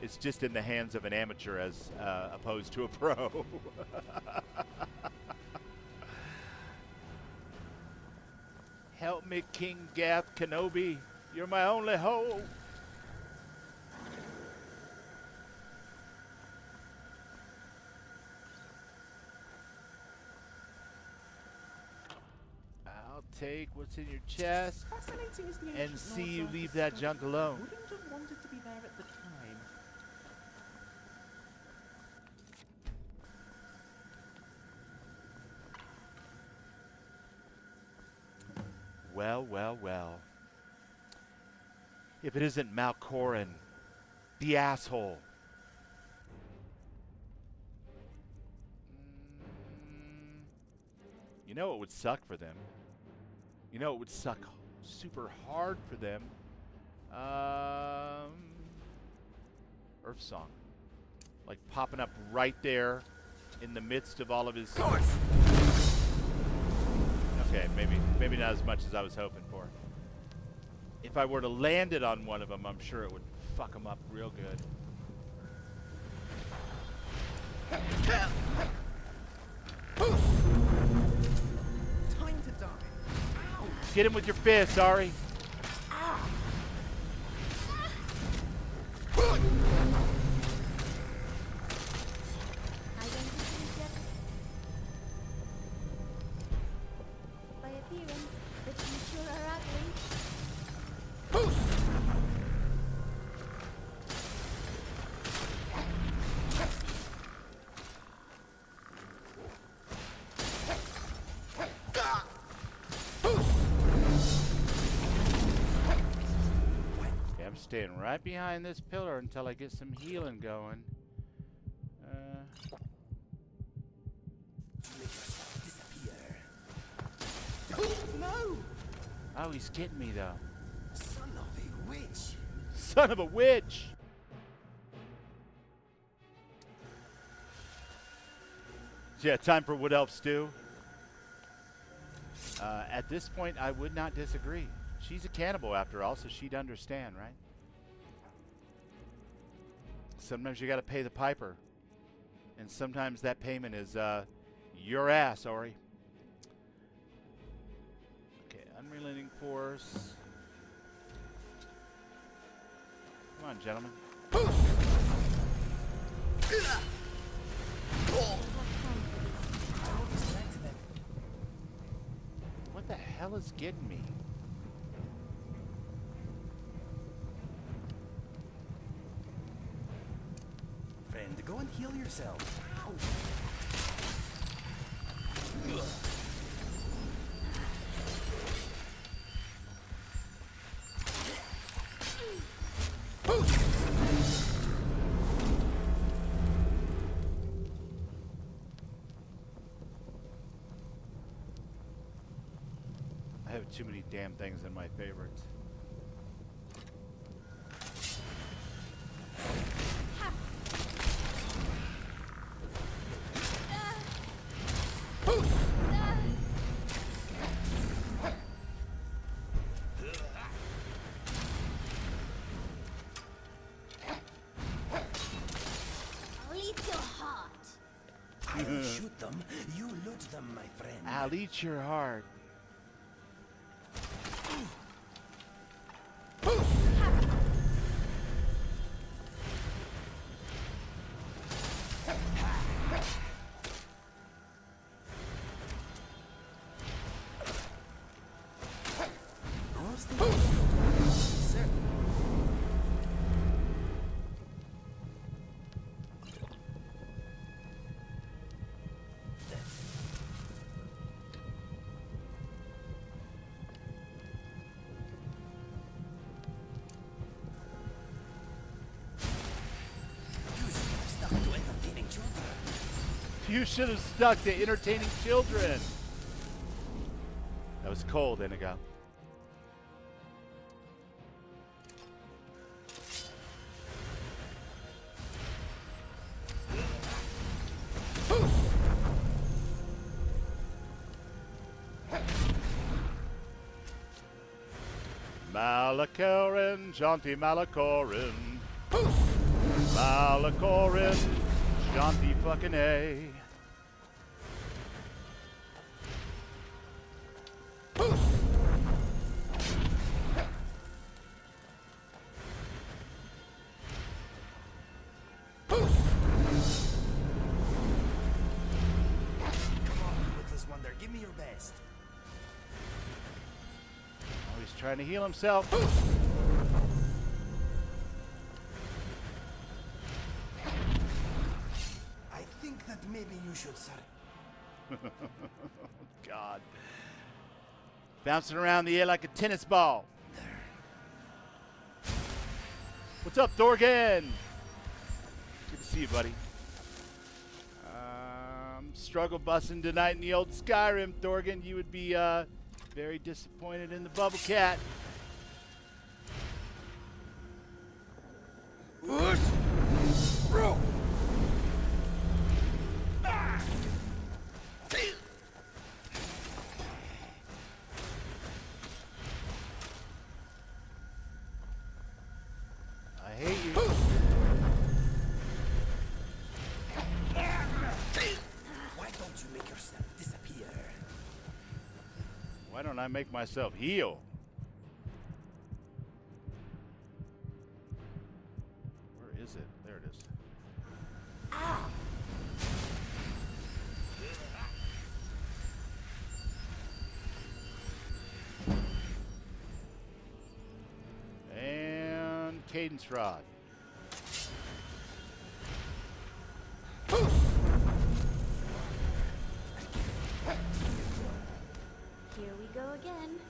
It's just in the hands of an amateur as opposed to a pro. Help me, King Gath Kenobi. You're my only hope. I'll take what's in your chest Fascinating as the and ancient see lords you are leave to that study, junk alone. Wouldn't have wanted to be there at the time. Well, well, well. If it isn't Malcorin, the asshole. You know it would suck for them. You know it would suck super hard for them. Earth Song. Like popping up right there in the midst of all of his... Okay, maybe not as much as I was hoping for. If I were to land it on one of them, I'm sure it would fuck them up real good. Time to die. Ow. Get him with your fist, Ari. By appearance, the two sure are ugly. Okay, I'm staying right behind this pillar until I get some healing going. No! Oh, he's getting me though. Son of a witch! Son of a witch! Yeah, time for Wood Elf Stew. At this point, I would not disagree. She's a cannibal after all, so she'd understand, right? Sometimes you gotta pay the piper. And sometimes that payment is your ass, Ori. Okay, unrelenting force. Come on, gentlemen. What the hell is getting me? Friend, go and heal yourself. I have too many damn things in my favorites. I'll eat your heart. I'll shoot them, you loot them, my friend. I'll eat your heart. You should have stuck to entertaining children. That was cold, Inigo. Malacorin, jaunty Malacorin. Malacorin, jaunty fucking A. trying to heal himself. I think that maybe you should start. God. Bouncing around the air like a tennis ball. What's up, Dorgan? Good to see you, buddy. Struggle busing tonight in the old Skyrim, Dorgan. You would be very disappointed in the Bubble Cat. Bro. I hate you. Why don't you make yourself disappear? Why don't I make myself heal? Where is it? There it is. And Cadence Rod. Here we go again.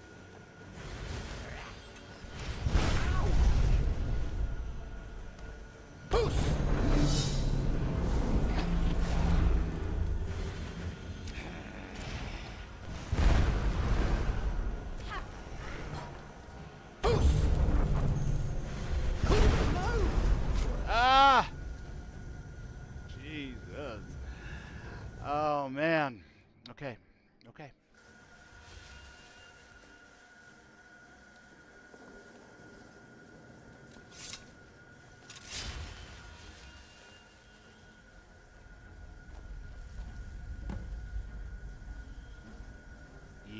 Ah! Jesus. Oh, man. Okay. Okay.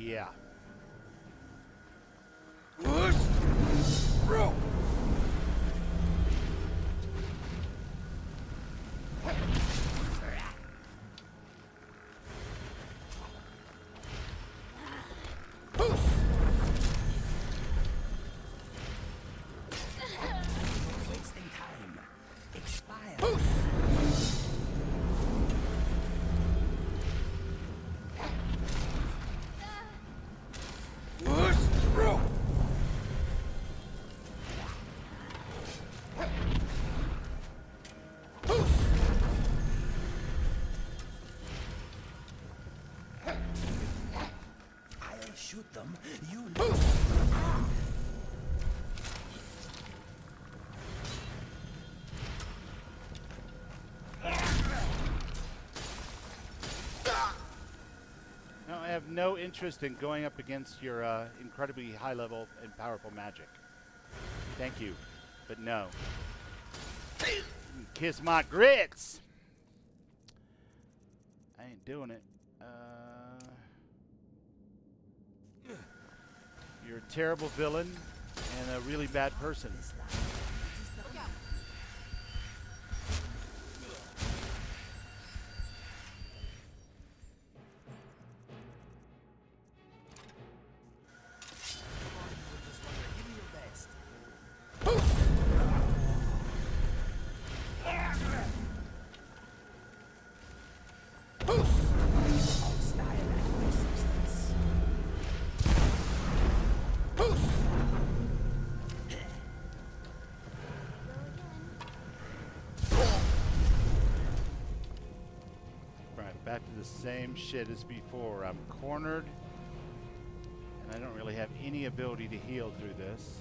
Yeah. Bro. Wasting time. Expire. Bro. I'll shoot them. You lose. No, I have no interest in going up against your incredibly high level and powerful magic. Thank you, but no. Kiss my grits! I ain't doing it. You're a terrible villain and a really bad person. Give me your best. Outstyle and no substance. Right, back to the same shit as before. I'm cornered, and I don't really have any ability to heal through this.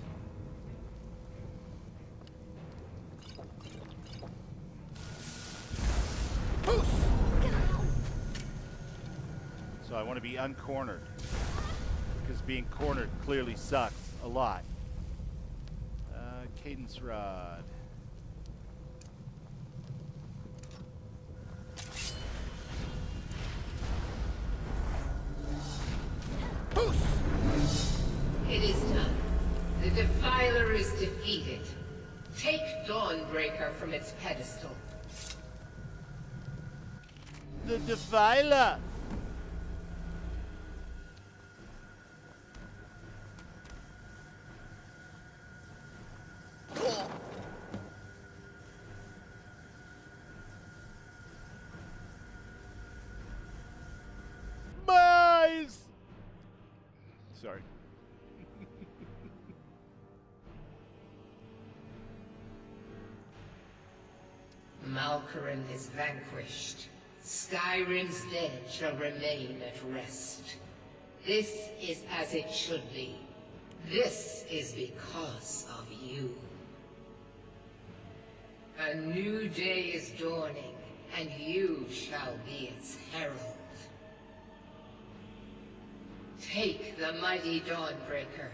So I want to be uncornered, because being cornered clearly sucks a lot. Cadence Rod. It is done. The Defiler is defeated. Take Dawnbreaker from its pedestal. The Defiler! Sorry. Malkoran is vanquished. Skyrim's dead shall remain at rest. This is as it should be. This is because of you. A new day is dawning, and you shall be its herald. Take the mighty Dawnbreaker,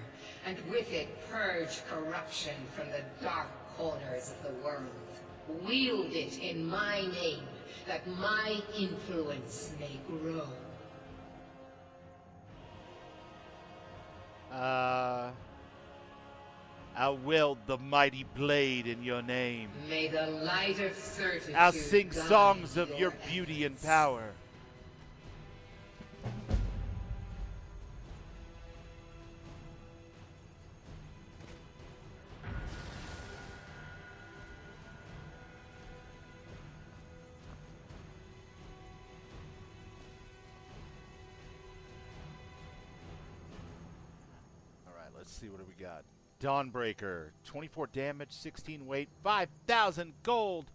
and with it purge corruption from the dark corners of the world. Wield it in my name, that my influence may grow. I'll wield the mighty blade in your name. May the light of certitude I'll sing guide songs of your your beauty and power. Let's see, what do we got? Dawnbreaker, 24 damage, 16 weight, 5,000 gold,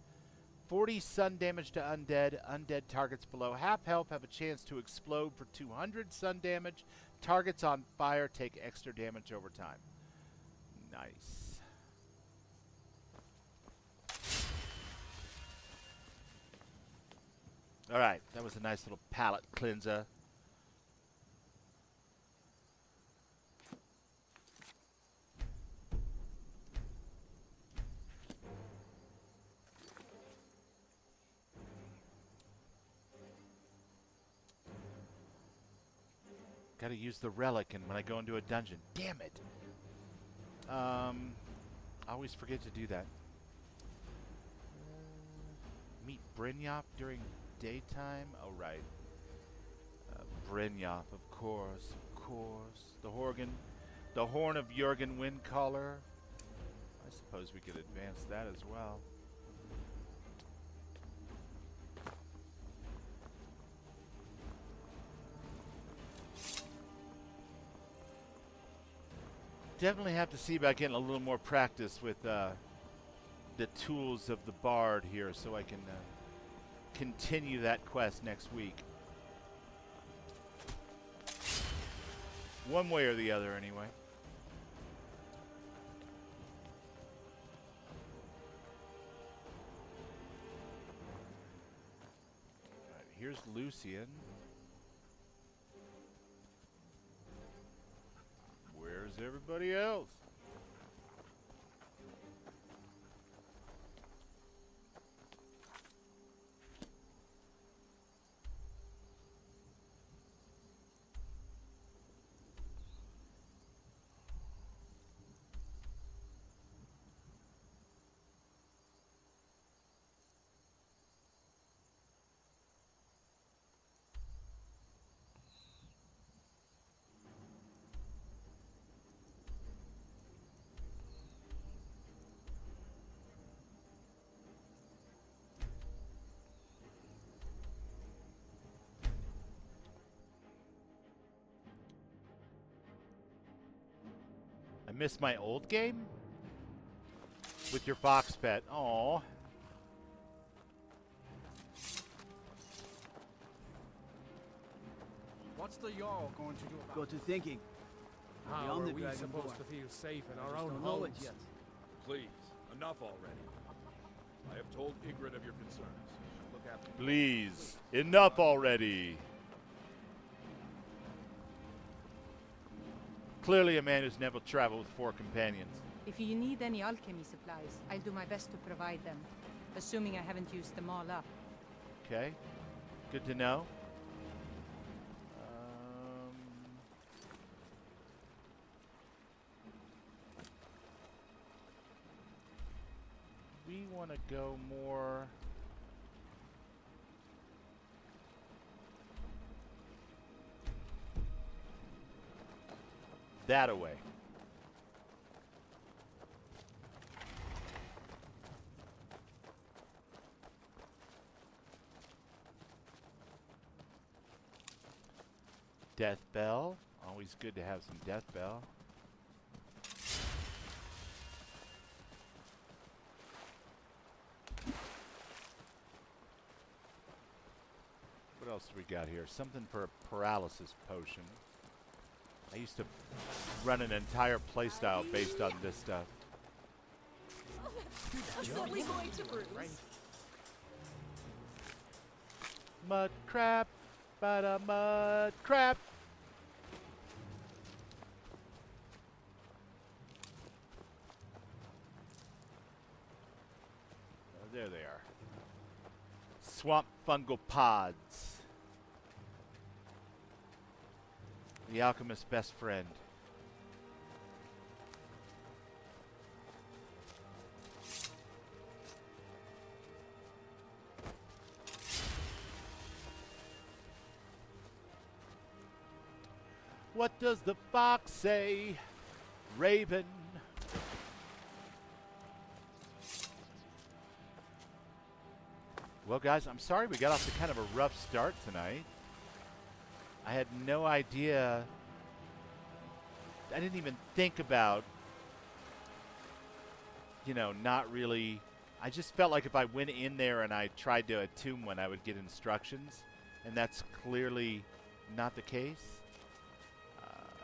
40 sun damage to undead. Undead targets below half health have a chance to explode for 200 sun damage. Targets on fire take extra damage over time. Nice. All right, that was a nice little palate cleanser. Gotta use the relic and when I go into a dungeon. Damn it! I always forget to do that. Meet Brynjolf during daytime? Oh, right. Brynjolf, of course, of course. The Horn of Jurgen Windcaller. I suppose we could advance that as well. Definitely have to see about getting a little more practice with the tools of the bard here so I can continue that quest next week. One way or the other, anyway. All right, here's Lucian. Where's everybody else? I miss my old game? With your fox pet. Aww. What's the Jarl going to do about it? Go to thinking. How Beyond are the we Dragonborn. supposed to feel safe in our own Don't know it homes? yet. Please, enough already. I have told Ygritte of your concerns. Look after you. Please, enough already. Clearly a man who's never traveled with 4 companions. If you need any alchemy supplies, I'll do my best to provide them, assuming I haven't used them all up. Okay, good to know. We want to go more... that away. Death Bell, always Always good to have some death bell. What else do we got here? Something for a paralysis potion. I used to run an entire playstyle based on this stuff. Definitely going to bruise. Mud crap, but a mud crap. Oh, there they are. Swamp fungal pods. The alchemist's best friend. What does the fox say, Raven? Well, guys, I'm sorry we got off to kind of a rough start tonight. I had no idea. I didn't even think about, you know, not really. I just felt like if I went in there and I tried to attune one, I would get instructions. And that's clearly not the case.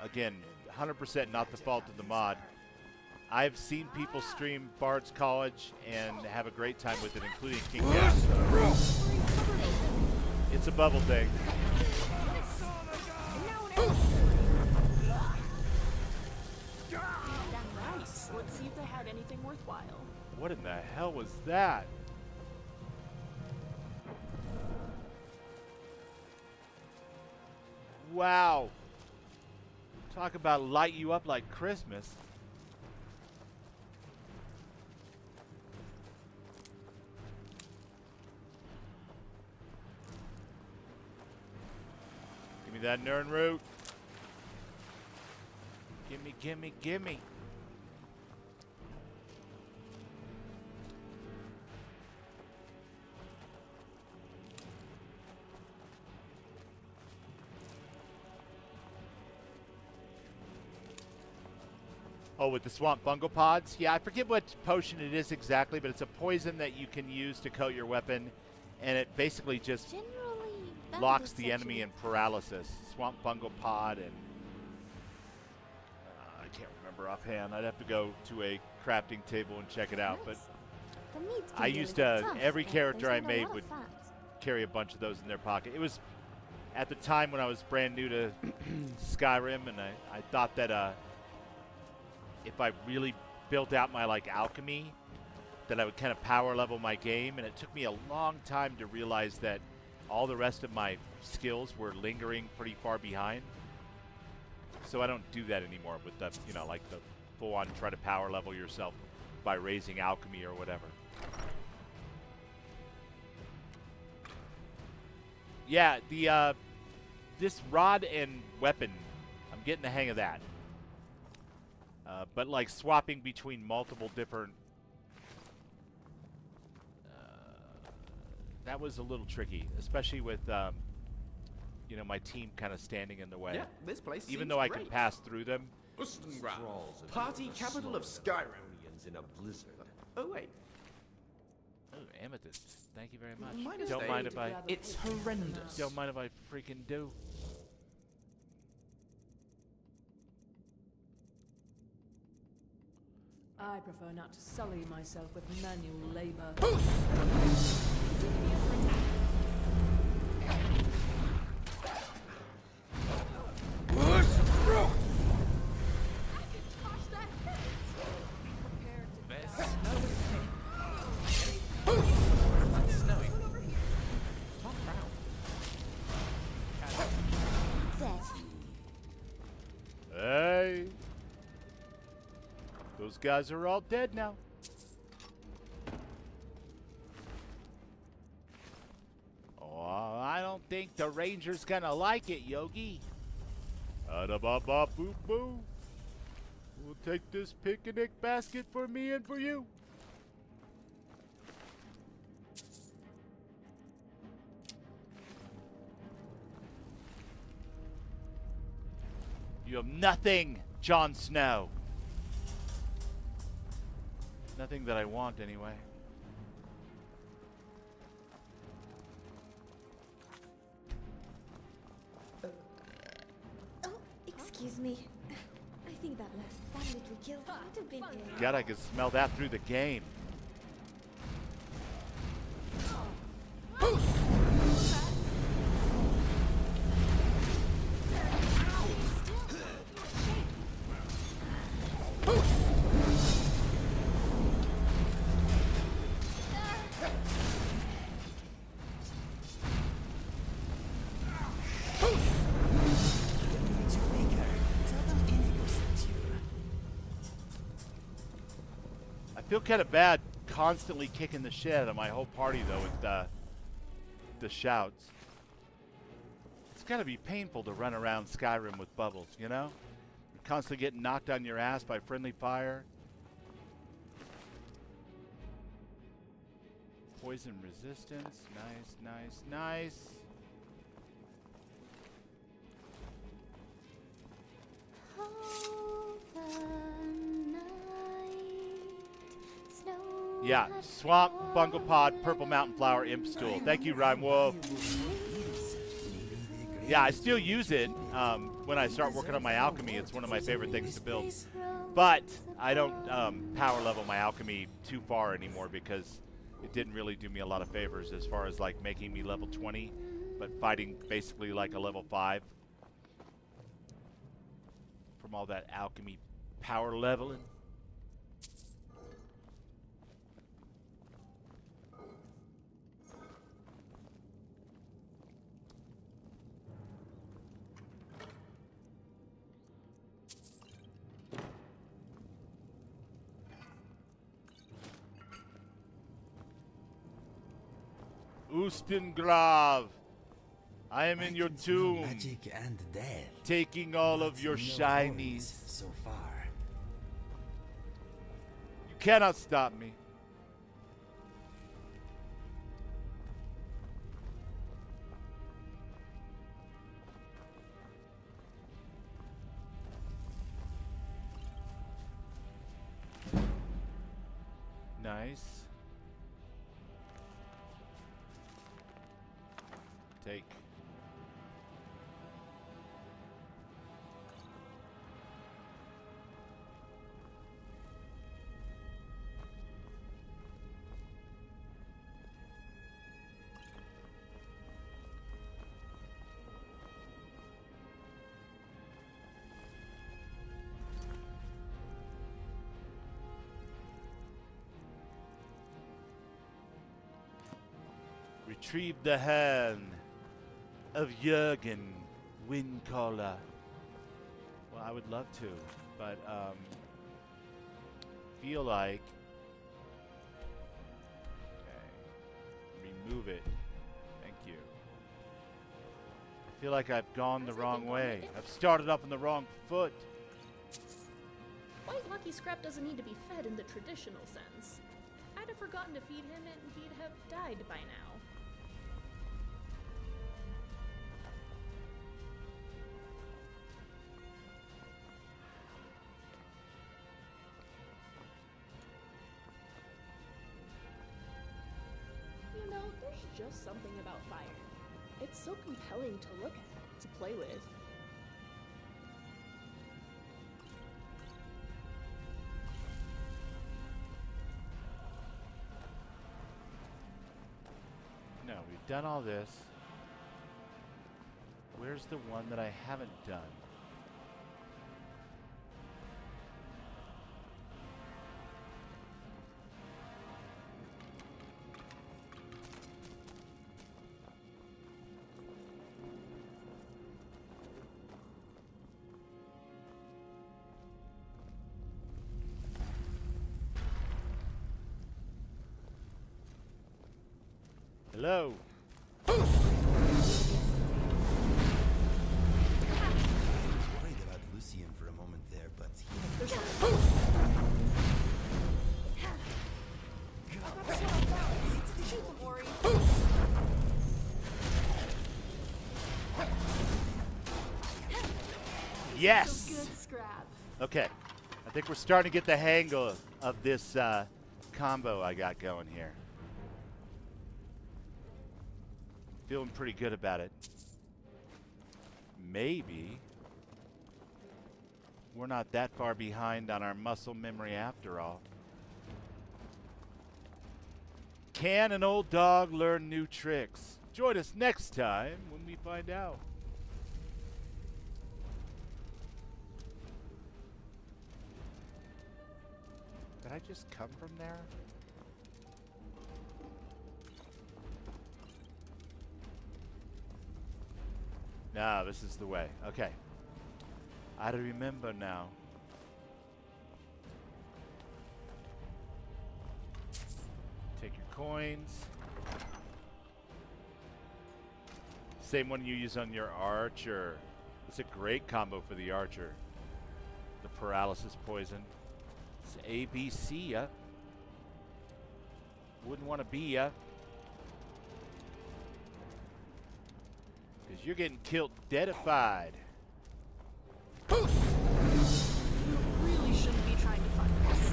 Again, 100% not the fault of the mod. I've seen people stream Bard's College and have a great time with it, including King Gas. It's a bubble thing. Nice. Let's see if they had anything worthwhile. What in the hell was that? Wow. Talk about light you up like Christmas. Give me that Nern root. Gimme, gimme, gimme. Oh, with the swamp fungal pods? Yeah, I forget what potion it is exactly, but it's a poison that you can use to coat your weapon, and it basically just locks the enemy in paralysis. Swamp fungal pod, and I can't remember offhand. I'd have to go to a crafting table and check it out, but I used to, every character I made would carry a bunch of those in their pocket. It was at the time when I was brand new to Skyrim, and I thought that if I really built out my alchemy, that I would kind of power level my game, and it took me a long time to realize that all the rest of my skills were lingering pretty far behind. So I don't do that anymore with the, you know, like the full-on try to power level yourself by raising alchemy or whatever. Yeah, the this rod and weapon, I'm getting the hang of that. But like swapping between multiple different, that was a little tricky, especially with, you know, my team kind of standing in the way. Yeah, this place even seems though I great. can pass through them. Party capital of Skyrim. In a blizzard. Oh wait. Oh, amethyst. Thank you very much. Minus Don't eight. mind if I. It's horrendous. Don't mind if I freaking do. I prefer not to sully myself with manual labor. Hey. Those guys are all dead now. Oh, I don't think the Ranger's gonna like it, Yogi. Ada-ba-ba-boo-boo. We'll take this picnic basket for me and for you. You You have nothing, Jon Snow. Nothing that I want, anyway. Oh, excuse me. I think that last bandit we killed might have been here. God, I could smell that through the game. I feel kind of bad constantly kicking the shit out of my whole party, though, with the shouts. It's got to be painful to run around Skyrim with bubbles, you know? You're constantly getting knocked on your ass by friendly fire. Poison resistance. Nice, nice, nice. Yeah, Swamp, Bungle Pod, Purple Mountain Flower, Imp Stool. Thank you, Rhyme Wolf. Yeah, I still use it when I start working on my alchemy. It's one of my favorite things to build. But I don't power level my alchemy too far anymore because it didn't really do me a lot of favors as far as like making me level 20, but fighting basically like a level 5 from all that alchemy power leveling. Ustengrav, I am in your tomb, magic and death, taking all of your shinies. So far, you cannot stop me. Nice. Take. Retrieve the hand of Jürgen Windcaller. Well, I would love to, but feel like okay, remove it. Thank you. I feel like I've gone the wrong way. I've started up on the wrong foot. White Lucky Scrap doesn't need to be fed in the traditional sense. I'd have forgotten to feed him and he'd have died by now. You know, there's just something about fire. It's so compelling to look at, to play with. No, we've done all this. Where's the one that I haven't done? Hello. I was worried about Lucian for a moment there, but Yes. Okay. I think we're starting to get the hang of this combo I got going here. Feeling pretty good about it. Maybe we're not that far behind on our muscle memory after all. Can an old dog learn new tricks? Join us next time when we find out. Did I just come from there? No, this is the way. Okay. I remember now. Take your coins. Same one you use on your archer. It's a great combo for the archer. The paralysis poison. It's ABC, ya. Wouldn't want to be ya. Because you're getting killed deadified. You really shouldn't be trying to find this.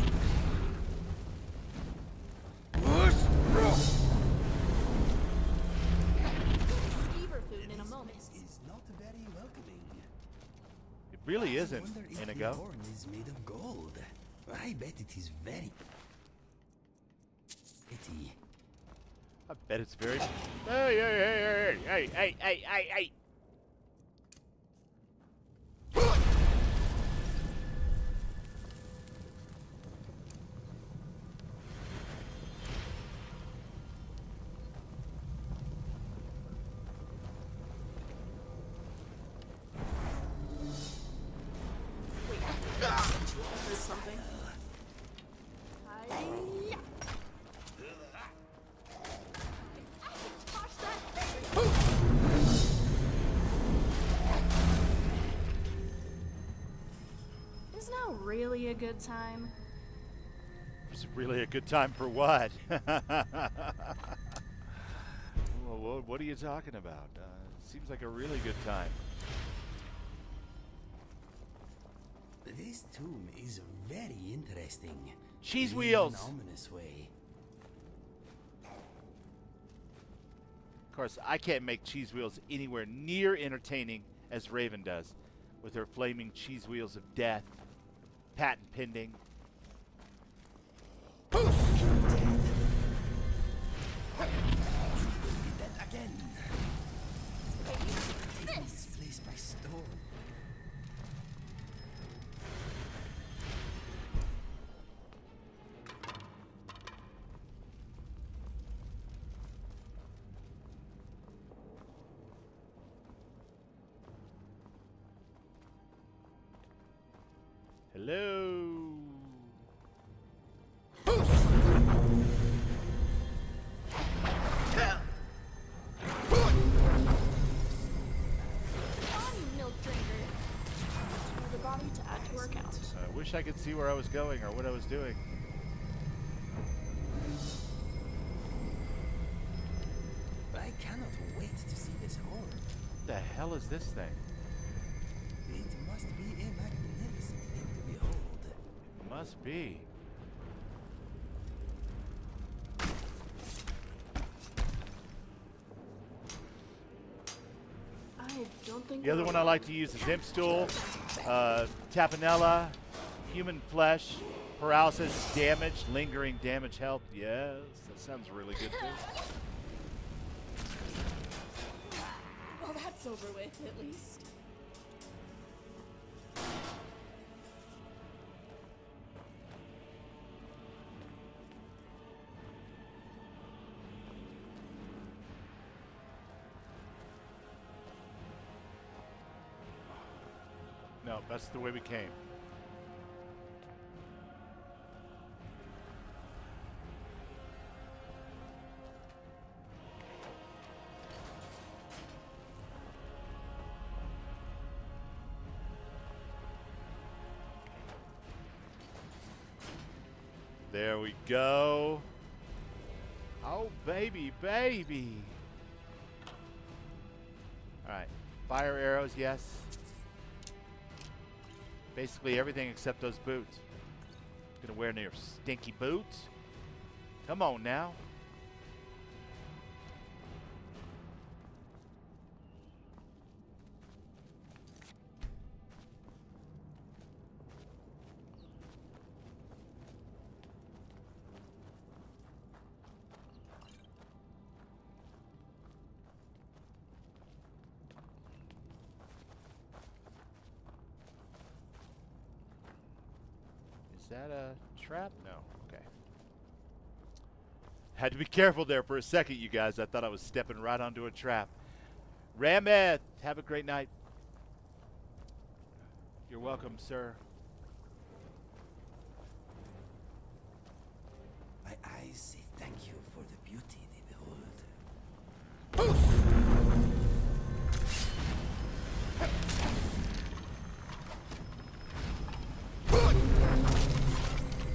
Skeever food in a moment. Is not very welcoming. It really isn't, Inigo. The horn is made of gold. I bet it is very pretty. I bet it's very... Hey! Wait, there's something. Is now really a good time? It's really a good time for what? Well, what are you talking about? Seems like a really good time. This tomb is very interesting. Cheese in wheels! an ominous way. Of course, I can't make cheese wheels anywhere near entertaining as Raven does, with her flaming cheese wheels of death, patent pending. Again. This place by storm. Hello. milk drinker. The body to add to our count. I wish I could see where I was going or what I was doing. I cannot wait to see this horn. What the hell is this thing? It must be a magnificent thing to behold. It must be. I don't think The other one I like to use is Imp Stool, Tapanella, Human Flesh, Paralysis, Damage, Lingering Damage Health. Yes, that sounds really good too. Well, that's over with, at least. No, that's the way we came. There we go. Oh, baby, baby. All right. Fire arrows, yes. Basically everything except those boots. Gonna wear your stinky boots? Come on now. Is that a trap? No. Okay. Had to be careful there for a second, you guys. I thought I was stepping right onto a trap. Rameth, have a great night. You're welcome, sir. My eyes say thank you for the beauty they behold.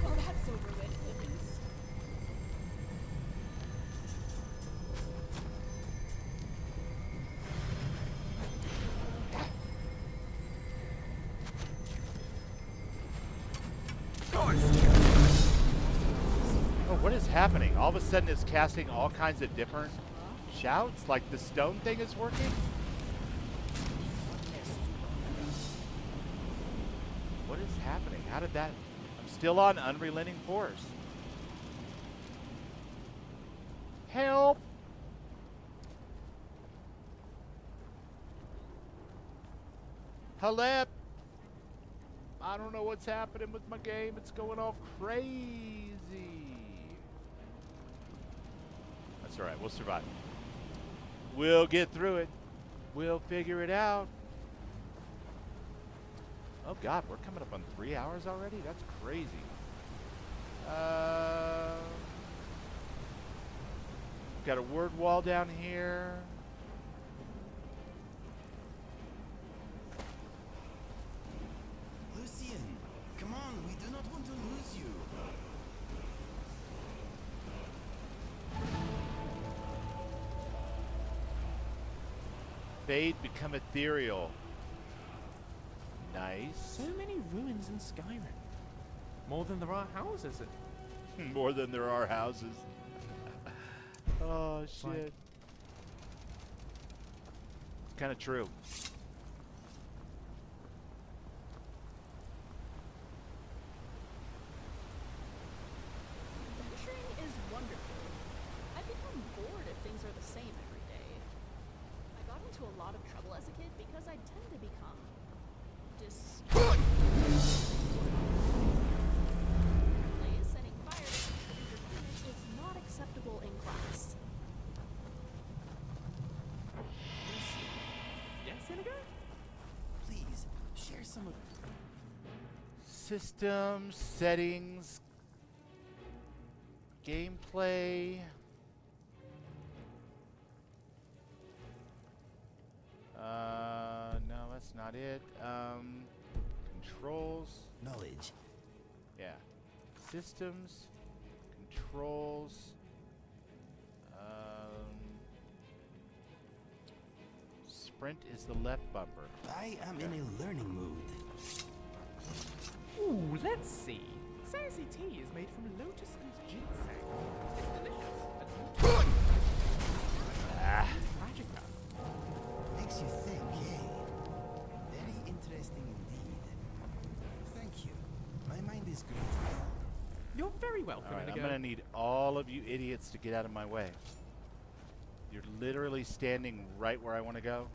Well, that's over with, at least. Oh, what is happening? All of a sudden it's casting all kinds of different shouts? Like the stone thing is working? What is happening? How did that... I'm still on Unrelenting Force. Help! Halep! I don't know what's happening with my game. It's going all crazy. That's all right. We'll survive. We'll get through it. We'll figure it out. Oh, God. We're coming up on 3 hours already? That's crazy. Got a word wall down here. Lucian, come on, we do not want to lose you. Fade become ethereal. Nice. So many ruins in Skyrim. More than there are houses. More than there are houses. Oh, shit. Kind of true. Adventuring is wonderful. I become bored if things are the same every day. I got into a lot of trouble as a kid because I tend to become setting fire to entertainment is not acceptable in class. Yes, Inigo? Please, share some of... Systems, settings, gameplay. No, that's not it. Controls. Knowledge. Yeah. Systems, controls. Sprint is the left bumper. I am in a learning mood. Ooh, let's see. Sassy tea is made from lotus and ginseng. It's delicious. Magica. Makes you think, eh? Very interesting indeed. Thank you. My mind is grateful. You're very welcome, All right, I'm Inigo. going to need all of you idiots to get out of my way. You're literally standing right where I want to go.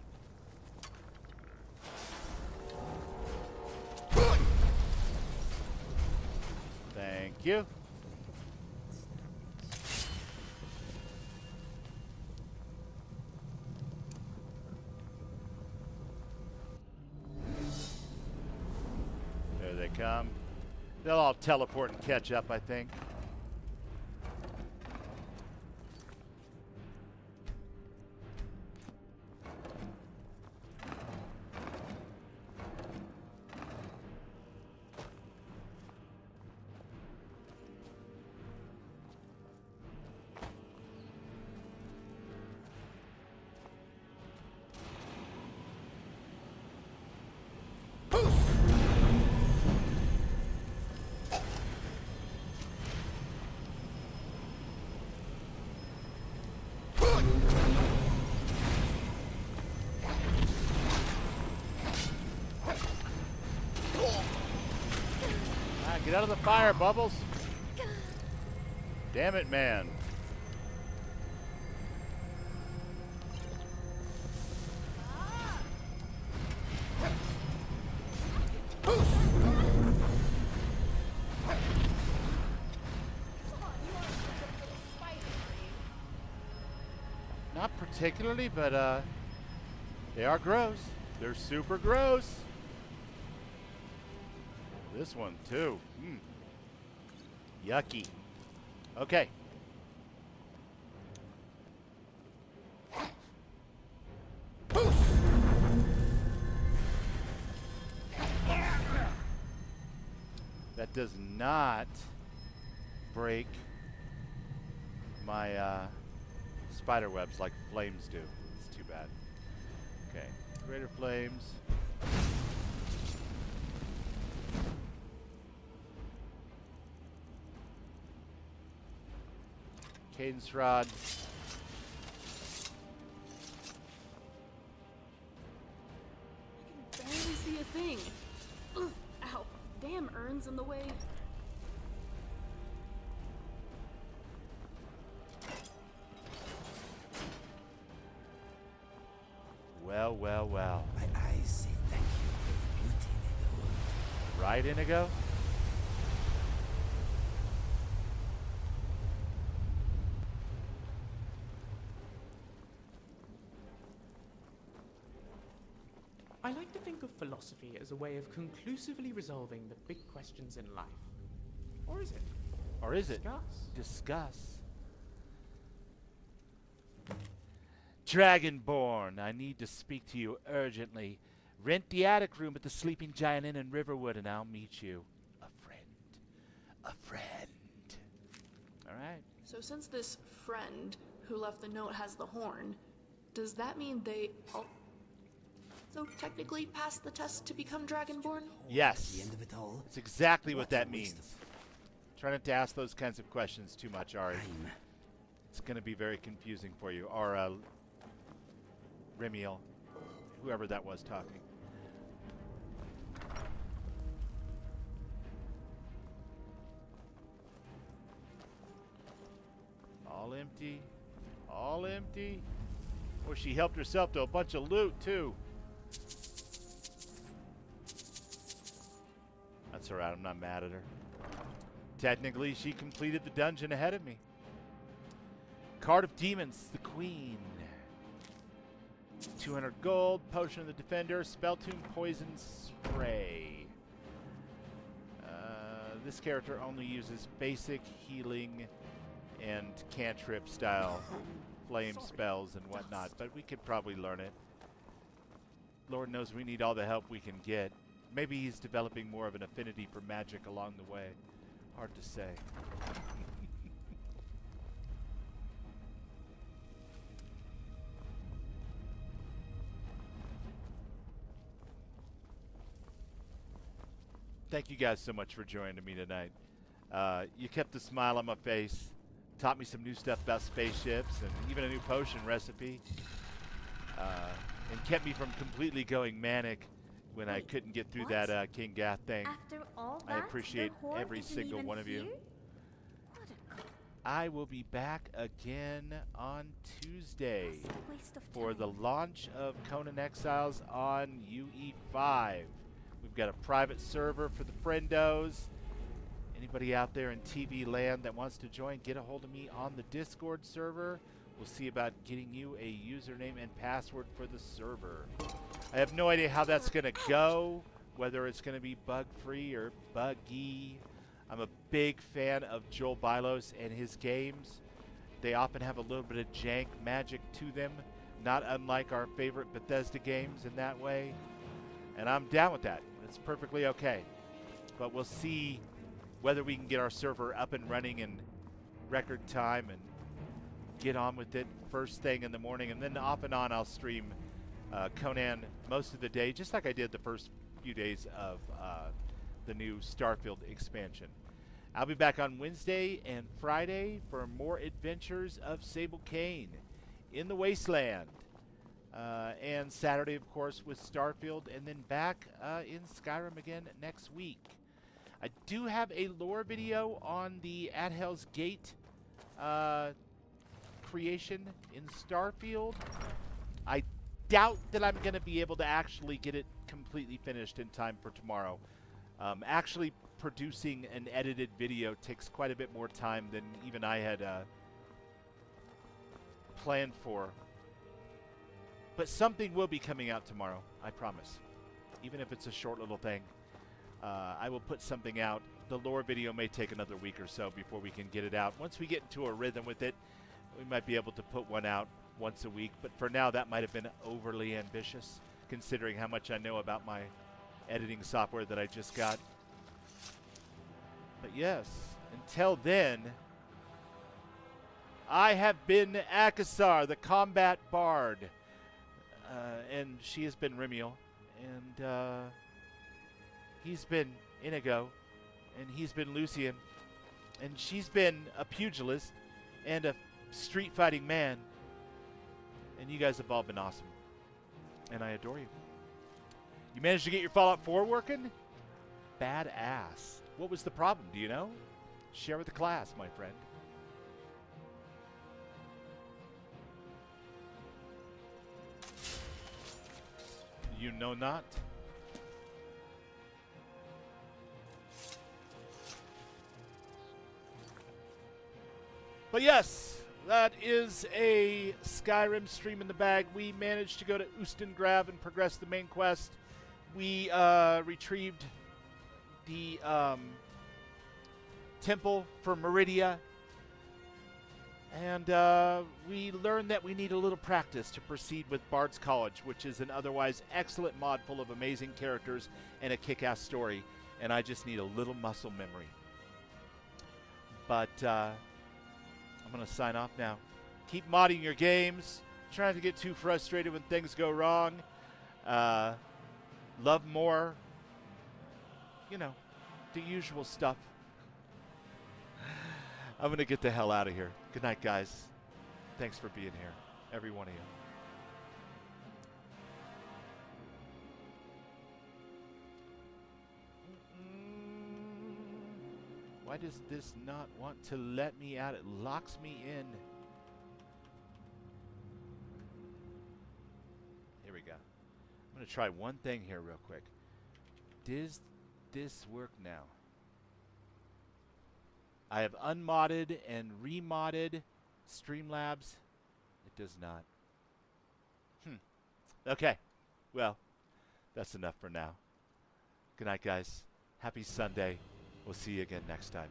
Thank you. There they come. They'll all teleport and catch up, I think. Get out of the fire, Bubbles. Damn it, man. Not particularly, but they are gross. They're super gross. This one too. Yucky. Okay. That does not break my spider webs like flames do. It's too bad. Okay. Greater flames. Cadence rod. I can barely see a thing. Ugh, ow. Damn urns in the way. Well, well, well. My eyes say thank you for the beauty they behold. Right, Inigo? I like to think of philosophy as a way of conclusively resolving the big questions in life. Or is it? Or is it? Discuss. Dragonborn, I need to speak to you urgently. Rent the attic room at the Sleeping Giant Inn in Riverwood and I'll meet you. A friend. A friend. Alright. So since this friend who left the note has the horn, does that mean they also technically passed the test to become Dragonborn? Yes. The end of it all. That's exactly what that means. Try not to ask those kinds of questions too much, Ari. It's going to be very confusing for you. Or Remiel, whoever that was talking. All empty. All empty. Oh, she helped herself to a bunch of loot, too. That's alright, I'm not mad at her. Technically, she completed the dungeon ahead of me. Card of Demons, the Queen. 200 gold, Potion of the Defender, Spell Tune, Poison Spray. This character only uses basic healing and cantrip style flame spells and whatnot, but we could probably learn it. Lord knows we need all the help we can get. Maybe he's developing more of an affinity for magic along the way. Hard to say. Thank you guys so much for joining me tonight. You kept a smile on my face, taught me some new stuff about spaceships, and even a new potion recipe, and kept me from completely going manic when I couldn't get through that King Gath thing. After all I that, appreciate the horn every isn't single even one of you. here? I will be back again on Tuesday What a waste of for time. the launch of Conan Exiles on UE5. We've got a private server for the friendos. Anybody out there in TV land that wants to join, get a hold of me on the Discord server. We'll see about getting you a username and password for the server. I have no idea how that's going to go, whether it's going to be bug-free or buggy. I'm a big fan of Joel Bylos and his games. They often have a little bit of jank magic to them, not unlike our favorite Bethesda games in that way. And I'm down with that. It's perfectly okay. But we'll see whether we can get our server up and running in record time and get on with it first thing in the morning. And then off and on I'll stream Conan most of the day, just like I did the first few days of the new Starfield expansion. I'll be back on Wednesday and Friday for more adventures of Sable Cain in the Wasteland. And Saturday, of course, with Starfield, and then back in Skyrim again next week. I do have a lore video on the At Hell's Gate creation in Starfield. I doubt that I'm going to be able to actually get it completely finished in time for tomorrow. Actually producing an edited video takes quite a bit more time than even I had planned for. But something will be coming out tomorrow, I promise. Even if it's a short little thing. I will put something out. The lore video may take another week or so before we can get it out. Once we get into a rhythm with it, we might be able to put one out once a week. But for now, that might have been overly ambitious, considering how much I know about my editing software that I just got. But yes, until then, I have been Akasar, the combat bard. And she has been Rimiel. And he's been Inigo. And he's been Lucian. And she's been a pugilist and a street fighting man. And you guys have all been awesome. And I adore you. You managed to get your Fallout 4 working? Badass. What was the problem, do you know? Share with the class, my friend. You know not? But yes, that is a Skyrim stream in the bag. We managed to go to Ustengrav and progress the main quest. We retrieved the temple for Meridia. And we learned that we need a little practice to proceed with Bard's College, which is an otherwise excellent mod full of amazing characters and a kick-ass story. And I just need a little muscle memory. But I'm going to sign off now. Keep modding your games. Try not to get too frustrated when things go wrong. Love more. You know, the usual stuff. I'm going to get the hell out of here. Good night, guys. Thanks for being here, every one of you. Why does this not want to let me out? It locks me in. Here we go. I'm going to try one thing here real quick. Does this work now? I have unmodded and remodded Streamlabs. It does not. Okay. Well, that's enough for now. Good night, guys. Happy Sunday. We'll see you again next time.